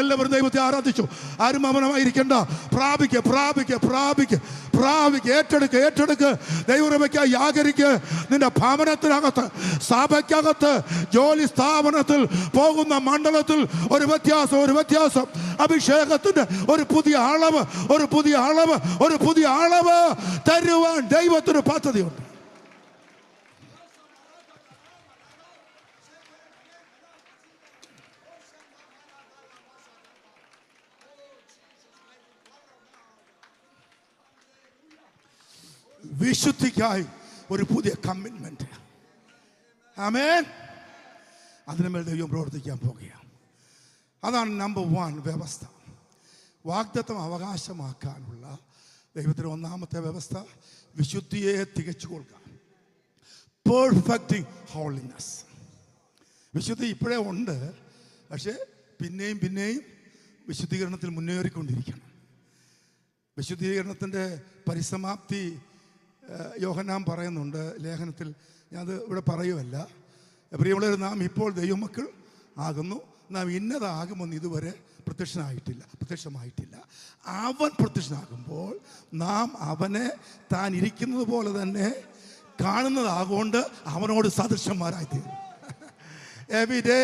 എല്ലാവരും ദൈവത്തെ ആരാധിച്ചു. ആരും മൗനമായിരിക്കണ്ട. പ്രാപിക്ക്, ഏറ്റെടുക്ക്. ദൈവകൃപയ്ക്കായി യാഗരിക്ക്. നിന്റെ ഭവനത്തിനകത്ത്, സഭയ്ക്കകത്ത്, ജോലി സ്ഥാപനത്തിൽ, പോകുന്ന മണ്ഡലത്തിൽ ഒരു വ്യത്യാസം. അഭിഷേകത്തിന്റെ ഒരു പുതിയ അളവ് തരുവാൻ ദൈവത്തിന് പദ്ധതിയുണ്ട്. വിശുദ്ധിക്കായി ഒരു പുതിയ കമ്മിറ്റ്മെന്റ്. ആമേൻ. അതിനുമേൽ ദൈവം പ്രവർത്തിക്കാൻ പോകുകയാണ്. അതാണ് നമ്പർ 1 വ്യവസ്ഥ. വാഗ്ദത്തം അവകാശമാക്കാനുള്ള ദൈവത്തിൻ്റെ ഒന്നാമത്തെ വ്യവസ്ഥ വിശുദ്ധിയെ തികച്ചു കൊടുക്കുക. Perfecting holiness. വിശുദ്ധി ഇപ്പോഴേ ഉണ്ട്, പക്ഷേ പിന്നെയും വിശുദ്ധീകരണത്തിൽ മുന്നേറിക്കൊണ്ടിരിക്കണം. വിശുദ്ധീകരണത്തിൻ്റെ പരിസമാപ്തി യോഹന്നാൻ പറയുന്നുണ്ട് ലേഖനത്തിൽ. ഞാനത് ഇവിടെ പറയുമല്ല. പ്രിയമുള്ളവർ, നാം ഇപ്പോൾ ദൈവമക്കൾ ആകുന്നു, നാം ഇന്നതാകുമെന്ന് ഇതുവരെ പ്രത്യക്ഷമായിട്ടില്ല. അവൻ പ്രത്യക്ഷനാകുമ്പോൾ നാം അവനെ താൻ ഇരിക്കുന്നത് പോലെ തന്നെ കാണുന്നതാകൊണ്ട് അവനോട് സദൃശന്മാരായിത്തീരും. എവരി ഡേ,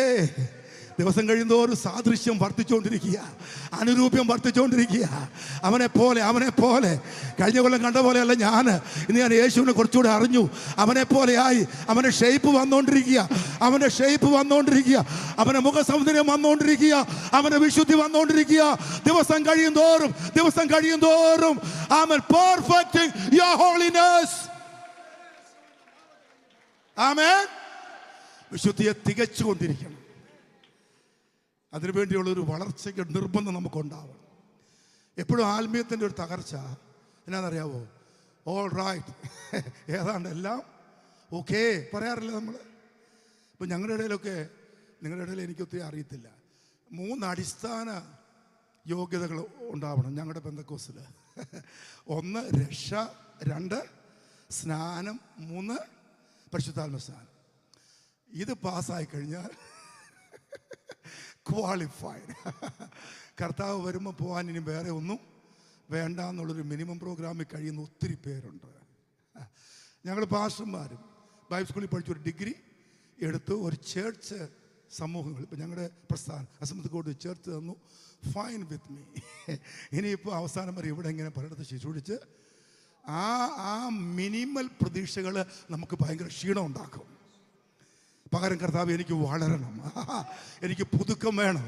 ദിവസം കഴിയുന്തോറും സാദൃശ്യം വർദ്ധിച്ചുകൊണ്ടിരിക്കുക, അനുരൂപ്യം വർദ്ധിച്ചുകൊണ്ടിരിക്കുക. അവനെ പോലെ കഴിഞ്ഞ കൊല്ലം കണ്ട പോലെയല്ല ഇന്ന് ഞാൻ യേശുവിനെ കുറച്ചുകൂടെ അറിഞ്ഞു. അവനെ പോലെയായി. അവൻ്റെ ഷേപ്പ് വന്നുകൊണ്ടിരിക്കുക, അവൻ്റെ മുഖസൗന്ദര്യം വന്നുകൊണ്ടിരിക്കുക, അവൻ്റെ വിശുദ്ധി വന്നുകൊണ്ടിരിക്കുക. ദിവസം കഴിയും തോറും അവൻ പെർഫെക്റ്റിംഗ് യുവർ ഹോളിനെസ്. ആമേൻ. വിശുദ്ധിയെ തികച്ചുകൊണ്ടിരിക്കണം. അതിനുവേണ്ടിയുള്ള ഒരു വളർച്ചയ്ക്ക് നിർബന്ധം നമുക്കുണ്ടാവണം. എപ്പോഴും ആത്മീയത്തിൻ്റെ ഒരു തകർച്ച എന്നാണെന്നറിയാവോ? ഓൾ റൈറ്റ്, ഏതാണ്ട് എല്ലാം ഓക്കെ പറയാറില്ല നമ്മൾ. ഇപ്പം ഞങ്ങളുടെ ഇടയിലൊക്കെ, നിങ്ങളുടെ ഇടയിൽ എനിക്കൊത്തിരി അറിയത്തില്ല, 3 അടിസ്ഥാന യോഗ്യതകൾ ഉണ്ടാവണം ഞങ്ങളുടെ പെന്തക്കോസിൽ. 1 രക്ഷ, 2 സ്നാനം, 3 പരിശുദ്ധാത്മ സ്നാനം. ഇത് പാസ്സായി കഴിഞ്ഞാൽ ക്വാളിഫൈഡ്. കർത്താവ് വരുമ്പോൾ പോകാൻ ഇനി വേറെ ഒന്നും വേണ്ട എന്നുള്ളൊരു മിനിമം പ്രോഗ്രാമിൽ കഴിയുന്ന ഒത്തിരി പേരുണ്ട്. ഞങ്ങൾ പാസ്റ്റർമാരും ബൈബിൾ സ്കൂളിൽ പഠിച്ചൊരു ഡിഗ്രി എടുത്തു. ഒരു ചേർച്ച് സമൂഹങ്ങൾ, ഇപ്പം ഞങ്ങളുടെ പ്രസ്ഥാനം അസംബ്ലി കോഡ് ചേർത്ത് തന്നു. Fine with me. ഇനിയിപ്പോൾ അവസാനം വരെ ഇവിടെ ഇങ്ങനെ പലയിടത്ത് ശുശ്രൂഷിച്ച് ആ മിനിമൽ പ്രതീക്ഷകൾ നമുക്ക് ഭയങ്കര ക്ഷീണം ഉണ്ടാക്കും. പകരം കർത്താവ്, എനിക്ക് വളരണം, എനിക്ക് പുതുക്കം വേണം,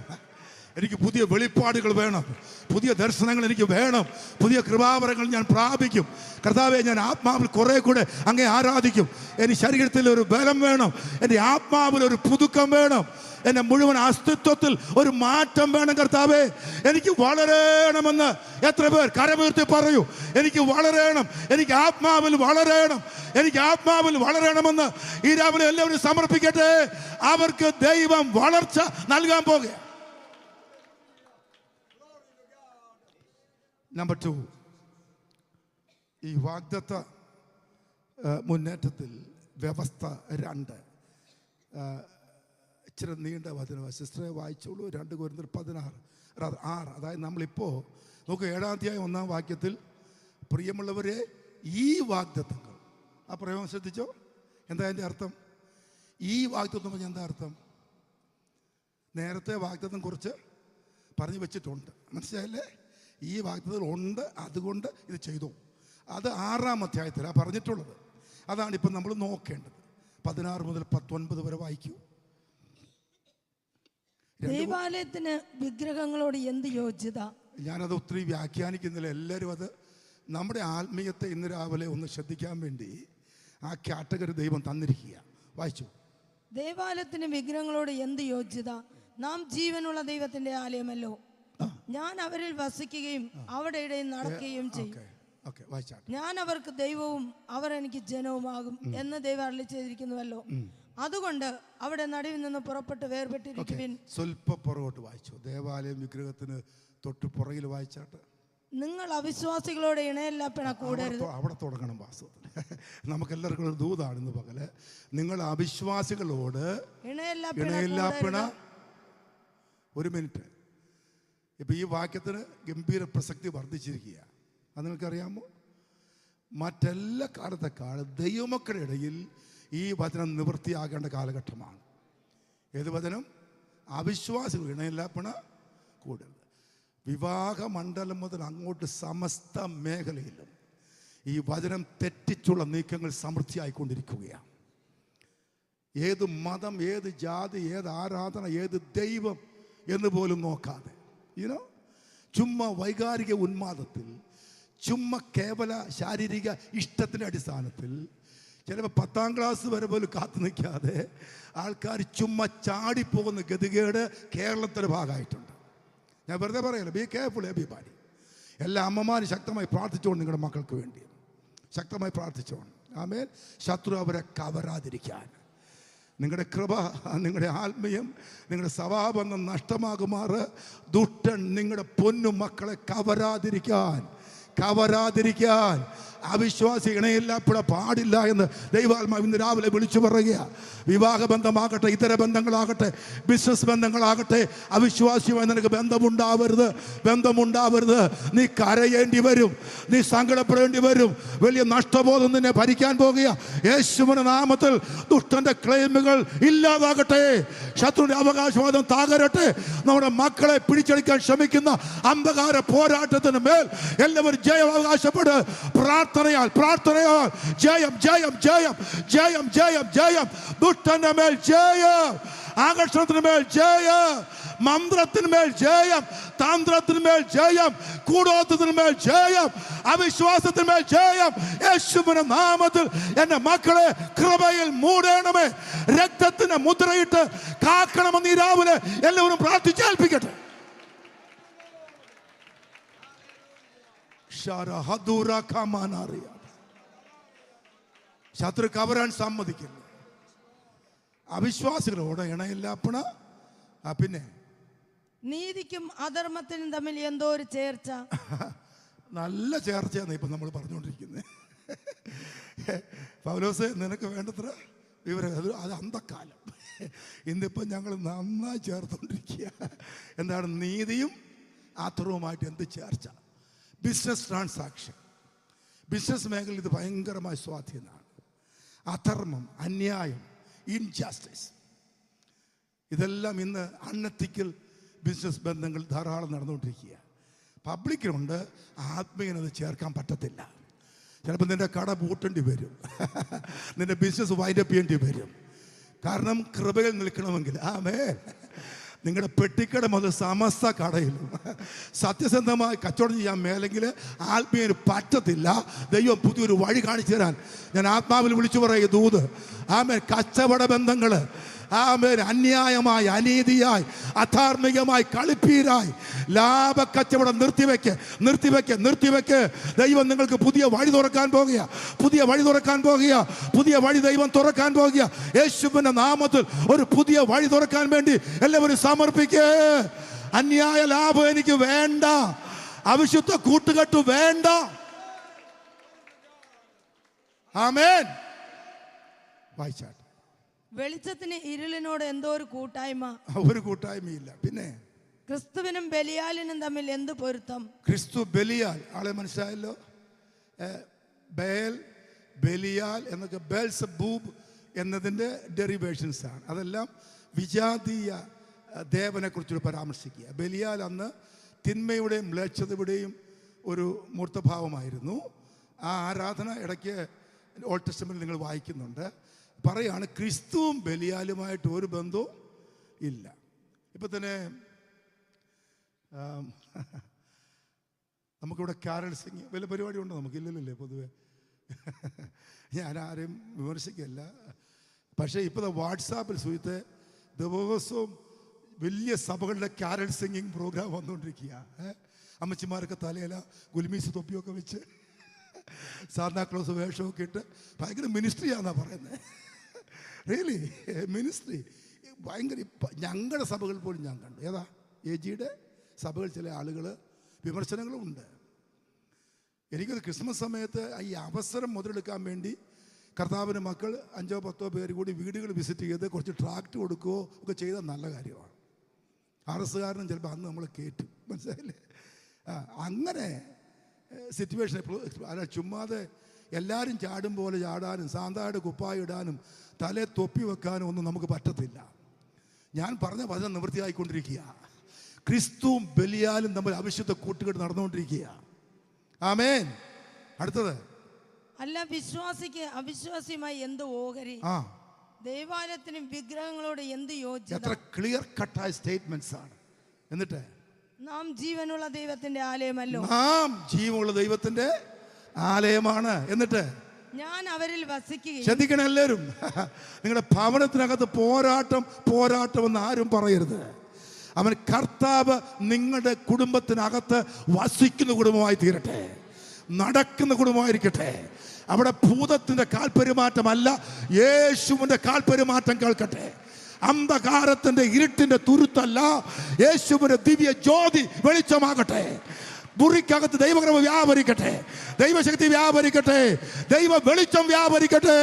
എനിക്ക് പുതിയ വെളിപ്പാടുകൾ വേണം, പുതിയ ദർശനങ്ങൾ എനിക്ക് വേണം, പുതിയ കൃപാവരങ്ങൾ ഞാൻ പ്രാപിക്കും. കർത്താവെ, ഞാൻ ആത്മാവിൽ കുറെ കൂടെ അങ്ങേ ആരാധിക്കും. എൻ്റെ ശരീരത്തിൽ ഒരു ബലം വേണം, എൻ്റെ ആത്മാവിൽ ഒരു പുതുക്കം വേണം, എൻ്റെ മുഴുവൻ അസ്തിത്വത്തിൽ ഒരു മാറ്റം വേണം. കർത്താവെ, എനിക്ക് വളരണമെന്ന് എത്ര പേർ കരമുയർത്തി പറയൂ? എനിക്ക് വളരണം, എനിക്ക് ആത്മാവിൽ വളരണമെന്ന് ഈ രാവിലെ എല്ലാവരും സമർപ്പിക്കട്ടെ. അവർക്ക് ദൈവം വളർച്ച നൽകാൻ പോകുക. നമ്പർ 2, ഈ വാഗ്ദത്ത മുന്നേറ്റത്തിൽ വ്യവസ്ഥ 2 ഇച്ചിരി നീണ്ട വചനമാണ്. സിസ്റ്ററെ വായിച്ചോളൂ. 2 കൊരിന്ത്യർ 16. അതായത് നമ്മളിപ്പോൾ നോക്കൂ, 7-ാം അധ്യായം 1-ാം വാക്യത്തിൽ, പ്രിയമുള്ളവരെ, ഈ വാഗ്ദത്തങ്ങൾ, ആ പ്രയോഗം ശ്രദ്ധിച്ചോ? എന്താ അതിൻ്റെ അർത്ഥം? ഈ വാഗ്ദത്തം പറഞ്ഞാൽ എന്താ അർത്ഥം? നേരത്തെ വാഗ്ദത്തം കുറിച്ച് പറഞ്ഞു വെച്ചിട്ടുണ്ട്, മനസ്സിലായല്ലേ? ഈ വാഗ്ദത്തം ഉണ്ട്, അതുകൊണ്ട് ഇത് ചെയ്തു. അത് 6-ാം അധ്യായത്തിലാണ് പറഞ്ഞിട്ടുള്ളത്. അതാണ് ഇപ്പം നമ്മൾ നോക്കേണ്ടത്. 16 മുതൽ 19 വരെ വായിക്കൂ. ദൈവാലയത്തിന് വിഗ്രഹങ്ങളോട് എന്ത് യോഗ്യത? ഞാനത് ഒത്തിരി വ്യാഖ്യാനിക്കുന്നില്ല. എല്ലാവരും അത് നമ്മുടെ ആത്മീയത്തെ ഇന്ന് രാവിലെ ഒന്ന് ശ്രദ്ധിക്കാൻ വേണ്ടി ആ കാറ്റഗറി ദൈവം തന്നിരിക്കുക. വായിച്ചു. ദേവാലയത്തിന് വിഗ്രഹങ്ങളോട് എന്ത് യോഗ്യത? നാം ജീവനുള്ള ദൈവത്തിന്റെ ആലയമല്ലോ. ഞാൻ അവരിൽ വസിക്കുകയും അവിടെ ഇടയിൽ നടക്കുകയും ചെയ്യും. ഞാൻ അവർക്ക് ദൈവവും അവർ എനിക്ക് ജനവുമാകും എന്ന് ദൈവം അരുളി ചെയ്തിരിക്കുന്നുവല്ലോ. അതുകൊണ്ട് അവിടെ നടുവിൽ നിന്ന് പുറപ്പെട്ട് വേർപെട്ടിരിക്കുവിൻ. സ്വല്പം പുറകോട്ട് വായിച്ചു. ദേവാലയം വിഗ്രഹത്തിന് തൊട്ട് പുറകിൽ വായിച്ചാട്ട്. നിങ്ങൾ അവിശ്വാസികളോട് ഇണയല്ലാപ്പിണ കൂടരുത്. അവിടെ തുടങ്ങണം വാസ്തവത്തിൽ. നമുക്കെല്ലാവർക്കും ഒരു ദൂതാണ് ഇന്ന് പകല്. നിങ്ങൾ അവിശ്വാസികളോട് ഇണയല്ലാപ്പിണ. ഒരു മിനിറ്റ്. ഇപ്പം ഈ വാക്യത്തിന് ഗംഭീര പ്രസക്തി വർദ്ധിച്ചിരിക്കുക. അത് നിങ്ങൾക്കറിയാമോ? മറ്റെല്ലാ കാലത്തെക്കാളും ദൈവമക്കളുടെ ഇടയിൽ ഈ വചനം നിവൃത്തിയാകേണ്ട കാലഘട്ടമാണ്. ഏത് വചനം? അവിശ്വാസികൾ ഇണയല്ലാപ്പിണ കൂടരുത്. വിവാഹ മണ്ഡലം മുതൽ അങ്ങോട്ട് സമസ്ത മേഖലയിലും ഈ വചനം തെറ്റിച്ചുള്ള നീക്കങ്ങൾ സമൃദ്ധിയായിക്കൊണ്ടിരിക്കുകയാണ്. ഏത് മതം, ഏത് ജാതി, ഏത് ആരാധന, ഏത് ദൈവം എന്ന് പോലും നോക്കാതെ, ചുമ്മാ വൈകാരിക ഉന്മാദത്തിൽ, ചുമ്മാ കേവല ശാരീരിക ഇഷ്ടത്തിൻ്റെ അടിസ്ഥാനത്തിൽ, ചിലപ്പോൾ 10ാം ക്ലാസ് വരെ പോലും കാത്തു നിൽക്കാതെ ആൾക്കാർ ചുമ്മാ ചാടിപ്പോകുന്ന ഗതികേട് കേരളത്തിൻ്റെ ഭാഗമായിട്ടുണ്ട്. ഞാൻ വെറുതെ പറയല്ലോ, ബി കെയർഫുൾ എവരിബഡി. എല്ലാ അമ്മമാരും ശക്തമായി പ്രാർത്ഥിച്ചുകൊണ്ട് നിങ്ങളുടെ മക്കൾക്ക് വേണ്ടി ശക്തമായി പ്രാർത്ഥിച്ചുകൊണ്ട്. ആമേൻ. ശത്രു അവരെ കവരാതിരിക്കാൻ, നിങ്ങളുടെ കൃപ, നിങ്ങളുടെ ആത്മീയം, നിങ്ങളുടെ സ്വഭാവബന്ധം നഷ്ടമാകുമാറ് ദുഷ്ടൻ നിങ്ങളുടെ പൊന്നു മക്കളെ കവരാതിരിക്കാൻ അവിശ്വാസി ഇണയില്ലാപ്പിട പാടില്ല എന്ന് ദൈവാത്മാവ് ഇന്ന് രാവിലെ വിളിച്ചു പറയുക. വിവാഹ ബന്ധമാകട്ടെ, ഇതര ബന്ധങ്ങളാകട്ടെ, ബിസിനസ് ബന്ധങ്ങളാകട്ടെ, അവിശ്വാസിയുമായി നിനക്ക് ബന്ധമുണ്ടാവരുത്. നീ കരയേണ്ടി വരും, നീ സങ്കടപ്പെടേണ്ടി വരും. വലിയ നഷ്ടബോധം നിന്നെ ഭരിക്കാൻ പോകുക. യേശുവിന്റെ നാമത്തിൽ ദുഷ്ടന്റെ ക്ലെയിമുകൾ ഇല്ലാതാകട്ടെ. ശത്രുവിന്റെ അവകാശവാദം തകരട്ടെ. നമ്മുടെ മക്കളെ പിടിച്ചെടുക്കാൻ ശ്രമിക്കുന്ന അന്ധകാര പോരാട്ടത്തിന് മേൽ എല്ലാവരും ജയം അവകാശപ്പെട്ട് പ്രാർത്ഥനയാൽ ജയം ജയം ജയം ജയം ജയം ജയം. ദുഷ്ടന്റെ മേൽ ജയം, ആകർഷണത്തിന് മേൽ ജയം, മന്ത്രത്തിന്മേൽ ജയം, തന്ത്രത്തിന്മേൽ ജയം, കൂടോത്രത്തിന്മേൽ ജയം, അവിശ്വാസത്തിന്മേൽ ജയം. യേശുവിന്റെ നാമത്തിൽ എന്റെ മക്കളെ കൃപയിൽ മൂടണമേ. രക്തത്തിന് മുദ്രയിട്ട് കാക്കണമെന്ന് ഈ രാവിലെ എല്ലാവരും പ്രാർത്ഥിച്ചേൽപ്പിക്കട്ടെ. ശത്രു കവരാൻ സമ്മതിക്കുന്നു. അവിശ്വാസികളോട് ഇണയില്ലാപ്പണ. പിന്നെ നീതിക്കും അധർമ്മത്തിനും തമ്മിൽ എന്തോ ഒരു ചേർച്ച. നല്ല ചേർച്ചയാണ് ഇപ്പം നമ്മൾ പറഞ്ഞുകൊണ്ടിരിക്കുന്നത്. പൗലോസേ, നിനക്ക് വേണ്ടത്ര വിവരം, അത് അന്തക്കാലം. ഇന്നിപ്പം ഞങ്ങൾ നന്നായി ചേർത്തുകൊണ്ടിരിക്കുക. എന്താണ് നീതിയും അധർമ്മവുമായിട്ട് എന്ത് ചേർച്ച? ബിസിനസ് ട്രാൻസാക്ഷൻ, ബിസിനസ് മേഖലയിൽ ഇത് ഭയങ്കരമായ സ്വാധീനമാണ്. അധർമ്മം, അന്യായം, ഇൻജസ്റ്റിസ്, ഇതെല്ലാം ഇന്ന് അൺഎത്തിക്കൽ ബിസിനസ് ബന്ധങ്ങൾ ധാരാളം നടന്നുകൊണ്ടിരിക്കുക. പബ്ലിക്കിനുണ്ട്, ആത്മീയനത് ചേർക്കാൻ പറ്റത്തില്ല. ചിലപ്പോൾ നിന്റെ കട പൂട്ടേണ്ടി വരും, നിന്റെ ബിസിനസ് വൈൻഡപ്പ് ചെയ്യേണ്ടി വരും. കാരണം കൃപയിൽ നിൽക്കണമെങ്കിൽ. ആമേൻ. നിങ്ങളുടെ പെട്ടിക്കട മുതൽ സമസ്ത കടയിലും സത്യസന്ധമായി കച്ചവടം ചെയ്യാൻ മേലെങ്കിൽ ആത്മീയന് പറ്റത്തില്ല. ദൈവം പുതിയൊരു വഴി കാണിച്ചു തരാൻ ഞാൻ ആത്മാവിൽ വിളിച്ചു പറയുക ദൂത്. ആമേൻ. കച്ചവട ബന്ധങ്ങൾ, ആമേൻ, അന്യായമായി, അനീതിയായി, അധാർമികമായി, കളിപ്പീരായി ലാഭ കച്ചവടം നിർത്തിവെക്ക്. ദൈവം നിങ്ങൾക്ക് പുതിയ വഴി തുറക്കാൻ പോകുക. പുതിയ വഴി ദൈവം തുറക്കാൻ പോകുക. യേശുവിന്റെ നാമത്തിൽ ഒരു പുതിയ വഴി തുറക്കാൻ വേണ്ടി എല്ലാവരും സമർപ്പിക്കേ. അന്യായ ലാഭം എനിക്ക് വേണ്ട, അവിശുദ്ധ കൂട്ടുകെട്ട് വേണ്ട. ആമേൻ. വായിച്ചാട്ടെ. വെളിച്ചത്തിന് ഇരുളിനോട് എന്തോ ഒരു കൂട്ടായ്മ. ഒരു കൂട്ടായ്മയില്ല. പിന്നെ ക്രിസ്തുവിനും ബലിയാലിനും തമ്മിൽ എന്ത് പൊരുത്തം? ക്രിസ്തു ബലിയാൽ, ആളെ മനസ്സിലായല്ലോ. ബലിയാൽ എന്നൊക്കെ ബേൽസബൂബ് എന്നതിൻ്റെ ഡെറിവേഷൻസ് ആണ്. അതെല്ലാം വിജാതീയ ദേവനെ കുറിച്ച് പരാമർശിക്കുക. ബലിയാൽ അന്ന് തിന്മയുടെയും മ്ലേച്ഛതയുടെയും ഒരു മൂർത്തഭാവമായിരുന്നു. ആ ആരാധന ഇടയ്ക്ക് ഓൾഡ് ടെസ്റ്റമെന്റിൽ നിങ്ങൾ വായിക്കുന്നുണ്ട്. പറയാണ് ക്രിസ്തുവും ബലിയാലുമായിട്ട് ഒരു ബന്ധവും ഇല്ല. ഇപ്പം തന്നെ നമുക്കിവിടെ കാരൽ സിംഗ് വലിയ പരിപാടി ഉണ്ടോ? നമുക്കില്ലല്ലേ പൊതുവെ. ഞാൻ ആരെയും വിമർശിക്കല്ല. പക്ഷേ ഇപ്പോൾ വാട്സാപ്പിൽ സുഹൃത്തെ ദിവസവും വലിയ സഭകളുടെ കാരൽ സിംഗിങ് പ്രോഗ്രാം വന്നുകൊണ്ടിരിക്കുക. അമ്മച്ചിമാരൊക്കെ തലയില ഗുൽമീസ് തൊപ്പിയൊക്കെ വെച്ച് സാന്താക്ലോസ് വേഷമൊക്കെ ഇട്ട് ഭയങ്കര മിനിസ്ട്രിയാണെന്നാണ് പറയുന്നത്. റിയലി മിനിസ്ട്രി ഭയങ്കര. ഞങ്ങളുടെ സഭകൾ പോലും ഞാൻ കണ്ടു. ഏതാ AGയുടെ സഭകൾ ചില ആളുകൾ വിമർശനങ്ങളും ഉണ്ട്. എനിക്കത് ക്രിസ്മസ് സമയത്ത് ഈ അവസരം മുതലെടുക്കാൻ വേണ്ടി കർത്താവിൻ്റെ മക്കൾ 5-10 പേര് കൂടി വീടുകൾ വിസിറ്റ് ചെയ്ത് കുറച്ച് ട്രാക്റ്റ് കൊടുക്കുകയോ ഒക്കെ ചെയ്താൽ നല്ല കാര്യമാണ്. RSകാരനും ചിലപ്പോൾ അന്ന് നമ്മൾ കയറ്റും, മനസ്സിലായില്ലേ? അങ്ങനെ സിറ്റുവേഷൻ അല്ല, ചുമ്മാതെ എല്ലാവരും ചാടും പോലെ ചാടാനും സാന്തായുടെ കുപ്പായ ഇടാനും തലേ തൊപ്പി വെക്കാനും ഒന്നും നമുക്ക് പറ്റത്തില്ല. ഞാൻ പറഞ്ഞ വചനം നിവൃത്തിയായിക്കൊണ്ടിരിക്കുക. ക്രിസ്തുവും ബലിയാലും നമ്മൾ അവിശുദ്ധ കൂട്ടുകെട്ട് നടന്നുകൊണ്ടിരിക്കുക. ആമേൻ. അടുത്തത്, അല്ല വിശ്വാസിക്ക് അവിശ്വാസിയുമായി എന്ത് ഓഹരി, ദൈവാലയത്തിനും വിഗ്രഹങ്ങളോട് എന്ത് യോഗ്യത. എത്ര ക്ലിയർ കട്ടായ സ്റ്റേറ്റ്മെന്റ്സ് ആണ്. എന്നിട്ട് നാം ജീവനുള്ള ദൈവത്തിന്റെ ആലയമല്ലോ. നാം ജീവനുള്ള ദൈവത്തിന്റെ ആലയമാണ്. എന്നിട്ട് ഞാൻ അവരിൽ വസിക്കുകയും. ശ്രദ്ധിക്കണം എല്ലാവരും, നിങ്ങളുടെ ഭവനത്തിനകത്ത് പോരാട്ടം എന്ന് ആരും പറയരുത്. അവൻ കർത്താവ് നിങ്ങളുടെ കുടുംബത്തിനകത്ത് വസിക്കുന്ന കുടുംബമായി തീരട്ടെ, നടക്കുന്ന കുടുംബമായിരിക്കട്ടെ. അവിടെ ഭൂതത്തിന്റെ കാൽപെരുമാറ്റമല്ല, യേശുവിന്റെ കാൽപെരുമാറ്റം കേൾക്കട്ടെ. അന്ധകാരത്തിന്റെ ഇരുട്ടിന്റെ തുരുത്തല്ല, യേശുവിന്റെ ദിവ്യ ജ്യോതി വെളിച്ചമാകട്ടെ. മുറിക്കകത്ത് ദൈവകൃപ വ്യാപരിക്കട്ടെ, ദൈവശക്തി വ്യാപരിക്കട്ടെ, ദൈവ വെളിച്ചം വ്യാപരിക്കട്ടെ.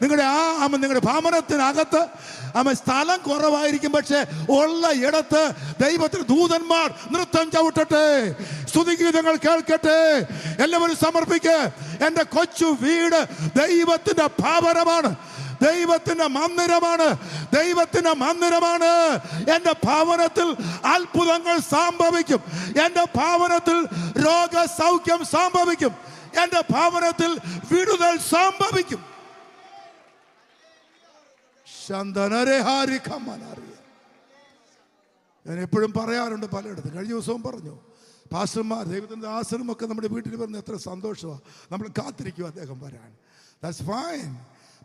നിങ്ങളുടെ ഭവനത്തിനകത്ത് സ്ഥലം കുറവായിരിക്കും, പക്ഷെ ഉള്ള ഇടത്ത് ദൈവത്തിന് ദൂതന്മാർ നൃത്തം ചവിട്ടട്ടെ, സ്തുതിഗീതങ്ങൾ കേൾക്കട്ടെ. എല്ലാവരും സമർപ്പിക്ക്. എൻ്റെ കൊച്ചു വീട് ദൈവത്തിന്റെ ഭവനമാണ്, ദൈവത്തിന്റെ മന്ദിരമാണ്, ദൈവത്തിന്റെ മന്ദിരമാണ്. എൻ്റെ ഭവനത്തിൽ അത്ഭുതങ്ങൾ സംഭവിക്കും, എൻ്റെ ഭവനത്തിൽ രോഗസൗഖ്യം സംഭവിക്കും, എൻ്റെ ഭവനത്തിൽ വിടുതൽ സംഭവിക്കും. ഞാൻ എപ്പോഴും പറയാറുണ്ട് പലയിടത്തും. കഴിഞ്ഞ ദിവസവും പറഞ്ഞു, പാസ്റ്റർമാർ ദൈവത്തിൻ്റെ ആസനമൊക്കെ നമ്മുടെ വീട്ടിൽ വരുന്ന എത്ര സന്തോഷമാണ്. നമ്മൾ കാത്തിരിക്കും അദ്ദേഹം വരാൻ. That's fine.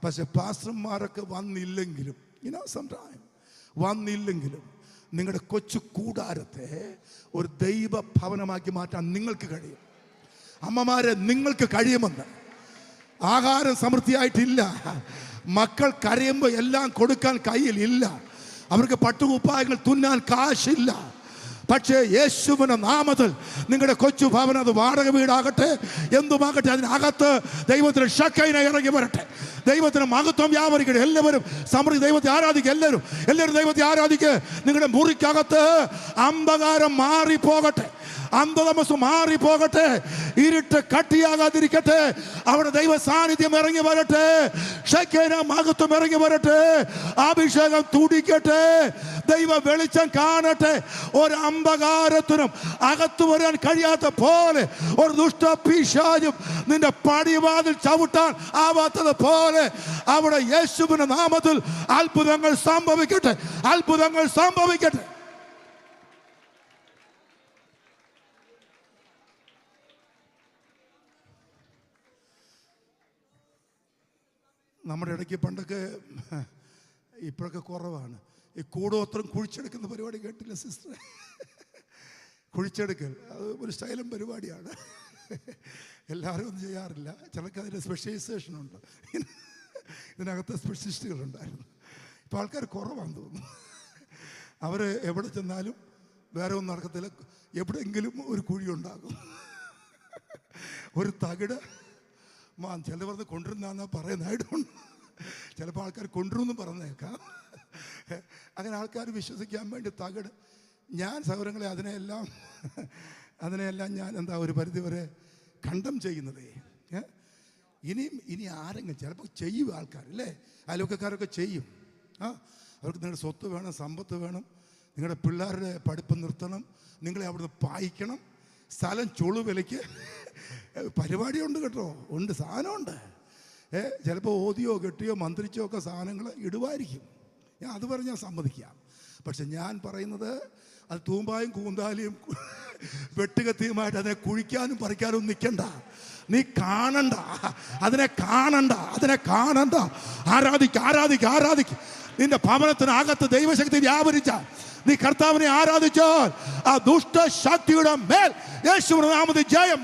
പക്ഷെ പാസ്റ്റർമാരൊക്കെ വന്നില്ലെങ്കിലും വന്നില്ലെങ്കിലും നിങ്ങളുടെ കൊച്ചു കൂടാരത്തെ ഒരു ദൈവ ഭവനമാക്കി മാറ്റാൻ നിങ്ങൾക്ക് കഴിയും. അമ്മമാരെ, നിങ്ങൾക്ക് കഴിയുമെന്ന്. ആഹാരം സമൃദ്ധിയായിട്ടില്ല, മക്കൾ കരയുമ്പോൾ എല്ലാം കൊടുക്കാൻ കയ്യിൽ ഇല്ല, അവർക്ക് പട്ടുകുപ്പായങ്ങൾ തുന്നാൻ കാശില്ല. പക്ഷേ യേശുവിന്റെ നാമത്തിൽ നിങ്ങളുടെ കൊച്ചു ഭവനം, അത് വാടക വീടാകട്ടെ എന്തുമാകട്ടെ, അതിനകത്ത് ദൈവത്തിന് ഷക്കൈന ഇറങ്ങി വരട്ടെ, ദൈവത്തിന് മഹത്വം വ്യാപരിക്കട്ടെ. എല്ലാവരും സമൃദ്ധി ദൈവത്തെ ആരാധിക്കുക. എല്ലാവരും ദൈവത്തെ ആരാധിക്കുക. നിങ്ങളുടെ മുറിക്കകത്ത് അന്ധകാരം മാറിപ്പോകട്ടെ, അന്ധതമസ് മാറിപ്പോകട്ടെ, ഇരുട്ട് കട്ടിയാകാതിരിക്കട്ടെ. അവിടെ ദൈവ സാന്നിധ്യം ഇറങ്ങി വരട്ടെ, ഷക്കൈന മഹത്വം ഇറങ്ങി വരട്ടെ, അഭിഷേകം തുടിക്കട്ടെ, ദൈവ വെളിച്ചം കാണട്ടെ. ഒരു അന്ധകാരത്തിനും അകത്തു വരാൻ കഴിയാത്ത പോലെ, ഒരു ദുഷ്ട പിശാചും നിന്റെ പടിവാതിൽ ചവിട്ടാൻ ആവാത്തത് പോലെ അവിടെ യേശുവിന്റെ നാമത്തിൽ അത്ഭുതങ്ങൾ സംഭവിക്കട്ടെ, അത്ഭുതങ്ങൾ സംഭവിക്കട്ടെ. നമ്മുടെ ഇടയ്ക്ക് പണ്ടൊക്കെ, ഇപ്പോഴൊക്കെ കുറവാണ്, ഈ കൂടോത്രം കുഴിച്ചെടുക്കുന്ന പരിപാടി കേട്ടില്ല സിസ്റ്റർ? കുഴിച്ചെടുക്കൽ അത് ഒരു സ്റ്റൈലും പരിപാടിയാണ്. എല്ലാവരും ഒന്നും ചെയ്യാറില്ല, ചിലർക്ക് അതിൻ്റെ സ്പെഷ്യലൈസേഷനുണ്ട്. ഇതിനകത്ത് സ്പെഷ്യലിസ്റ്റുകളുണ്ടായിരുന്നു. ഇപ്പോൾ ആൾക്കാർ കുറവാണെന്ന് തോന്നുന്നു. അവർ എവിടെ ചെന്നാലും വേറെ ഒന്നും നടക്കത്തില്ല, എവിടെയെങ്കിലും ഒരു കുഴി ഉണ്ടാകും, ഒരു തകിട്. ചില പറഞ്ഞ് കൊണ്ടുവരുന്നാന്നാ പറയുന്നതായിട്ടുണ്ട്, ചിലപ്പോൾ ആൾക്കാർ കൊണ്ടുവരുമെന്ന് പറഞ്ഞേക്കാം. അങ്ങനെ ആൾക്കാർ വിശ്വസിക്കാൻ വേണ്ടി തകിട്. ഞാൻ സൗരങ്ങളെ അതിനെയെല്ലാം ഞാൻ ഒരു പരിധി വരെ കണ്ടം ചെയ്യുന്നതേ. ഇനി ആരെങ്കിലും ചിലപ്പോൾ ചെയ്യും ആൾക്കാർ, അല്ലേ? അയൽവക്കക്കാരൊക്കെ ചെയ്യും. അവർക്ക് നിങ്ങളുടെ സ്വത്ത് വേണം, സമ്പത്ത് വേണം, നിങ്ങളുടെ പിള്ളേരുടെ പഠിപ്പ് നിർത്തണം, നിങ്ങളെ അവിടുന്ന് പായിക്കണം, സ്ഥലം ചുളുവിലയ്ക്ക് പരിപാടിയുണ്ട് കേട്ടോ, ഉണ്ട്, സാധനമുണ്ട്. ചിലപ്പോൾ ഓതിയോ കെട്ടിയോ മന്ത്രിച്ചോ ഒക്കെ സാധനങ്ങൾ ഇടുമായിരിക്കും. അത് പറഞ്ഞാൽ സമ്മതിക്കാം. പക്ഷെ ഞാൻ പറയുന്നത്, അത് തൂമ്പായും കൂന്താലിയും വെട്ടുകത്തിയുമായിട്ട് അതിനെ കുഴിക്കാനും പറിക്കാനും നിൽക്കണ്ട. നീ കാണണ്ട, അതിനെ കാണണ്ട, അതിനെ കാണണ്ട. ആരാധിക്ക. നിന്റെ ഭവനത്തിനകത്ത് ദൈവശക്തി വ്യാപരിച്ച നീ കർത്താവിനെ ആരാധിച്ചാൽ ആ ദുഷ്ടശക്തിയുടെ മേൽ യേശുവിന്റെ നാമത്തിൽ ജയം.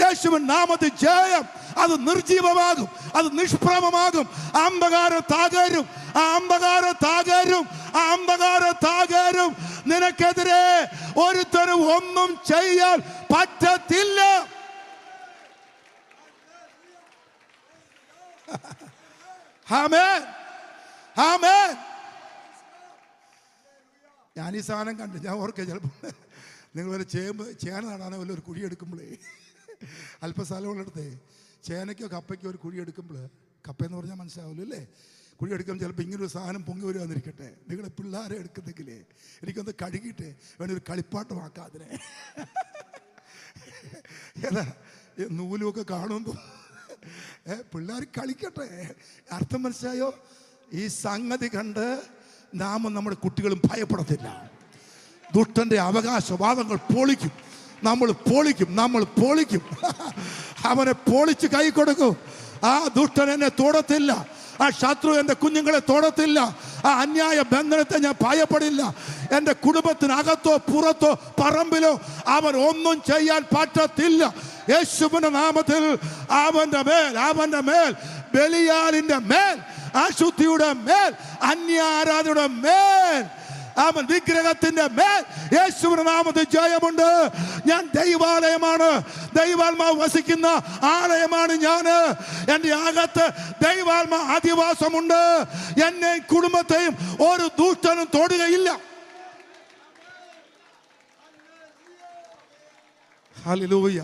യേശുവിന്റെ നാമത്തിൽ ജയം. അത് നിർജീവമാകും, അത് നിഷ്പ്രഭമാകും. അന്ധകാരം താകരും. നിനക്കെതിരെ ഒരുത്തരും ഒന്നും ചെയ്യാൻ പറ്റത്തില്ല. ആമേൻ. ഞാൻ ഈ സാധനം കണ്ടു. ഞാൻ ഓർക്കുക, ചിലപ്പോൾ നിങ്ങൾ വല്ല ചേന നടാനോ വല്ല ഒരു കുഴി എടുക്കുമ്പോഴേ, അല്പസ്ഥലമുള്ളിടത്തെ ചേനയ്ക്കോ കപ്പയ്ക്കോ ഒരു കുഴി എടുക്കുമ്പോൾ, കപ്പയെന്ന് പറഞ്ഞാൽ മനസ്സിലാവില്ല അല്ലേ? കുഴി എടുക്കുമ്പോൾ ചിലപ്പോൾ ഇങ്ങനൊരു സാധനം പൊങ്ങി വരുവാന്നിരിക്കട്ടെ. നിങ്ങളെ പിള്ളേരെ എടുക്കുന്നെങ്കിലേ എനിക്കൊന്ന് കഴുകിയിട്ട് വേണൊരു കളിപ്പാട്ടമാക്കാം അതിനെ. ഏതാ നൂലുമൊക്കെ കാണുമ്പോൾ പിള്ളേർ കളിക്കട്ടെ. അർത്ഥം മനസ്സിലായോ? ഈ സംഗതി കണ്ട് നാമും നമ്മുടെ കുട്ടികളും ഭയപ്പെടത്തില്ല. ദുഷ്ടന്റെ അവകാശവാദങ്ങൾ പൊളിക്കും. നമ്മൾ പൊളിക്കും. അവനെ പൊളിച്ച് കൈ കൊടുക്കും. ആ ദുഷ്ടൻ എന്നെ തൊടത്തില്ല. ആ ശത്രു എൻ്റെ കുഞ്ഞുങ്ങളെ തൊടത്തില്ല. ആ അന്യായ ബന്ധനത്തെ ഞാൻ ഭയപ്പെടില്ല. എൻ്റെ കുടുംബത്തിനകത്തോ പുറത്തോ പറമ്പിലോ അവൻ ഒന്നും ചെയ്യാൻ പറ്റത്തില്ല. യേശുവിന്റെ നാമത്തിൽ അവന്റെ മേൽ ബലിയാലിന്റെ മേൽ, അശുദ്ധിയുടെ മേൽ, അന്യാരാധനയുടെ മേൽ, അവൻ വിഗ്രഹത്തിന്റെ മേൽ യേശുവിന്റെ നാമത്തിൽ ജയമുണ്ട്. ഞാൻ ദൈവാത്മാവ് വസിക്കുന്ന ആലയമാണ് ഞാൻ. എൻ്റെ അകത്ത് ദൈവാത്മാ അധിവാസമുണ്ട്. എന്നെയും കുടുംബത്തെയും ഒരു ദുഷ്ടനും തൊടുകയില്ല. ഹല്ലേലൂയ.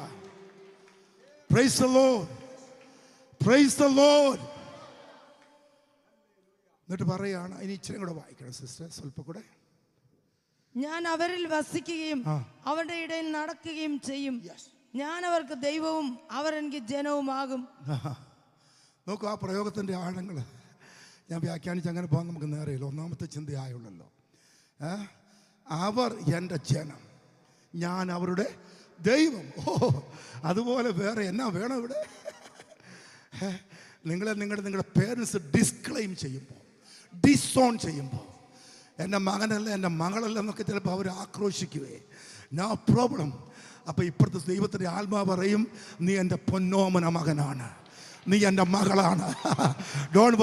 Praise the Lord. എന്നിട്ട് പറയാണ്, ഇനി ഇച്ചിരി കൂടെ വായിക്കണം സിസ്റ്റർ, സ്വല്പം കൂടെ. ഞാൻ അവരിൽ വസിക്കുകയും അവരുടെ ഇടയിൽ നടക്കുകയും ചെയ്യും. ഞാൻ അവർക്ക് ദൈവവും അവർ എനിക്ക് ജനവുമാകും. നോക്കൂ ആ പ്രയോഗത്തിൻ്റെ ആഴങ്ങൾ. ഞാൻ വ്യാഖ്യാനിച്ച് അങ്ങനെ പോകാൻ നമുക്ക് നേരെയില്ല. ഒന്നാമത്തെ ചിന്തയായുള്ളല്ലോ. അവർ എൻ്റെ ജനം, ഞാൻ അവരുടെ ദൈവം. അതുപോലെ വേറെ എന്നാ വേണം ഇവിടെ? നിങ്ങളുടെ പേരൻസ് ഡിസ്ക്ലെയിം ചെയ്യുമ്പോൾ, ഡിസോൺ ചെയ്യുമ്പോൾ, എൻ്റെ മകനല്ല എൻ്റെ മകളല്ല എന്നൊക്കെ ചിലപ്പോൾ അവർ ആക്രോശിക്കുവേ. No problem. അപ്പോൾ ഇപ്പുറത്തെ ദൈവത്തിൻ്റെ ആത്മാവ് പറയും, നീ എൻ്റെ പൊന്നോമന മകനാണ്, നീ എൻ്റെ മകളാണ്. Don't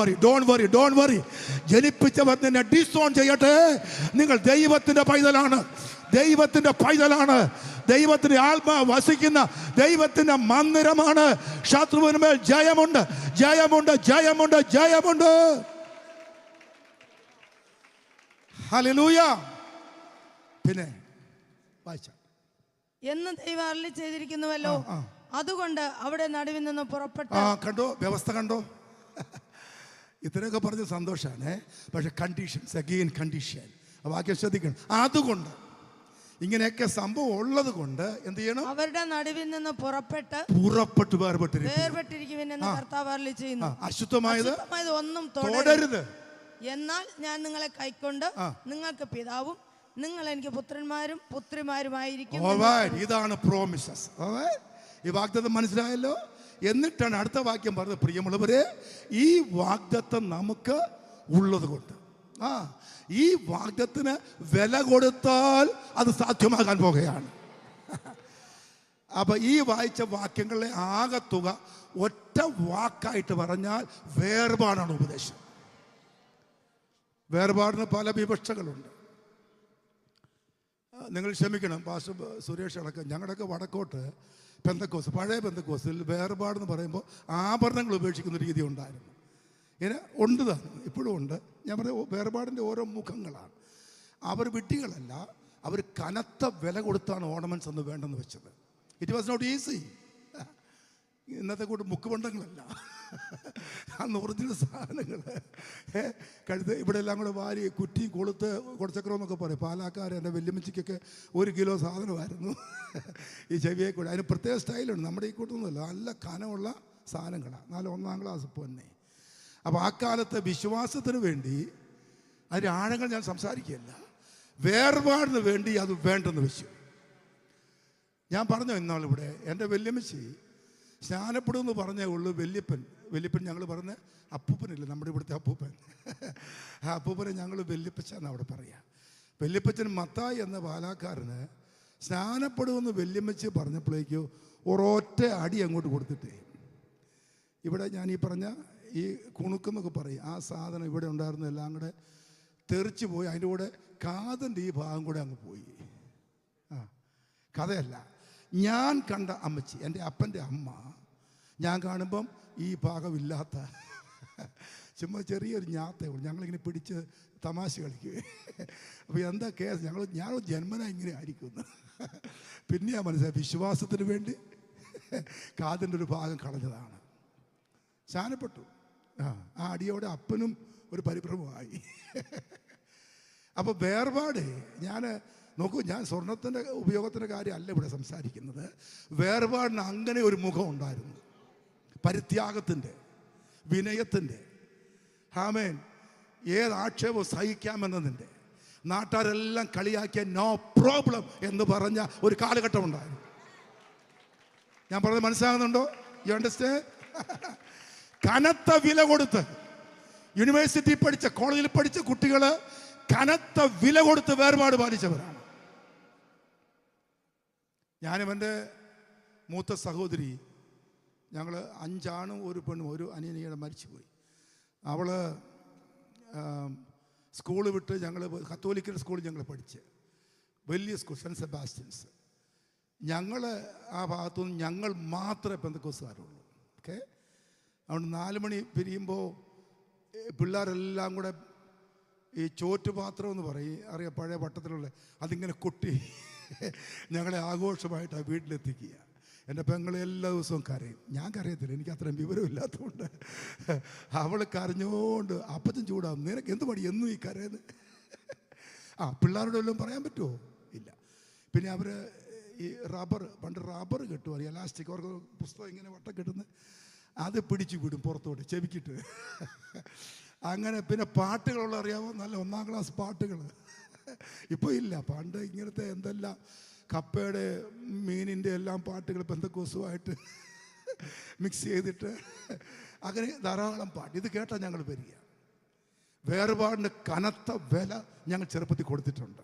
worry. ജനിപ്പിച്ചവർ നിന്നെ ഡിസോൺ ചെയ്യട്ടെ. നിങ്ങൾ ദൈവത്തിൻ്റെ പൈതലാണ്. ദൈവത്തിന്റെ ആത്മാവ് വസിക്കുന്ന ദൈവത്തിന്റെ മന്ദിരമാണ്. ശത്രുവിന് മേൽ ജയമുണ്ട്. ഹല്ലേലൂയ. പിന്നെ വായിച്ച എന്ന് ദൈവം അരുളി ചെയ്തിരിക്കുന്നുവല്ലോ. അതുകൊണ്ട് അവിടെ നടുവിൽ നിന്ന് പുറപ്പെട്ട കണ്ടോ, വ്യവസ്ഥ കണ്ടോ? ഇത്രയൊക്കെ പറഞ്ഞ സന്തോഷമാണ്. പക്ഷെ കണ്ടീഷൻസ്, അഗെയിൻ കണ്ടീഷൻ. വാക്യം ശ്രദ്ധിക്കണം. അതുകൊണ്ട് ഇങ്ങനെയൊക്കെ സംഭവം ഉള്ളത് കൊണ്ട് എന്ത് ചെയ്യണം? അവരുടെ നടുവിൽ നിന്ന് പുറപ്പെട്ട് വേർപെട്ടിരിക്കുമെന്ന് കർത്താവ് അരുളി ചെയ്യുന്നു. അശുദ്ധമായത് ഒന്നും തൊടരുത്. എന്നാൽ ഞാൻ നിങ്ങളെ കൈക്കൊണ്ട് നിങ്ങൾക്ക് പിതാവും നിങ്ങൾ എനിക്ക് പുത്രന്മാരും പുത്രിമാരുമായിരിക്കും. ഇതാണ് പ്രോമിസസ്. ഈ വാഗ്ദത്തം മനസ്സിലായല്ലോ. എന്നിട്ടാണ് അടുത്ത വാക്യം പറഞ്ഞത്, പ്രിയമുള്ളവരെ, ഈ വാഗ്ദത്തം നമുക്ക് ഉള്ളത് കൊണ്ട്, ഈ വാഗ്ദത്തിന് വില കൊടുത്താൽ അത് സാധ്യമാകാൻ പോകുകയാണ്. അപ്പൊ ഈ വായിച്ച വാക്യങ്ങളിലെ ആകത്തുക ഒറ്റ വാക്കായിട്ട് പറഞ്ഞാൽ വേർപാടാണ് ഉപദേശം. വേർപാടിന് പല വിവക്ഷകളുണ്ട്. നിങ്ങൾ ക്ഷമിക്കണം, പാസ്റ്റർ സുരേഷ് അടക്കം ഞങ്ങളുടെയൊക്കെ വടക്കോട്ട് പെന്തക്കോസ്, പഴയ പെന്തക്കോസിൽ വേർപാടെന്ന് പറയുമ്പോൾ ആഭരണങ്ങൾ ഉപേക്ഷിക്കുന്ന രീതി ഉണ്ടായിരുന്നു. ഇങ്ങനെ ഉണ്ട് താനും, ഇപ്പോഴും ഉണ്ട്. ഞാൻ പറയാം, വേർപാടിൻ്റെ ഓരോ മുഖങ്ങളാണ്. അവർ വിഡ്ഢികളല്ല, അവർ കനത്ത വില കൊടുത്താണ് ഓർണമെൻറ്റ്സ് എന്ന് വേണ്ടെന്ന് വെച്ചത്. It was not easy. ഇന്നത്തെ കൂട്ട് മുക്കുപണ്ടങ്ങളല്ല, അന്ന് ഒറിജിനൽ സാധനങ്ങൾ കഴുത്ത് ഇവിടെ എല്ലാം കൂടെ വാരി കുറ്റി കൊളുത്ത് കുടച്ചക്രം എന്നൊക്കെ പറയും. പാലാക്കാർ എൻ്റെ വെല്ലുമിച്ചിക്കൊക്കെ 1 കിലോ സാധനമായിരുന്നു ഈ ചെവിയെ കൂടെ. അതിന് പ്രത്യേക സ്റ്റൈലുണ്ട്. നമ്മുടെ ഈ കൂട്ടൊന്നുമല്ല, നല്ല കനമുള്ള സാധനങ്ങളാണ്. 1-ാം ക്ലാസ് പൊന്നെ. അപ്പോൾ ആ കാലത്തെ വിശ്വാസത്തിന് വേണ്ടി അതിൻ്റെ ആഴങ്ങൾ ഞാൻ സംസാരിക്കുകയല്ല, വേർപാടിന് വേണ്ടി അത് വേണ്ടെന്ന് വെച്ചു. ഞാൻ പറഞ്ഞു ഇന്നാളിവിടെ, എൻ്റെ വെല്ലുമിച്ചി സ്നാനപ്പെടുമെന്ന് പറഞ്ഞേ ഉള്ളൂ. വല്യപ്പൻ ഞങ്ങൾ പറഞ്ഞ അപ്പൂപ്പനില്ല, നമ്മുടെ ഇവിടുത്തെ അപ്പൂപ്പൻ. ആ അപ്പൂപ്പനെ ഞങ്ങൾ വല്യപ്പച്ച എന്ന് അവിടെ പറയുക. വല്യപ്പച്ചൻ മത്തായി എന്ന പാലാക്കാരന് സ്നാനപ്പെടുമെന്ന് വല്യമ്മച്ച് പറഞ്ഞപ്പോഴേക്കോ ഒരൊറ്റ അടി അങ്ങോട്ട് കൊടുത്തിട്ടേ, ഇവിടെ ഞാൻ ഈ പറഞ്ഞ ഈ കുണുക്കെന്നൊക്കെ പറയും, ആ സാധനം ഇവിടെ ഉണ്ടായിരുന്ന എല്ലാം കൂടെ തെറിച്ച് പോയി. അതിൻ്റെ കൂടെ കാതിൻ്റെ ഈ ഭാഗം കൂടെ അങ്ങ് പോയി. ആ കഥയല്ല, ഞാൻ കണ്ട അമ്മച്ചി, എൻ്റെ അപ്പൻ്റെ അമ്മ, ഞാൻ കാണുമ്പം ഈ ഭാഗമില്ലാത്ത ചുമ്മാ ചെറിയൊരു ഞാത്തേ ഉള്ളൂ. ഞങ്ങളിങ്ങനെ പിടിച്ച് തമാശ കളിക്കുക. അപ്പോൾ എന്താ കേസ്, ഞാൻ ജന്മന ഇങ്ങനെ ആയിരിക്കുന്നു. പിന്നെ മനസ്സിലായി വിശ്വാസത്തിന് വേണ്ടി കാതിൻ്റെ ഒരു ഭാഗം കളഞ്ഞതാണ്. സ്നാനപ്പെട്ടു. ആ അടിയോടെ അപ്പനും ഒരു പരിഭ്രമമായി. അപ്പോൾ വേർപാട്, നോക്കൂ, ഞാൻ സ്വർണത്തിൻ്റെ ഉപയോഗത്തിൻ്റെ കാര്യമല്ല ഇവിടെ സംസാരിക്കുന്നത്. വേർപാടിന് അങ്ങനെ ഒരു മുഖം ഉണ്ടായിരുന്നു, പരിത്യാഗത്തിൻ്റെ, വിനയത്തിൻ്റെ. ആമേൻ. ഏത് ആക്ഷേപവും സഹിക്കാമെന്നതിൻ്റെ, നാട്ടുകാരെല്ലാം കളിയാക്കിയ നോ പ്രോബ്ലം എന്ന് പറഞ്ഞ ഒരു കാലഘട്ടം ഉണ്ടായിരുന്നു. ഞാൻ പറഞ്ഞത് മനസ്സിലാകുന്നുണ്ടോ? You understand? കനത്ത വില കൊടുത്ത് യൂണിവേഴ്സിറ്റി പഠിച്ച, കോളേജിൽ പഠിച്ച കുട്ടികൾ കനത്ത വില കൊടുത്ത് വേർപാട് പാലിച്ചവരാണ്. ഞാനും എൻ്റെ മൂത്ത സഹോദരി, ഞങ്ങൾ 5 ആണും 1 പെണ്ണും, ഒരു അനിയനിയുടെ മരിച്ചുപോയി. അവൾ സ്കൂൾ വിട്ട്, ഞങ്ങൾ കത്തോലിക്കൽ സ്കൂളിൽ ഞങ്ങൾ പഠിച്ച്, വലിയ സ്കൂൾ, സെൻറ്റ് സെബാസ്റ്റ്യൻസ്. ഞങ്ങൾ ആ ഭാഗത്തുനിന്ന് ഞങ്ങൾ മാത്രമേ പെന്തക്കോസ്തുകാരുള്ളൂ. ഓക്കെ. അതുകൊണ്ട് 4 മണി പിരിയുമ്പോൾ പിള്ളേരെല്ലാം കൂടെ ഈ ചോറ്റുപാത്രം എന്ന് പറയും, അറിയാം, പഴയ വട്ടത്തിലുള്ള, അതിങ്ങനെ കൊട്ടി ഞങ്ങളെ ആഘോഷമായിട്ടാണ് വീട്ടിലെത്തിക്കുക. എൻ്റെ പെങ്ങളെ എല്ലാ ദിവസവും കരയും. ഞാൻ കരയത്തില്ല, എനിക്ക് അത്രയും വിവരമില്ലാത്തതുകൊണ്ട്. അവൾ കരഞ്ഞുകൊണ്ട് അപ്പച്ചൻ ചൂടാവും, നിനക്ക് എന്ത് പണി എന്നും ഈ കരയുന്നത്? പിള്ളേരോട് വല്ലതും പറയാൻ പറ്റുമോ? ഇല്ല. പിന്നെ അവർ ഈ പണ്ട് റബ്ബർ കെട്ടും, അറിയാം, എലാസ്റ്റിക്, അവർക്ക് പുസ്തകം ഇങ്ങനെ വട്ടം കെട്ടുന്നത്, അത് പിടിച്ചു വിടും പുറത്തോട്ട് ചെവിക്കിട്ട്. അങ്ങനെ പിന്നെ പാട്ടുകളുള്ള, അറിയാമോ, നല്ല 1-ാം ക്ലാസ് പാട്ടുകൾ. ഇപ്പോൾ ഇല്ല. പണ്ട് ഇങ്ങനത്തെ എന്തെല്ലാം കപ്പയുടെ, മീനിൻ്റെ എല്ലാം പാട്ടുകൾ പെന്തക്കോസുമായിട്ട് മിക്സ് ചെയ്തിട്ട് അങ്ങനെ ധാരാളം പാട്ട്. ഇത് കേട്ടാൽ ഞങ്ങൾ വരിക. വേർപാടിന് കനത്ത വില ഞങ്ങൾ ചെറുപ്പത്തിൽ കൊടുത്തിട്ടുണ്ട്.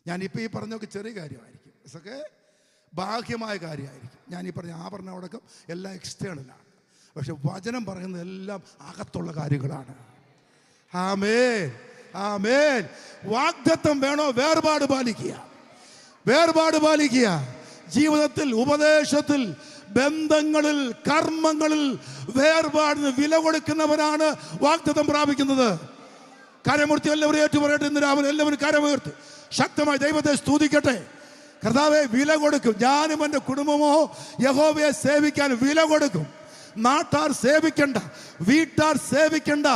ഞാനിപ്പോൾ ഈ പറഞ്ഞൊക്കെ ചെറിയ കാര്യമായിരിക്കും, ഇതൊക്കെ ബാഹ്യമായ കാര്യമായിരിക്കും. ഞാനീ പറഞ്ഞ ആഭരണം അടക്കം എല്ലാം എക്സ്റ്റേണലാണ്. പക്ഷെ വചനം പറയുന്നത് എല്ലാം അകത്തുള്ള കാര്യങ്ങളാണ്. ആമേൻ, ആമേൻ. വാഗ്ദത്തം വേണോ? വേർപാട് പാലിക്കുക, വേർപാട് പാലിക്കുക. ജീവിതത്തിൽ, ഉപദേശത്തിൽ, ബന്ധങ്ങളിൽ, കർമ്മങ്ങളിൽ വേർപാടിന് വില കൊടുക്കുന്നവരാണ് വാഗ്ദത്തം പ്രാപിക്കുന്നത്. കരമുർത്തി എല്ലാവരും ഏറ്റുപറയട്ടെ. ഇന്ന് രാവിലെ എല്ലാവരും കരമുയർത്തി ശക്തമായി ദൈവത്തെ സ്തുതിക്കട്ടെ. കർത്താവേ, വില കൊടുക്കും. ഞാനും എൻ്റെ കുടുംബമോ യഹോവയെ സേവിക്കാൻ വില കൊടുക്കും. നാട്ടാർ സേവിക്കണ്ട, വീട്ടാർ സേവിക്കണ്ട,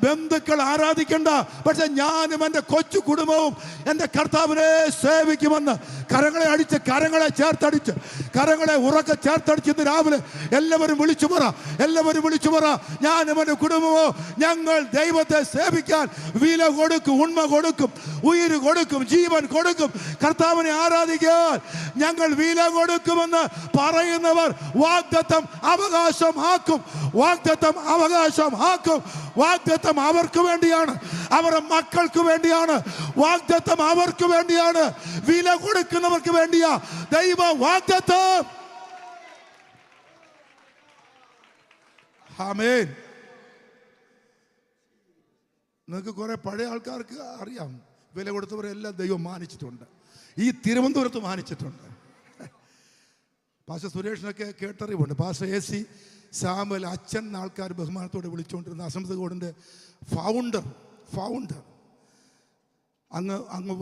ബന്ധുക്കൾ ആരാധിക്കണ്ട, പക്ഷെ ഞാനും എൻ്റെ കൊച്ചു കുടുംബവും എൻ്റെ കർത്താവിനെ സേവിക്കുമെന്ന് കരങ്ങളെ അടിച്ച്, കരങ്ങളെ ചേർത്തടിച്ച്, കരങ്ങളെ ഉറക്കെ ചേർത്തടിച്ച് ഇന്ന് രാവിലെ എല്ലാവരും വിളിച്ചു പറ, എല്ലാവരും വിളിച്ചു പറ. ഞാനും എൻ്റെ കുടുംബമോ ഞങ്ങൾ ദൈവത്തെ സേവിക്കാൻ വില കൊടുക്കും, ഉണ്മ കൊടുക്കും, ഉയിര് കൊടുക്കും, ജീവൻ കൊടുക്കും. കർത്താവിനെ ആരാധിക്കാൻ ഞങ്ങൾ വില കൊടുക്കുമെന്ന് പറയുന്നവർ വാഗ്ദത്തം അവകാശമാക്കും, വാഗ്ദത്തം അവകാശമാക്കും. വാഗ്ദത്തം അവർക്ക് വേണ്ടിയാണ്, അവരുടെ മക്കൾക്ക് വേണ്ടിയാണ്. വാഗ്ദത്തം അവർക്ക് വേണ്ടിയാണ്, വില കൊടുക്കുന്നവർക്ക് വേണ്ടിയാ ദൈവ വാഗ്ദത്തം. ആമേൻ. നിങ്ങൾക്ക് കുറെ പഴയ ആൾക്കാർക്ക് അറിയാം, വില കൊടുത്തവരെല്ലാം ദൈവം മാനിച്ചിട്ടുണ്ട്. ഈ തിരുവനന്തപുരത്ത് മാനിച്ചിട്ടുണ്ട്. പാസ്റ്റർ സുരേഷിനൊക്കെ കേട്ടറിവുണ്ട്. പാസ്റ്റർ AC സാമുവൽ അച്ഛൻ ആൾക്കാർ ബഹുമാനത്തോടെ വിളിച്ചുകൊണ്ടിരുന്ന അസംബ്ലി കോഡിൻ്റെ ഫൗണ്ടർ അങ്ങ്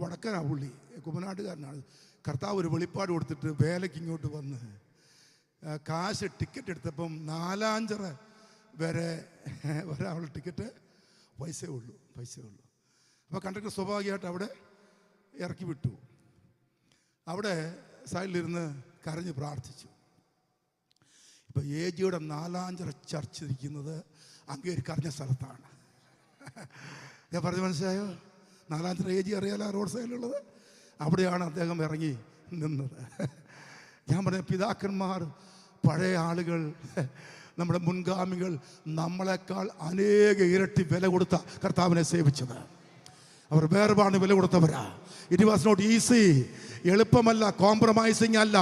വടക്കനാ പുള്ളി, കുമ്മനാട്ടുകാരനാണ്. കർത്താവ് ഒരു വെളിപ്പാട് കൊടുത്തിട്ട് വേലയ്ക്ക് ഇങ്ങോട്ട് വന്ന് കാശ് ടിക്കറ്റ് എടുത്തപ്പം 4-5 വരെ ഒരാളുടെ ടിക്കറ്റ് പൈസയേ ഉള്ളൂ. അപ്പോൾ കണ്ടക്ടർ സ്വാഭാവികമായിട്ട് അവിടെ ഇറക്കി വിട്ടു. അവിടെ സൈഡിലിരുന്ന് കരഞ്ഞ് പ്രാർത്ഥിച്ചു. ഇപ്പോൾ AGയുടെ 4-5 ചർച്ച് ഇരിക്കുന്നത് അങ്ങേര് കരഞ്ഞ സ്ഥലത്താണ്. ഞാൻ പറഞ്ഞ് മനസ്സിലായോ? 4-5 AG അറിയാലോ, റോഡ് സൈഡിലുള്ളത്. അവിടെയാണ് അദ്ദേഹം ഇറങ്ങി നിന്നത്. ഞാൻ പറഞ്ഞ പിതാക്കന്മാർ, പഴയ ആളുകൾ, നമ്മുടെ മുൻഗാമികൾ നമ്മളെക്കാൾ അനേക ഇരട്ടി വില കൊടുത്ത കർത്താവിനെ സേവിച്ചത്. അവർ വേർപാട് വില കൊടുത്തവരാ. It was not easy. എളുപ്പമല്ല, കോംപ്രമൈസിങ് അല്ല,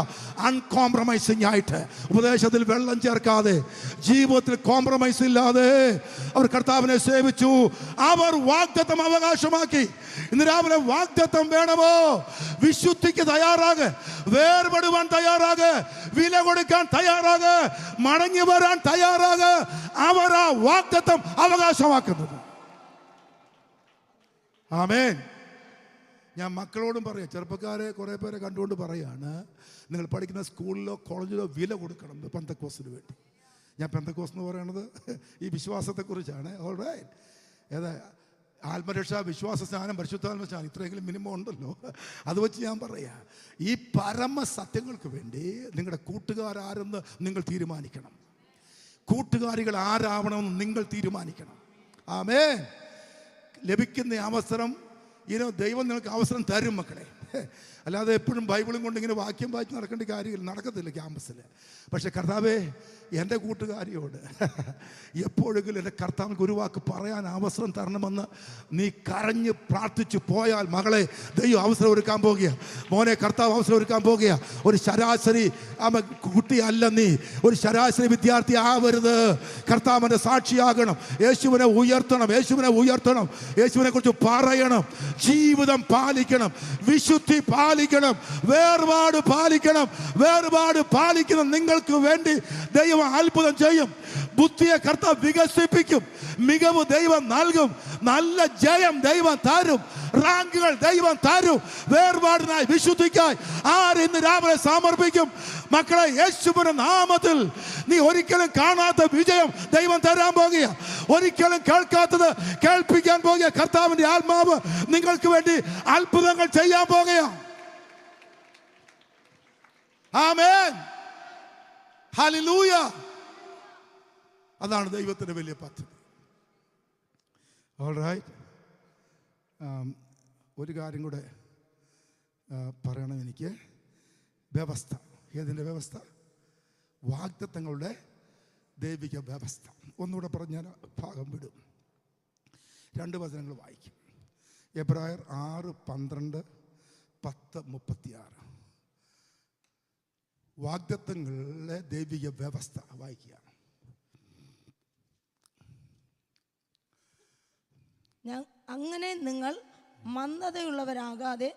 അൺകോംപ്രമൈസിങ് ആയിട്ട്, ഉപദേശത്തിൽ വെള്ളം ചേർക്കാതെ, ജീവിതത്തിൽ കോംപ്രമൈസ് ഇല്ലാതെ അവർ കർത്താവിനെ സേവിച്ചു. അവർ വാഗ്ദത്തം അവകാശമാക്കി. ഇന്ന് രാവിലെ വാഗ്ദത്തം വേണമോ? വിശുദ്ധിക്ക് തയ്യാറാക്, വേർപെടുവാൻ തയ്യാറാക്, വില കൊടുക്കാൻ തയ്യാറാക്, മടങ്ങി വരാൻ തയ്യാറാക്. അവർ ആ വാഗ്ദത്തം അവകാശമാക്കുന്നത്. ആമേൻ. ഞാൻ മക്കളോടും പറയാം, ചെറുപ്പക്കാരെ കുറേ പേരെ കണ്ടുകൊണ്ട് പറയാണ്, നിങ്ങൾ പഠിക്കുന്ന സ്കൂളിലോ കോളേജിലോ വില കൊടുക്കണം പെന്തക്കോസ്തിന് വേണ്ടി. ഞാൻ പെന്തക്കോസ് എന്ന് പറയുന്നത് ഈ വിശ്വാസത്തെക്കുറിച്ചാണ്. ഓൾറൈറ്റ്, ഏതാ ആത്മരക്ഷ, വിശ്വാസ സ്നാനം, പരിശുദ്ധാത്മ സ്നാനം, ഇത്രയെങ്കിലും മിനിമം ഉണ്ടല്ലോ. അത് വെച്ച് ഞാൻ പറയാം, ഈ പരമസത്യങ്ങൾക്ക് വേണ്ടി നിങ്ങളുടെ കൂട്ടുകാരാരെന്ന് നിങ്ങൾ തീരുമാനിക്കണം. കൂട്ടുകാരികൾ ആരാവണമെന്ന് നിങ്ങൾ തീരുമാനിക്കണം. ആമേൻ. ലഭിക്കുന്ന അവസരം ദൈവം നിങ്ങൾക്ക് അവസരം തരും മക്കളെ. അല്ലാതെ എപ്പോഴും ബൈബിളും കൊണ്ട് ഇങ്ങനെ വാക്യം വായിച്ച് നടക്കേണ്ട കാര്യമില്ല, നടക്കത്തില്ല ക്യാമ്പസിൽ. പക്ഷെ കർത്താവേ, എൻ്റെ കൂട്ടുകാരിയോട് എപ്പോഴെങ്കിലും എൻ്റെ കർത്താവിന് ഒരു വാക്ക് പറയാൻ അവസരം തരണമെന്ന് നീ കരഞ്ഞ് പ്രാർത്ഥിച്ചു പോയാൽ, മകളെ, ദൈവം അവസരം ഒരുക്കാൻ പോകുക. മോനെ, കർത്താവ് അവസരം ഒരുക്കാൻ പോകുക. ഒരു ശരാശരി കുട്ടിയല്ല നീ, ഒരു ശരാശരി വിദ്യാർത്ഥി ആവരുത്. കർത്താവിൻ്റെ സാക്ഷിയാകണം. യേശുവിനെ ഉയർത്തണം, യേശുവിനെ ഉയർത്തണം, യേശുവിനെ കുറിച്ച് പറയണം. ജീവിതം പാലിക്കണം, വിശുദ്ധി പാലിക്കണം, വേർപാട് പാലിക്കണം. വേർപാട് പാലിക്കുന്ന നിങ്ങൾക്ക് വേണ്ടി ദൈവം അത്ഭുതം ചെയ്യും. ബുദ്ധിയെ കർത്താവ് വികസിപ്പിക്കും. മികവ് ദൈവം നൽകും. നല്ല ജയം ദൈവം തരും. റാങ്കുകൾ ദൈവം തരും. വേർപാടിനായി, വിശുദ്ധിക്കായി ഇന്ന് രാവിലെ സമർപ്പിക്കും. മക്കളെ, യേശുവിന്റെ നാമത്തിൽ നീ ഒരിക്കലും കാണാത്ത വിജയം ദൈവം തരാൻ പോകുക. ഒരിക്കലും കേൾക്കാത്തത് കേൾപ്പിക്കാൻ പോകുക. കർത്താവിന്റെ ആത്മാവ് നിങ്ങൾക്ക് വേണ്ടി അത്ഭുതങ്ങൾ ചെയ്യാൻ പോകുക. ആമേൻ. ഹല്ലേലൂയ. അതാണ് ദൈവത്തിന്റെ വലിയ പദ്ധതി. ഓൾറൈറ്റ്, ഒരു കാര്യം കൂടെ പറയണം എനിക്ക്. വ്യവസ്ഥ. ഏതിൻ്റെ വ്യവസ്ഥ? വാഗ്ദത്തങ്ങളുടെ ദൈവിക വ്യവസ്ഥ. ഒന്നുകൂടെ പറഞ്ഞാൽ ഭാഗം വിടും. 2 വചനങ്ങൾ വായിക്കും. എബ്രായർ 6:12, 10:36. വാഗ്ദത്തങ്ങളുടെ ദൈവിക വ്യവസ്ഥ വായിക്കുക. അങ്ങനെ നിങ്ങൾ മന്ദതയുള്ളവരാകാതെ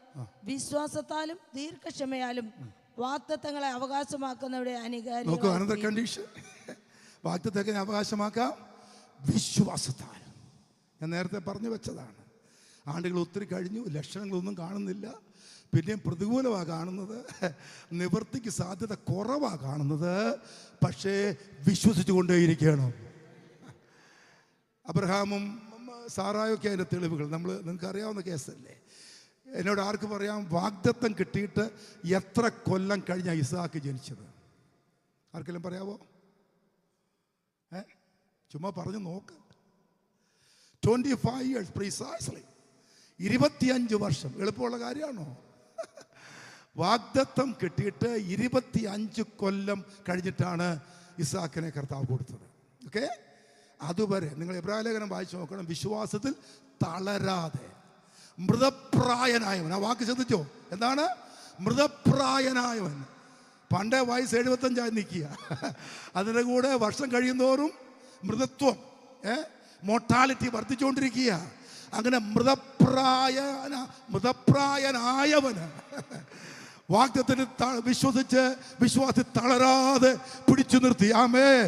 വിശ്വാസത്താലും ദീർഘക്ഷമയാലും വാഗ്ദത്തങ്ങളെ അവകാശമാക്കുന്നവരുടെ അനുകാരി. കണ്ടീഷൻ, വാഗ്ദത്തങ്ങളെ അവകാശമാക്കാം വിശ്വാസത്താൽ. ഞാൻ നേരത്തെ പറഞ്ഞു വെച്ചതാണ്. ആണ്ടുകൾ ഒത്തിരി കഴിഞ്ഞു, ലക്ഷണങ്ങളൊന്നും കാണുന്നില്ല. പിന്നെയും പ്രതികൂലമാണ് കാണുന്നത്, നിവൃത്തിക്ക് സാധ്യത കുറവാണ് കാണുന്നത്. പക്ഷേ വിശ്വസിച്ചു കൊണ്ടേയിരിക്കണം. അബ്രഹാമും സാറായൊക്കെ അതിൻ്റെ തെളിവുകൾ നിങ്ങൾക്ക് അറിയാവുന്ന കേസല്ലേ. എന്നോട് ആർക്ക് പറയാം, വാഗ്ദത്തം കിട്ടിയിട്ട് എത്ര കൊല്ലം കഴിഞ്ഞ ഇസാക്ക് ജനിച്ചത്? ആർക്കെങ്കിലും പറയാവോ? ചുമ്മാ പറഞ്ഞു നോക്ക്. 25 years പ്രീസൈസ്ലി. 25 വർഷം. എളുപ്പമുള്ള കാര്യമാണോ? വാഗ്ദത്തം കിട്ടിയിട്ട് 25 കൊല്ലം കഴിഞ്ഞിട്ടാണ് ഇസാക്കിനെ കർത്താവ് കൊടുത്തത്. ഓക്കെ, അതുവരെ നിങ്ങൾ എബ്രായ ലേഖനം വായിച്ചു നോക്കണം. വിശ്വാസത്തിൽ തളരാതെ മൃതപ്രായനായവൻ. ആ വാക്ക് ശ്രദ്ധിച്ചോ? എന്താണ് മൃതപ്രായനായവൻ? പണ്ടേ വയസ്സ് 75 നിൽക്കുക. അതിൻ്റെ കൂടെ വർഷം കഴിയുന്തോറും മൃതത്വം, മോർട്ടാലിറ്റി വർദ്ധിച്ചുകൊണ്ടിരിക്കുക. അങ്ങനെ മൃതപ്രായനായവന് വാഗ്ദത്തത്തിന് വിശ്വാസത്തിൽ തളരാതെ പിടിച്ചു നിർത്തി. ആമേൻ.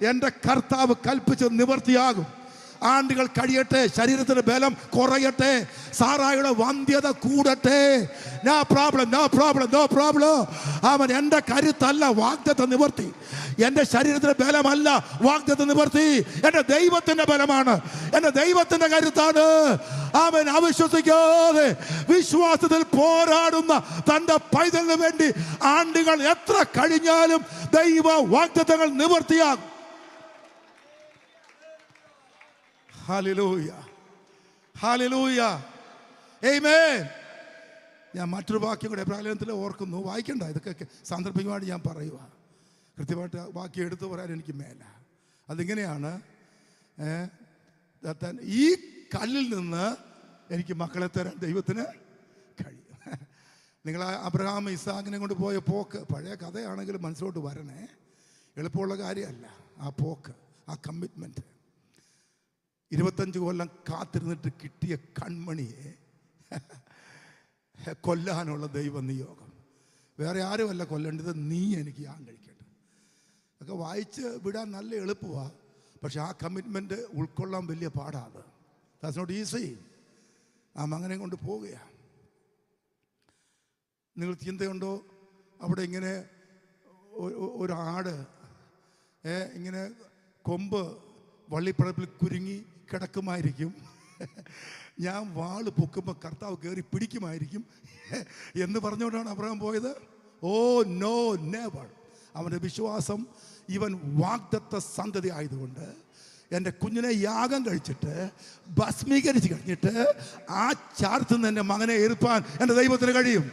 എൻ്റെ കർത്താവ് കൽപ്പിച്ച് നിവർത്തിയാകും. ആണ്ടുകൾ കഴിയട്ടെ, ശരീരത്തിന് ബലം കുറയട്ടെ, സാറായുടെ വന്ധ്യത കൂടട്ടെ. No problem, no problem, no problem. അവൻ എൻ്റെ കരുത്തല്ല, വാഗ്ദത്ത നിവർത്തി. എൻ്റെ ശരീരത്തിന് ബലമല്ല, വാഗ്ദത്ത നിവർത്തി. എൻ്റെ ദൈവത്തിൻ്റെ ബലമാണ്, എൻ്റെ ദൈവത്തിൻ്റെ കരുത്താണ്. അവൻ അവിശ്വസിക്കാതെ വിശ്വാസത്തിൽ പോരാടുന്ന തൻ്റെ പൈതലിന് വേണ്ടി ആണ്ടുകൾ എത്ര കഴിഞ്ഞാലും ദൈവ വാഗ്ദത്തങ്ങൾ നിവർത്തിയാകും. ഹല്ലേലൂയ, ഹല്ലേലൂയ, ആമേൻ. ഞാൻ മറ്റൊരു വാക്യം കൂടെ എബ്രായത്തിൽ ഓർക്കുന്നു, വായിക്കണ്ട, ഇതൊക്കെ സാന്ദർഭികമായിട്ട് ഞാൻ പറയുക. കൃത്യമായിട്ട് വാക്യം എടുത്തു പറയാൻ എനിക്ക് മേല. അതിങ്ങനെയാണ്, ഈ കല്ലിൽ നിന്ന് എനിക്ക് മക്കളെ തരാൻ ദൈവത്തിന് കഴിയും. നിങ്ങൾ അബ്രഹാം ഇസാഖിനെ കൊണ്ട് പോയ പോക്ക് പഴയ കഥയാണെങ്കിലും മനസ്സിലോട്ട് വരണേ. എളുപ്പമുള്ള കാര്യമല്ല ആ പോക്ക്, ആ കമ്മിറ്റ്മെൻറ്റ്. 25 കൊല്ലം കാത്തിരുന്നിട്ട് കിട്ടിയ കൺമണിയെ കൊല്ലാനുള്ള ദൈവ നിയോഗം. വേറെ ആരുമല്ല കൊല്ലേണ്ടത്, നീ എനിക്ക് ഞാൻ കഴിക്കട്ടെ. ഒക്കെ വായിച്ച് വിടാൻ നല്ല എളുപ്പമാണ്, പക്ഷെ ആ കമ്മിറ്റ്മെൻറ്റ് ഉൾക്കൊള്ളാൻ വലിയ പാടാണ്. That's not easy. ആ മകനെ കൊണ്ട് പോവുകയാണ്. നിങ്ങൾ ചിന്തയുണ്ടോ, അവിടെ ഇങ്ങനെ ഒരാട് ഇങ്ങനെ കൊമ്പ് വള്ളിപ്പടപ്പിൽ കുരുങ്ങി കിടക്കുമായിരിക്കും, ഞാൻ വാള് പൊക്കുമ്പോൾ കർത്താവ് കയറി പിടിക്കുമായിരിക്കും എന്ന് പറഞ്ഞുകൊണ്ടാണ് അബ്രഹാം പോയത്. Oh no, never. അവൻ്റെ വിശ്വാസം, ഇവൻ വാഗ്ദത്ത സന്തതി ആയതുകൊണ്ട് എൻ്റെ കുഞ്ഞിനെ യാഗം കഴിച്ചിട്ട് ഭസ്മീകരിച്ച് കഴിഞ്ഞിട്ട് ആ ചാർത്ത് നിന്ന് എൻ്റെ മകനെ എറുപ്പാൻ എൻ്റെ ദൈവത്തിന് കഴിയും.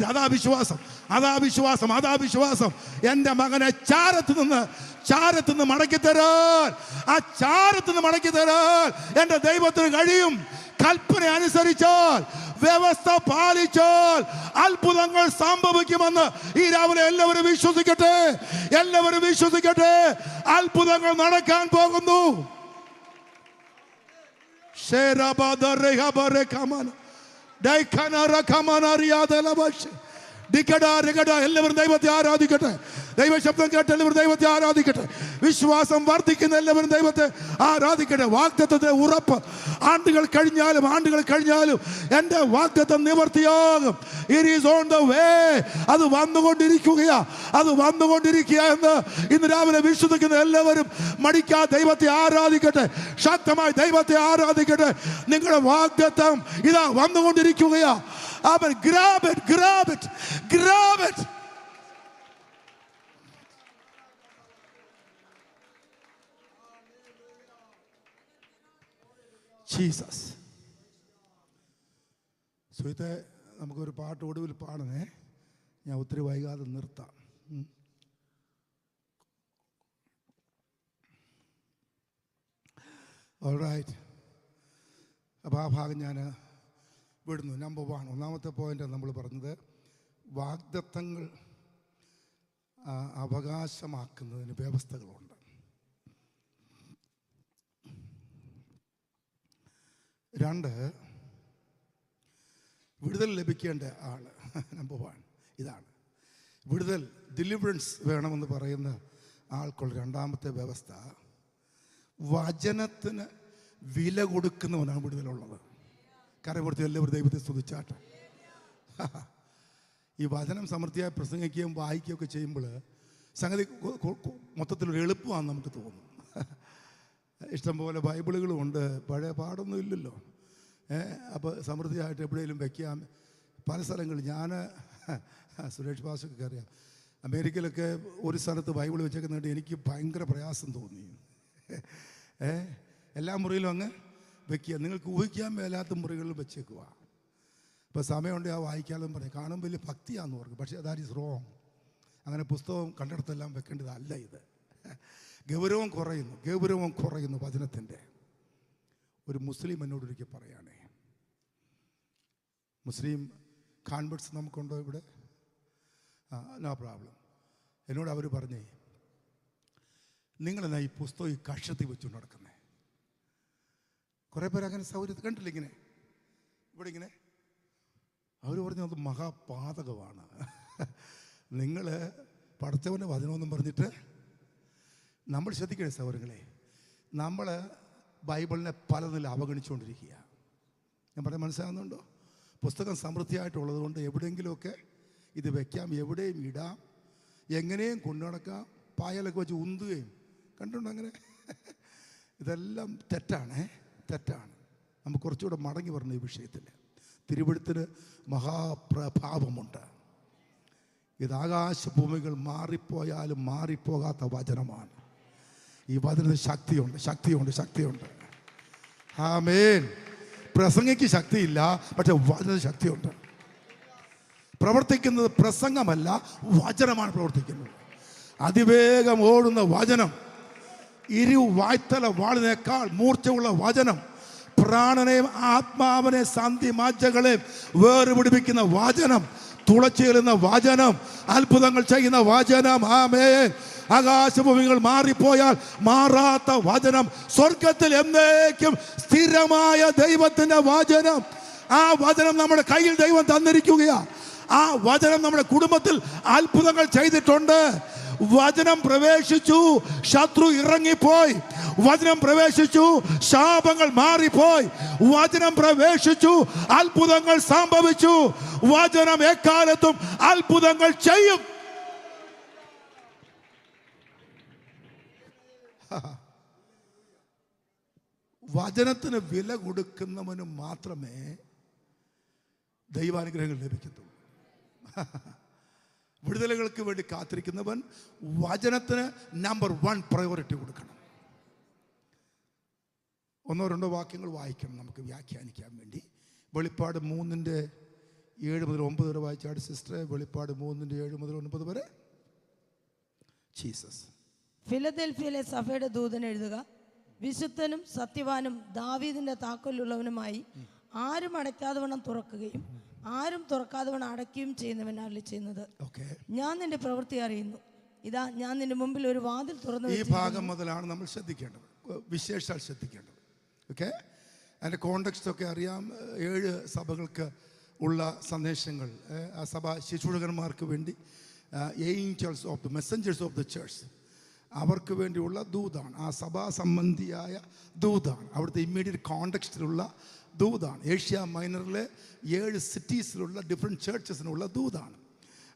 അതാ വിശ്വാസം, അതാ വിശ്വാസം, അതാ വിശ്വാസം. എൻ്റെ മകനെ ചാരത്ത് നിന്ന് മടക്കി തരാൻ, ആ ചാരത്ത് നിന്ന് മടക്കി തരാൻ എൻ്റെ ദൈവത്തിന് കഴിയും. കൽപ്പന അനുസരിച്ചാൽ, വ്യവസ്ഥ പാലിച്ചാൽ അത്ഭുതങ്ങൾ സംഭവിക്കുമെന്ന് ഈ രാവിലെ എല്ലാവരും വിശ്വസിക്കട്ടെ, എല്ലാവരും വിശ്വസിക്കട്ടെ. അത്ഭുതങ്ങൾ നടക്കാൻ പോകുന്നു. എല്ലാവരും ദൈവത്തെ ആരാധിക്കട്ടെ. ദൈവശബ്ദം കേട്ട് എല്ലാവരും ദൈവത്തെ ആരാധിക്കട്ടെ. വിശ്വാസം വർദ്ധിക്കുന്ന എല്ലാവരും ദൈവത്തെ ആരാധിക്കട്ടെ. വാഗ്ദത്തത്തിന്റെ ഉറപ്പ്, ആണ്ടുകൾ കഴിഞ്ഞാലും എൻ്റെ വാഗ്ദത്തം നിവർത്തിയാകും. It is on the way. അത് വന്നുകൊണ്ടിരിക്കുകയാ എന്ന് ഇന്ന് രാവിലെ വിശ്വസിക്കുന്ന എല്ലാവരും മടിക്കാ ദൈവത്തെ ആരാധിക്കട്ടെ. ശക്തമായി ദൈവത്തെ ആരാധിക്കട്ടെ. നിങ്ങളുടെ വാഗ്ദത്തം ഇതാ വന്നുകൊണ്ടിരിക്കുകയാ. അവൻ grab it. ജീസസ്. സുഹൃത്തെ, നമുക്കൊരു പാട്ട് ഒടുവിൽ പാടണേ. ഞാൻ ഒത്തിരി വൈകാതെ നിർത്താം. ഓൾറൈറ്റ്. അപ്പോൾ ആ ഭാഗം ഞാൻ വിടുന്നു. നമ്പർ 1, ഒന്നാമത്തെ പോയിന്റ് നമ്മൾ പറഞ്ഞത്, വാഗ്ദത്തങ്ങൾ അവകാശമാക്കുന്നതിന് വ്യവസ്ഥകളുണ്ട്. 2, വിടുതൽ ലഭിക്കേണ്ട ആള്. നമ്പർ 1 ഇതാണ്. വിടുതൽ, ഡെലിവറൻസ് വേണമെന്ന് പറയുന്ന ആൾക്കുള്ള രണ്ടാമത്തെ വ്യവസ്ഥ, വചനത്തിന് വില കൊടുക്കുന്നവനാണ് വിടുതലുള്ളത്. കരപുറത്ത് എല്ലാവരും ദൈവത്തെ സ്തുതിച്ചാട്ടെ. ഈ വചനം സമൃദ്ധിയായി പ്രസംഗിക്കുകയും വായിക്കുകയൊക്കെ ചെയ്യുമ്പോൾ സംഗതി മൊത്തത്തിലൊരു എളുപ്പമാണെന്ന് നമുക്ക് തോന്നും. ഇഷ്ടംപോലെ ബൈബിളുകളും ഉണ്ട്, പഴയ പാടൊന്നും ഇല്ലല്ലോ. അപ്പോൾ സമൃദ്ധിയായിട്ട് എവിടെയെങ്കിലും വയ്ക്കാം. പല സ്ഥലങ്ങളിൽ ഞാൻ സുരേഷ് പാസ്റ്റൊക്കെ അറിയാം, അമേരിക്കയിലൊക്കെ ഒരു സ്ഥലത്ത് ബൈബിൾ വെച്ചേക്കുന്നുണ്ട്. എനിക്ക് ഭയങ്കര പ്രയാസം തോന്നി. എല്ലാ മുറിയിലും അങ്ങ് വെക്കുക. നിങ്ങൾക്ക് ഊഹിക്കാൻ മേലാത്ത മുറികളിൽ വെച്ചേക്കുക. ഇപ്പോൾ സമയമുണ്ട് ആ വായിക്കാമെന്ന് പറയും. കാണും വലിയ ഭക്തിയാണെന്ന് പറഞ്ഞു, പക്ഷേ ദാറ്റ് ഈസ് റോങ്. അങ്ങനെ പുസ്തകം കണ്ടിടത്തെല്ലാം വെക്കേണ്ടതല്ല. ഇത് ഗൗരവം കുറയുന്നു വചനത്തിൻ്റെ. ഒരു മുസ്ലിം എന്നോടൊരിക്കൽ പറയുകയാണേ, മുസ്ലിം കാൺവേർട്സ് നമുക്കുണ്ടോ ഇവിടെ? No problem. എന്നോട് അവർ പറഞ്ഞേ, നിങ്ങളെന്നാ ഈ പുസ്തകം ഈ കക്ഷത്തിൽ വെച്ചുകൊണ്ട് നടക്കുന്നത്? കുറേ പേര് അങ്ങനെ സൗകര്യത്തിൽ കണ്ടില്ല, ഇവിടെ ഇങ്ങനെ. അവർ പറഞ്ഞു അത് മഹാപാതകമാണ്. നിങ്ങൾ പഠിച്ചവൻ്റെ വചനമൊന്നും പറഞ്ഞിട്ട് നമ്മൾ ശ്രദ്ധിക്കണേ സൗകര്യങ്ങളെ. നമ്മൾ ബൈബിളിനെ പലതിൽ അവഗണിച്ചുകൊണ്ടിരിക്കുക. ഞാൻ പറയാൻ മനസ്സിലാകുന്നുണ്ടോ? പുസ്തകം സമൃദ്ധിയായിട്ടുള്ളത് കൊണ്ട് എവിടെയെങ്കിലുമൊക്കെ ഇത് വയ്ക്കാം, എവിടെയും ഇടാം, എങ്ങനെയും കൊണ്ടു നടക്കാം, പായലൊക്കെ വെച്ച് ഉന്തുകയും കണ്ടുണ്ടോ അങ്ങനെ? ഇതെല്ലാം തെറ്റാണ്. നമുക്ക് കുറച്ചുകൂടെ മടങ്ങി പറഞ്ഞ ഈ വിഷയത്തിൽ. തിരുവെഴുത്തിന് മഹാപ്രഭാവമുണ്ട്. ഇത് ആകാശഭൂമികൾ മാറിപ്പോയാലും മാറിപ്പോകാത്ത വചനമാണ്. ഈ വചനത്തിന് ശക്തിയുണ്ട്. ആമേൻ. പ്രസംഗിക്ക് ശക്തിയില്ല, പക്ഷെ വചന ശക്തിയുണ്ട്. പ്രവർത്തിക്കുന്നത് പ്രസംഗമല്ല, വചനമാണ് പ്രവർത്തിക്കുന്നത്. അതിവേഗം ഓടുന്ന വചനം, ഇരുവായ്ത്തല വാളിനേക്കാൾ മൂർച്ചയുള്ള വചനം, പ്രാണനെയും ആത്മാവിനെ സന്ധി മാറ്റകളെയും വേർപിടിപ്പിക്കുന്ന വചനം, തുളച്ചേലുന്ന വചനം, അത്ഭുതങ്ങൾ ചെയ്യുന്ന വചനം. ആമേൻ. ആകാശഭൂമികൾ മാറിപ്പോയാൽ മാറാത്ത വചനം, സ്വർഗത്തിൽ എന്നേക്കും സ്ഥിരമായ ദൈവത്തിന്റെ വചനം. ആ വചനം നമ്മുടെ കയ്യിൽ ദൈവം തന്നിരിക്കുകയാണ്. ആ വചനം നമ്മുടെ കുടുംബത്തിൽ അത്ഭുതങ്ങൾ ചെയ്തിട്ടുണ്ട്. വചനം പ്രവേശിച്ചു, ശത്രു ഇറങ്ങിപ്പോയി. വചനം പ്രവേശിച്ചു, ശാപങ്ങൾ മാറിപ്പോയി. വചനം പ്രവേശിച്ചു, അത്ഭുതങ്ങൾ സംഭവിച്ചു. വചനം എക്കാലത്തും അത്ഭുതങ്ങൾ ചെയ്യും. വചനത്തിന് വില കൊടുക്കുന്നവന് മാത്രമേ ദൈവാനുഗ്രഹങ്ങൾ ലഭിക്കത്തുള്ളൂ. വിടുതലുകൾക്ക് വേണ്ടി കാത്തിരിക്കുന്നവൻ വചനത്തിന് നമ്പർ 1 പ്രയോറിറ്റി കൊടുക്കണം. 1-2 വാക്യങ്ങൾ വായിക്കണം നമുക്ക് വ്യാഖ്യാനിക്കാൻ വേണ്ടി. വെളിപ്പാട് 3:7-9 വരെ വായിച്ചാട് സിസ്റ്ററെ. വെളിപ്പാട് 3:7-9 വരെ. ജീസസ്. ഫിലദെൽഫിയയിലെ സഭയുടെ ദൂതൻ എഴുതുക, വിശുദ്ധനും സത്യവാനും ദാവീദിന്റെ താക്കോലുള്ളവനുമായി ആരും അടയ്ക്കാതെ വണ്ണം തുറക്കുകയും ആരും തുറക്കാതെ വണ്ണം അടയ്ക്കുകയും ചെയ്യുന്നവനല്ല ചെയ്യുന്നത്. ഞാൻ നിന്റെ പ്രവൃത്തി അറിയുന്നു. ഇതാ ഞാൻ നിന്റെ മുമ്പിൽ ഒരു വാതിൽ തുറന്നു. ഈ ഭാഗം മുതലാണ് നമ്മൾ ശ്രദ്ധിക്കേണ്ടത്, വിശേഷാൽ ശ്രദ്ധിക്കേണ്ടത്. ഓക്കെ, അതിൻ്റെ കോണ്ടെക്സ്റ്റ് ഒക്കെ അറിയാം. 7 സഭകൾക്ക് ഉള്ള സന്ദേശങ്ങൾ, ആ സഭ ശുശ്രൂഷകന്മാർക്ക് വേണ്ടി, angels of the messengers of the church, അവർക്ക് വേണ്ടിയുള്ള ദൂതാണ്. ആ സഭാ സംബന്ധിയായ ദൂതാണ്. അവിടുത്തെ ഇമ്മീഡിയറ്റ് കോണ്ടെക്സ്റ്റിലുള്ള ദൂതാണ്. ഏഷ്യ മൈനറിലെ 7 സിറ്റീസിലുള്ള ഡിഫറെൻറ്റ് ചേർച്ചസിനുള്ള ദൂതാണ്.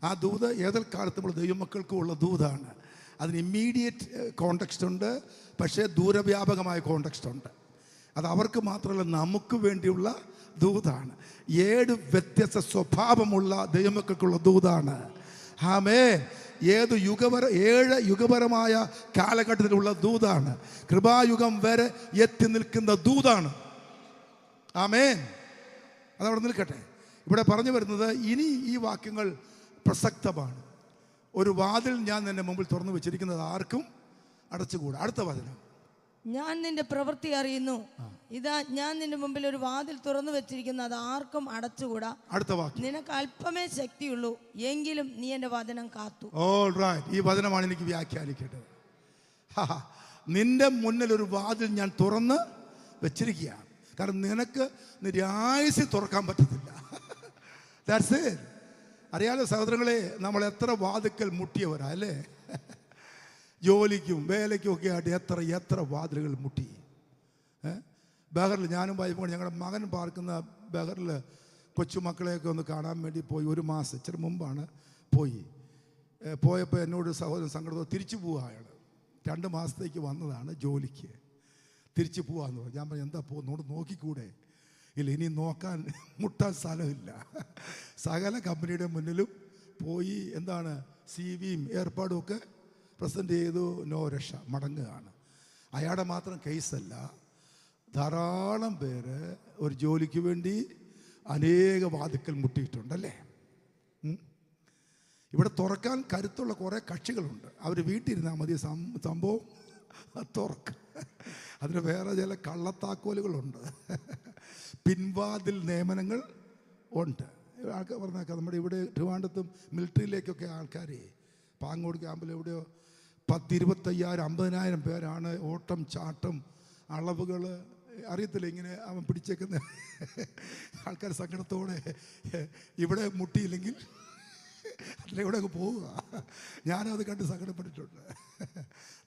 ആ ദൂത് ഏതൊരു കാലത്തുമുള്ള ദൈവമക്കൾക്കും ഉള്ള ദൂതാണ്. അതിന് ഇമ്മീഡിയറ്റ് കോണ്ടെക്സ്റ്റ് ഉണ്ട്, പക്ഷേ ദൂരവ്യാപകമായ കോണ്ടെക്സ്റ്റ് ഉണ്ട്. അത് അവർക്ക് മാത്രമല്ല, നമുക്ക് വേണ്ടിയുള്ള ദൂതാണ്. 7 വ്യത്യസ്ത സ്വഭാവമുള്ള ദൈവമക്കൾക്കുള്ള ദൂതാണ്. ആമേൻ. 7 യുഗപരമായ കാലഘട്ടത്തിലുള്ള ദൂതാണ്. കൃപായുഗം വരെ എത്തി നിൽക്കുന്ന ദൂതാണ്. ആമേൻ. അതവിടെ നിൽക്കട്ടെ. ഇവിടെ പറഞ്ഞു വരുന്നത്, ഇനി ഈ വാക്യങ്ങൾ പ്രസക്തമാണ്. ഒരു വാതിൽ ഞാൻ നിന്റെ മുമ്പിൽ തുറന്നു വെച്ചിരിക്കുന്നത് ആർക്കും അടച്ചുകൂടാ. അടുത്ത വചനം, ഞാൻ നിന്റെ പ്രവൃത്തി അറിയുന്നു. ഇതാ ഞാൻ നിന്റെ മുമ്പിൽ ഒരു വാതിൽ തുറന്നു വെച്ചിരിക്കുന്നു, അത് ആർക്കും അടച്ചുകൂടാ. അടുത്ത വാക്യം, നിനക്ക് അല്പമേ ശക്തിയുള്ളൂ, എങ്കിലും നീ എന്റെ വചനം കാത്തു. All right. ഈ വചനമാണ് എനിക്ക് വ്യാഖ്യാനിക്കേണ്ടത്. നിന്റെ മുന്നിൽ ഒരു വാതിൽ ഞാൻ തുറന്ന് വെച്ചിരിക്കുകയാണ്. കാരണം നിനക്ക് നിരായുസിൽ തുറക്കാൻ പറ്റത്തില്ല. That's it. അറിയാലോ സഹോദരങ്ങളെ, നമ്മൾ എത്ര വാതിക്കൽ മുട്ടിയവരാ അല്ലേ? ജോലിക്കും വേലയ്ക്കും ഒക്കെ ആയിട്ട് എത്ര വാതിലുകൾ മുട്ടി. ബഹറിൽ ഞാനും വൈഫും ഞങ്ങളുടെ മകൻ പാർക്കുന്ന ബഹറിൽ കൊച്ചുമക്കളെയൊക്കെ ഒന്ന് കാണാൻ വേണ്ടി പോയി. 1 മാസം ഇച്ചിരി മുമ്പാണ് പോയപ്പോൾ എന്നോട് സഹോദരൻ സങ്കടത്തോടെ തിരിച്ചു പോവുക. അയാൾ 2 മാസത്തേക്ക് വന്നതാണ് ജോലിക്ക്, തിരിച്ചു പോവാന്ന് പറഞ്ഞു. ഞാൻ പറഞ്ഞു, എന്താ പോകുന്നോട് നോക്കിക്കൂടെ? ഇല്ല, ഇനി നോക്കാൻ മുട്ടാൻ സ്ഥലമില്ല. സകല കമ്പനിയുടെ മുന്നിലും പോയി എന്താണ് CV-യും ഏർപ്പാടും ഒക്കെ പ്രസൻറ്റ് ചെയ്തു. നോ രക്ഷ, മടങ്ങുകയാണ്. അയാളുടെ മാത്രം കേസല്ല, ധാരാളം പേര് ഒരു ജോലിക്ക് വേണ്ടി അനേക വാതിക്കൽ മുട്ടിയിട്ടുണ്ടല്ലേ. ഇവിടെ തുറക്കാൻ കരുത്തുള്ള കുറേ കക്ഷികളുണ്ട്. അവർ വീട്ടിലിരുന്നാൽ മതി, സംഭവം തുറക്കും. അതിന് വേറെ ചില കള്ളത്താക്കോലുകളുണ്ട്, പിൻവാതിൽ നിയമനങ്ങൾ ഉണ്ട്. ആൾക്കാർ പറഞ്ഞേക്കാം, നമ്മുടെ ഇവിടെ ട്രിവാൻഡ്രത്തും മിലിറ്ററിയിലേക്കൊക്കെ ആൾക്കാരെ പാങ്ങോട് ക്യാമ്പിൽ എവിടെയോ 10,000-25,000 50,000 പേരാണ്. ഓട്ടം ചാട്ടം അളവുകൾ അറിയത്തില്ല, ഇങ്ങനെ അവൻ പിടിച്ചേക്കുന്ന ആൾക്കാർ സങ്കടത്തോടെ ഇവിടെ മുട്ടിയില്ലെങ്കിൽ അതിലെവിടെ അങ്ങ് പോവുക. ഞാനത് കണ്ട് സങ്കടപ്പെട്ടിട്ടുണ്ട്.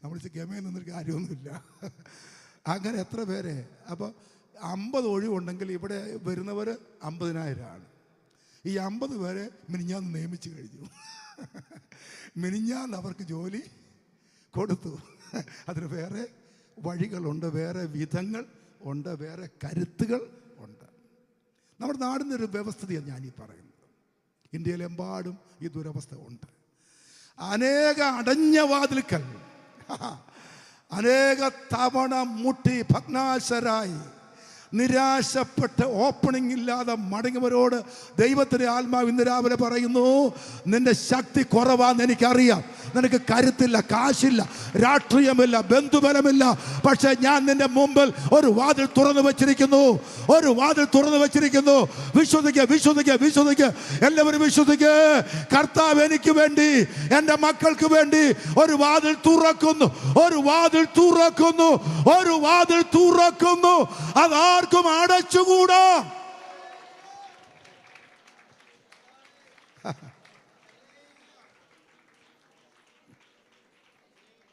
നമ്മൾ ഗമയിൽ നിന്നൊരു കാര്യമൊന്നുമില്ല. അങ്ങനെ എത്ര പേരെ. അപ്പോൾ 50 ഒഴിവുണ്ടെങ്കിൽ ഇവിടെ വരുന്നവർ 50,000 ഈ 50 പേരെ മിനിഞ്ഞാന്ന് നിയമിച്ചു കഴിഞ്ഞു. മിനിഞ്ഞാന്ന് അവർക്ക് ജോലി കൊടുത്തു. അതിന് വേറെ വഴികളുണ്ട്, വേറെ വിധങ്ങൾ ഉണ്ട്, വേറെ കരുത്തുകൾ ഉണ്ട്. നമ്മുടെ നാടിൻ്റെ ഒരു വ്യവസ്ഥയാണ് ഞാനീ പറയുന്നത്. ഇന്ത്യയിലെമ്പാടും ഈ ദുരവസ്ഥ ഉണ്ട്. അനേക അടഞ്ഞ വാതിൽക്കൽ അനേക തവണ മുട്ടി ഭഗ്നാശരായി നിരാശപ്പെട്ട് ഓപ്പണിംഗ് ഇല്ലാതെ മടങ്ങിയവരോട് ദൈവത്തിൻ്റെ ആത്മാവ് ഇന്ന് രാവിലെ പറയുന്നു, നിന്റെ ശക്തി കുറവാന്ന് എനിക്കറിയാം. നിനക്ക് കരുത്തില്ല, കാശില്ല, രാഷ്ട്രീയമില്ല, ബന്ധുബലമില്ല. പക്ഷെ ഞാൻ നിന്റെ മുമ്പിൽ ഒരു വാതിൽ തുറന്നു വെച്ചിരിക്കുന്നു, ഒരു വാതിൽ തുറന്നു വെച്ചിരിക്കുന്നു. വിശ്വസിക്കുക, വിശ്വസിക്കുക, വിശ്വസിക്കുക. എല്ലാവരും വിശ്വസിക്കുക. കർത്താവ് എനിക്ക് വേണ്ടി, എൻ്റെ മക്കൾക്ക് വേണ്ടി ഒരു വാതിൽ തുറക്കുന്നു, ഒരു വാതിൽ തുറക്കുന്നു, ഒരു വാതിൽ തുറക്കുന്നു. അതാർക്കും അടച്ചുകൂടാ.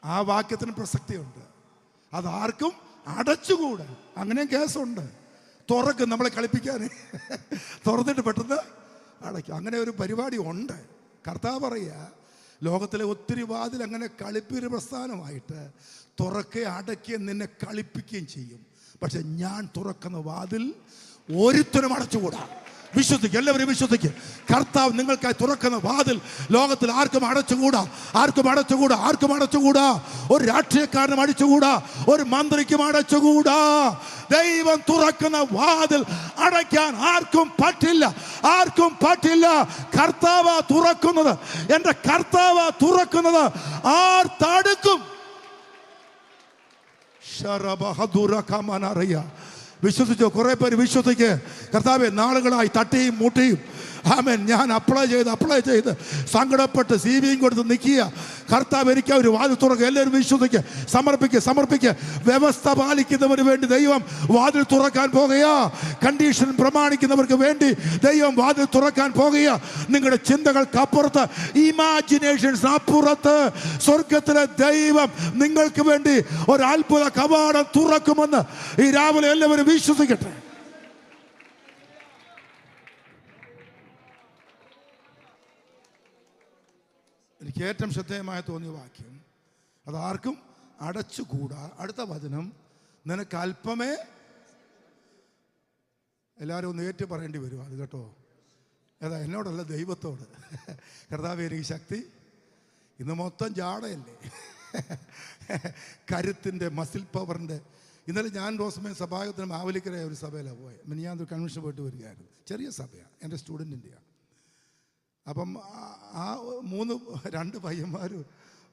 ആ വാക്യത്തിന് പ്രസക്തിയുണ്ട്. അതാർക്കും അടച്ചുകൂടാ. അങ്ങനെയും കേസുണ്ട്. തുറക്കും നമ്മളെ കളിപ്പിക്കാൻ, തുറന്നിട്ട് പെട്ടെന്ന് അടയ്ക്കും. അങ്ങനെ ഒരു പരിപാടി ഉണ്ട്. കർത്താവ് പറയുക, ലോകത്തിലെ ഒത്തിരി വാതിൽ അങ്ങനെ കളിപ്പിഒരു പ്രസ്ഥാനമായിട്ട് തുറക്കുകയും അടയ്ക്കുകയും നിന്നെ കളിപ്പിക്കുകയും ചെയ്യും. പക്ഷെ ഞാൻ തുറക്കുന്ന വാതിൽ ഒരുത്തരും അടച്ചുകൂടാ. വിശ്വസിക്കുക, എല്ലാവരും വിശ്വസിക്കുക. കർത്താവ് നിങ്ങൾക്കായി തുറക്കുന്ന വാതിൽ ലോകത്തിൽ ആർക്കും അടച്ചുകൂടാ, ആർക്കും അടച്ചുകൂടാ, ആർക്കും അടച്ചുകൂടാ. ഒരു രാഷ്ട്രീയക്കാരനും അടച്ചുകൂടാ, ഒരു മന്ത്രിക്കും അടച്ചുകൂടാ. ദൈവം തുറക്കുന്ന വാതിൽ അടയ്ക്കാൻ ആർക്കും പറ്റില്ല, ആർക്കും പറ്റില്ല. കർത്താവ് തുറക്കുന്നത്, എൻ്റെ കർത്താവ് തുറക്കുന്നത്. ആർ തടുക്കും? വിശ്വസിച്ചോ? കുറെ പേര് വിശ്വസിക്കുക. കർത്താവേ, നാളുകളായി തട്ടിയും മുട്ടിയും ആമേൻ ഞാൻ അപ്ലൈ ചെയ്ത് സങ്കടപ്പെട്ട് സിവിയും കൊടുത്ത് നിൽക്കുക. കർത്താവ് എനിക്ക് ഒരു വാതിൽ തുറക്കുക. എല്ലാവരും വിശ്വസിക്കുക, സമർപ്പിക്കുക. വ്യവസ്ഥ പാലിക്കുന്നവന് വേണ്ടി ദൈവം വാതിൽ തുറക്കാൻ പോകുക. കണ്ടീഷൻ പ്രമാണിക്കുന്നവർക്ക് വേണ്ടി ദൈവം വാതിൽ തുറക്കാൻ പോകുക. നിങ്ങളുടെ ചിന്തകൾക്കപ്പുറത്ത്, ഇമാജിനേഷൻസ് അപ്പുറത്ത് സ്വർഗത്തിലെ ദൈവം നിങ്ങൾക്ക് വേണ്ടി ഒരു അത്ഭുത കവാടം തുറക്കുമെന്ന് ഈ രാവിലെ എല്ലാവരും വിശ്വസിക്കട്ടെ. എനിക്ക് ഏറ്റവും ശ്രദ്ധേയമായി തോന്നിയ വാക്യം, അതാർക്കും അടച്ചുകൂടാ. അടുത്ത വചനം, നിനക്ക് അല്പമേ. എല്ലാവരും ഒന്ന് ഏറ്റു പറയേണ്ടി വരും അത് കേട്ടോ. ഏതാ? എന്നോടല്ല, ദൈവത്തോട്. കർത്താവേ, എനിക്ക് ശക്തി. ഇന്ന് മൊത്തം ജാടയല്ലേ, കരുത്തിൻ്റെ, മസിൽ പവറിൻ്റെ. ഇന്നലെ ഞാൻ റോസ്മേ സഭായോഗത്തിന് മാവലിക്കര ഒരു സഭയിലാണ് പോയത്. ഞാൻ ഒരു കൺവെൻഷൻ പോയിട്ട് വരികയായിരുന്നു. ചെറിയ സഭയാണ്, എൻ്റെ സ്റ്റുഡൻറ്റിൻ്റെയാണ്. അപ്പം ആ രണ്ട് പയ്യന്മാരും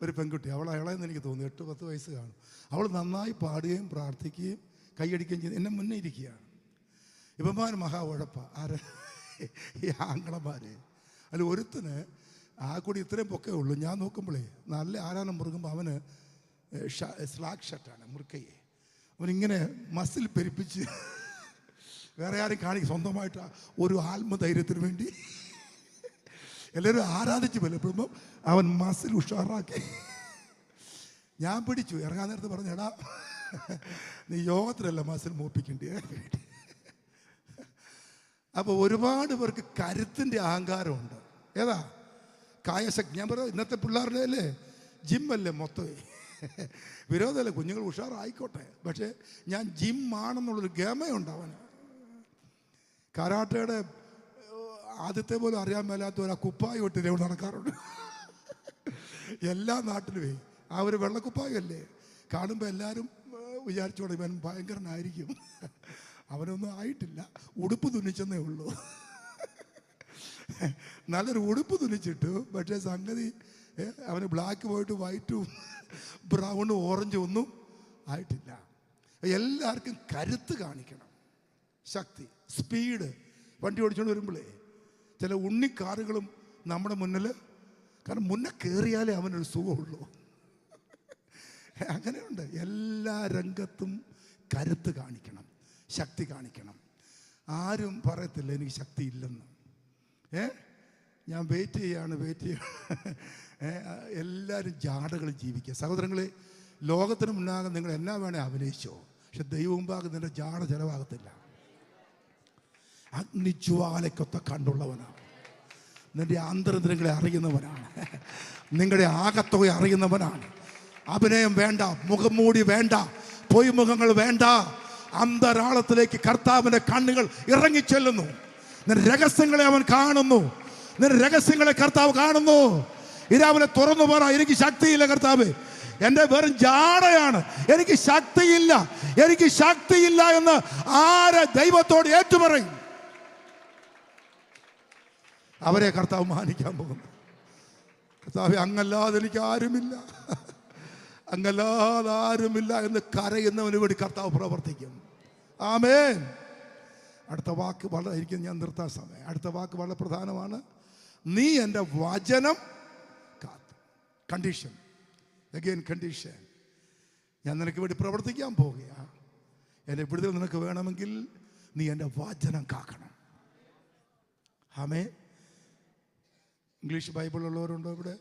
ഒരു പെൺകുട്ടി, അവൾ ഇളയെന്ന് എനിക്ക് തോന്നുന്നു, 8-10 വയസ്സ് കാണും. അവൾ നന്നായി പാടുകയും പ്രാർത്ഥിക്കുകയും കൈയടിക്കുകയും ചെയ്ത് എന്നെ മുന്നേ ഇരിക്കുകയാണ്. ഇവന്മാർ മഹാ ഉഴപ്പ. ആര്? ഈ ആങ്ങളമാർ. അതിൽ ഒരുത്തിന് ആ കൂടി ഇത്രയും പൊക്കേ ഉള്ളൂ. ഞാൻ നോക്കുമ്പോഴേ നല്ല ആരാധന മുറുകുമ്പോൾ അവന് സ്ലാക്ക് ഷർട്ടാണ്, മുറുക്കയെ. അവനിങ്ങനെ മസിൽ പെരുപ്പിച്ച് വേറെ ആരും കാണിക്കും, സ്വന്തമായിട്ട് ഒരു ആത്മധൈര്യത്തിന് വേണ്ടി എല്ലാവരും ആരാധിച്ച് ബലപ്പെടുമ്പോൾ അവൻ മസിൽ ഉഷാറാക്കി. ഞാൻ പിടിച്ചു. ഇറങ്ങാൻ നേരത്ത് പറഞ്ഞു, എടാ നീ യോഗത്തിലല്ല മസിൽ മൂപ്പിക്കേണ്ടിയ. അപ്പോൾ ഒരുപാട് പേർക്ക് കരുത്തിൻ്റെ അഹങ്കാരമുണ്ട്. ഏതാ? കായശക്തി. ഞാൻ പറയാം, ഇന്നത്തെ പിള്ളേരുടെ അല്ലേ ജിമ്മല്ലേ മൊത്തമേ. വിരോധമല്ലേ, കുഞ്ഞുങ്ങൾ ഉഷാറായിക്കോട്ടെ. പക്ഷേ ഞാൻ ജിമ്മാണെന്നുള്ളൊരു ഗമയുണ്ട് അവന്. കരാട്ടയുടെ ആദ്യത്തെ പോലും അറിയാൻ മേലാത്തവർ ആ കുപ്പായി ഇട്ട് ഇവിടെ നടക്കാറുണ്ട്. എല്ലാ നാട്ടിലുമേ ആ ഒരു വെള്ളക്കുപ്പായല്ലേ കാണുമ്പോൾ എല്ലാവരും വിചാരിച്ചോടെ ഇവൻ ഭയങ്കരനായിരിക്കും. അവനൊന്നും ആയിട്ടില്ല, ഉടുപ്പ് തുന്നിച്ചെന്നേ ഉള്ളൂ. നല്ലൊരു ഉടുപ്പ് തുന്നിച്ചിട്ടു. പക്ഷേ സംഗതി അവന് ബ്ലാക്ക് പോയിട്ട് വൈറ്റും ബ്രൗണും ഓറഞ്ചും ഒന്നും ആയിട്ടില്ല. എല്ലാവർക്കും കരുത്ത് കാണിക്കണം, ശക്തി, സ്പീഡ്. വണ്ടി ഓടിച്ചുകൊണ്ട് വരുമ്പോഴേ ചില ഉണ്ണിക്കാറുകളും നമ്മുടെ മുന്നിൽ, കാരണം മുന്നേ കയറിയാലേ അവനൊരു സുഖമുള്ളൂ. അങ്ങനെയുണ്ട്. എല്ലാ രംഗത്തും കരുത്ത് കാണിക്കണം, ശക്തി കാണിക്കണം. ആരും പറയത്തില്ല എനിക്ക് ശക്തി ഇല്ലെന്ന്. ഞാൻ വെയിറ്റ് ചെയ്യാണ്. എല്ലാവരും ജാടകൾ ജീവിക്കുക. സഹോദരങ്ങളെ, ലോകത്തിന് മുന്നാകെ നിങ്ങൾ എന്നാ വേണേ അഭിനയിച്ചോ, പക്ഷെ ദൈവം മുമ്പാകെ നിന്റെ ജാട ചിലവാകത്തില്ല. അഗ്നിജ്വാലയ്ക്കൊത്ത കണ്ടുള്ളവനാണ്. നിന്റെ ആന്തരങ്ങളെ അറിയുന്നവനാണ്, നിങ്ങളുടെ ആകത്തുക അറിയുന്നവനാണ്. അഭിനയം വേണ്ട, മുഖംമൂടി വേണ്ട, പൊയ്മുഖങ്ങൾ വേണ്ട. അന്തരാളത്തിലേക്ക് കർത്താവിൻ്റെ കണ്ണുകൾ ഇറങ്ങിച്ചെല്ലുന്നു. നിന്റെ രഹസ്യങ്ങളെ അവൻ കാണുന്നു. നിന്റെ രഹസ്യങ്ങളെ കർത്താവ് കാണുന്നു. ഇരാവിലെ തുറന്നു പറ, എനിക്ക് ശക്തിയില്ല കർത്താവ്, എൻ്റെ വെറും ജാടയാണ്, എനിക്ക് ശക്തിയില്ല, എനിക്ക് ശക്തിയില്ല എന്ന് ആര് ദൈവത്തോട് ഏറ്റുപറയും, അവരെ കർത്താവ് മാനിക്കാൻ പോകുന്നു. കർത്താവേ, അങ്ങല്ലാതെ എനിക്ക് ആരുമില്ല, അങ്ങല്ലാതെ ആരുമില്ല എന്ന് കരയുന്നവന് വേണ്ടി കർത്താവ് പ്രവർത്തിക്കും. ആമേൻ. അടുത്ത വാക്ക് വളരെ, എനിക്ക് ഞാൻ നിർത്താൻ സമയം. അടുത്ത വാക്ക് വളരെ പ്രധാനമാണ്. നീ എൻ്റെ വചനം കാത്തു. Condition, again condition. ഞാൻ നിനക്ക് വേണ്ടി പ്രവർത്തിക്കാൻ പോവുകയാണ്. എൻ്റെ വിടുതൽ നിനക്ക് വേണമെങ്കിൽ നീ എൻ്റെ വചനം കാക്കണം. ആമേൻ. ഇംഗ്ലീഷ് ബൈബിളുള്ളവരുണ്ടോ ഇവിടെ?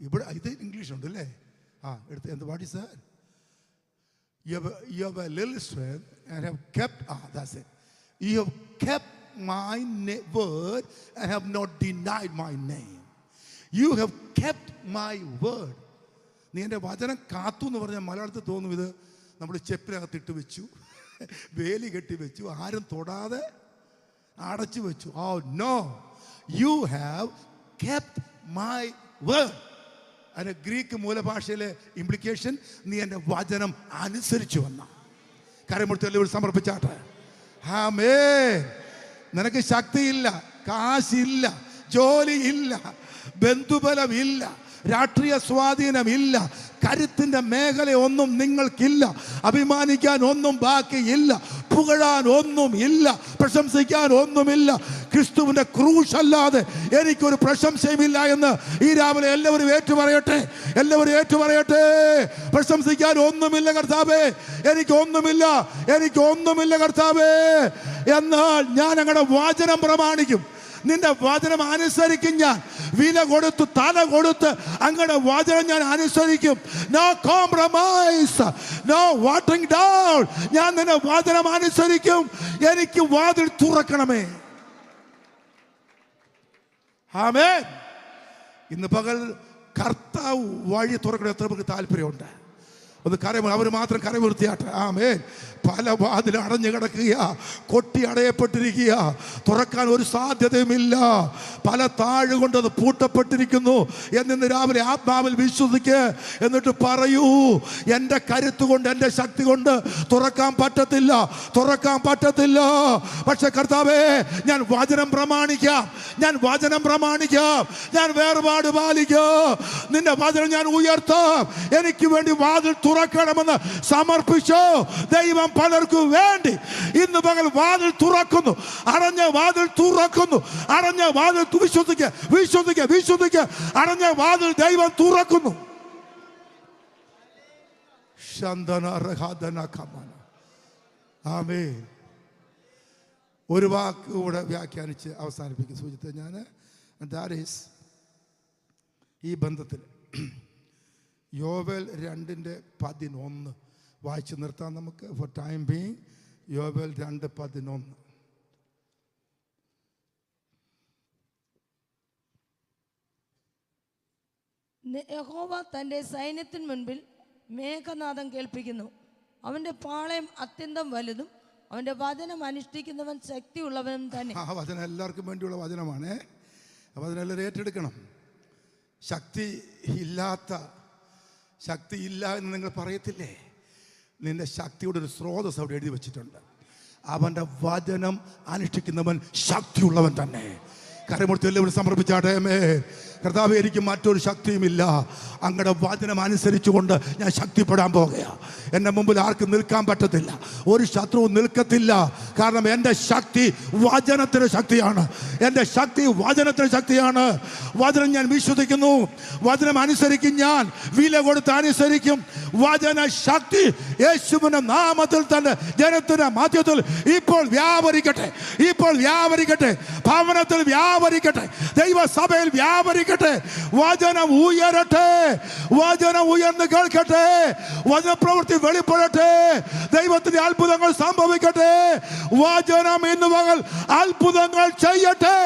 ഇവിടെ ഇത് ഇംഗ്ലീഷ് ഉണ്ട് അല്ലേ? എടുത്ത് എന്ത്, what is that? You have a little strength and have kept, that's it. You have kept my word and have not denied my name. You have kept my word. നീ എൻ്റെ വചനം കാത്തു എന്ന് പറഞ്ഞാൽ മലയാളത്തിൽ തോന്നും ഇത് നമ്മൾ ചെപ്പിനകത്തിട്ട് വെച്ചു, വേലി കെട്ടി വെച്ചു, ആരും തൊടാതെ അടച്ചു വെച്ചു. Oh no, you have kept my word. അതിൻ്റെ ഗ്രീക്ക് മൂലഭാഷയിലെ ഇംപ്ലിക്കേഷൻ, നീ എൻ്റെ വചനം അനുസരിച്ചു വന്ന. കരമുട്ടൽ സമർപ്പിച്ചാട്ടെ. ആമേൻ. നിനക്ക് ശക്തിയില്ല, കാശില്ല, ജോലിയില്ല, ബന്ധുബലമില്ല, രാഷ്ട്രീയ സ്വാധീനമില്ല, കരുത്തിൻ്റെ മേഖല ഒന്നും നിങ്ങൾക്കില്ല, അഭിമാനിക്കാൻ ഒന്നും ബാക്കിയില്ല, പുകഴാൻ ഒന്നും ഇല്ല, പ്രശംസിക്കാൻ ഒന്നുമില്ല. ക്രിസ്തുവിൻ്റെ ക്രൂശ് അല്ലാതെ എനിക്കൊരു പ്രശംസയുമില്ല എന്ന് ഈ രാവിലെ എല്ലാവരും ഏറ്റുപറയട്ടെ. എല്ലാവരും ഏറ്റുപറയട്ടെ. പ്രശംസിക്കാൻ ഒന്നുമില്ല കർത്താവേ, എനിക്കൊന്നുമില്ല, എനിക്കൊന്നുമില്ല കർത്താവേ. എന്നാൽ ഞാൻ അങ്ങയുടെ വചനം പ്രമാണിക്കും. നിന്റെ വചനം അനുസരിക്കും. ഞാൻ വില കൊടുത്ത് തല കൊടുത്ത് അങ്ങയുടെ വചനം ഞാൻ അനുസരിക്കും. No compromise, no watering down. ഞാൻ നിന്റെ വചനം അനുസരിക്കും. എനിക്ക് വാതിൽ തുറക്കണമേ. ആമേൻ. ഇന്ന് പകൽ കർത്താവ് വഴി തുറക്കണം. എത്ര പേർക്ക് താല്പര്യമുണ്ട്? ഒന്ന് അവർ മാത്രം കരവീർത്തിയാട്ടെ. ആമേൻ. പല വാതിൽ അടഞ്ഞു കിടക്കുക, കൊട്ടി അടയപ്പെട്ടിരിക്കുക, തുറക്കാൻ ഒരു സാധ്യതയുമില്ല. പല താഴുകൊണ്ട് അത് പൂട്ടപ്പെട്ടിരിക്കുന്നു എന്നിന്ന് രാവിലെ ആത്മാവിൽ വിശ്വസിക്ക്. എന്നിട്ട് പറയൂ, എൻ്റെ കരുത്ത് കൊണ്ട്, എൻ്റെ ശക്തി കൊണ്ട് തുറക്കാൻ പറ്റത്തില്ല, തുറക്കാൻ പറ്റത്തില്ല. പക്ഷെ കർത്താവേ, ഞാൻ വചനം പ്രമാണിക്കാം, ഞാൻ വചനം പ്രമാണിക്കാം, ഞാൻ വേർപാട് പാലിക്കാം. നിന്റെ വചനം ഞാൻ ഉയർത്താം. എനിക്ക് വേണ്ടി വാതിൽ തുറക്കണമെന്ന് സമർപ്പിച്ചോ. ദൈവം പലർക്കും വേണ്ടി ഇന്ന് പകൽ വാതിൽ തുറക്കുന്നു. അടഞ്ഞ വാതിൽ തുറക്കുന്നു. അടഞ്ഞ വാതിൽ വിശ്വസിക്കുക, വിശ്വസിക്കുക, വിശ്വസിക്കുക. അടഞ്ഞ വാതിൽ ദൈവം തുറക്കുന്നു. ആമേൻ. ഒരു വാക്ക് കൂടെ വ്യാഖ്യാനിച്ച് അവസാനിപ്പിക്കും സൂചിത്ത ഞാൻ. ദാറ്റ് ഈസ് ഈ ബന്ധത്തിൽ യോവേൽ 2:11 വായിച്ചു നിർത്താം നമുക്ക്. ഫോർ ടൈം ബീയിങ് യോവേൽ 2:11. യഹോവ തൻ്റെ സൈന്യത്തിന് മുൻപിൽ മേഘനാദം കേൾപ്പിക്കുന്നു. അവൻ്റെ പാളയം അത്യന്തം വലുതും അവൻ്റെ വചനം അനുഷ്ഠിക്കുന്നവൻ ശക്തിയുള്ളവനും തന്നെ. ആ വചനം എല്ലാവർക്കും വേണ്ടിയുള്ള വചനമാണ്. അപ്പം അതിനെല്ലാവരും ഏറ്റെടുക്കണം. ശക്തി ഇല്ല എന്ന് നിങ്ങൾ പറയത്തില്ലേ? നിന്റെ ശക്തിയുടെ ഒരു സ്രോതസ് അവിടെ എഴുതി വെച്ചിട്ടുണ്ട്. അവൻ്റെ വചനം അനുഷ്ഠിക്കുന്നവൻ ശക്തിയുള്ളവൻ തന്നെ. കരമുടുത്ത് എല്ലാവരും സമർപ്പിച്ചാട്ടെ. കർത്താവേ, എനിക്ക് മറ്റൊരു ശക്തിയുമില്ല, അങ്ങയുടെ വചനം അനുസരിച്ചുകൊണ്ട് ഞാൻ ശക്തിപ്പെടാൻ പോകുകയാണ്. എൻ്റെ മുമ്പിൽ ആർക്കും നിൽക്കാൻ പറ്റത്തില്ല, ഒരു ശത്രുവും നിൽക്കത്തില്ല. കാരണം എൻ്റെ ശക്തി വചനത്തിൻ്റെ ശക്തിയാണ്. എൻ്റെ ശക്തി വചനത്തിൻ്റെ ശക്തിയാണ്. വചനം ഞാൻ വിശ്വസിക്കുന്നു, വചനം അനുസരിക്കും. ഞാൻ വില കൊടുത്ത് അനുസരിക്കും. വചന ശക്തി യേശുവിന്റെ നാമത്തിൽ തന്നെ ജനത്തിന്റെ മധ്യത്തിൽ ഇപ്പോൾ വ്യാപരിക്കട്ടെ, ഇപ്പോൾ വ്യാപരിക്കട്ടെ, ഭവനത്തിൽ വ്യാപരിക്കട്ടെ, ദൈവസഭയിൽ വ്യാപരിക്കട്ടെ. വചനം ഉയരട്ടെ, വചനം ഉയർന്ന് കേൾക്കട്ടെ, വചനപ്രവൃത്തി വെളിപ്പെടട്ടെ, ദൈവത്തിന്റെ അത്ഭുതങ്ങൾ സംഭവിക്കട്ടെ. വചനം ഇന്ന് പകൽ അത്ഭുതങ്ങൾ ചെയ്യട്ടെ.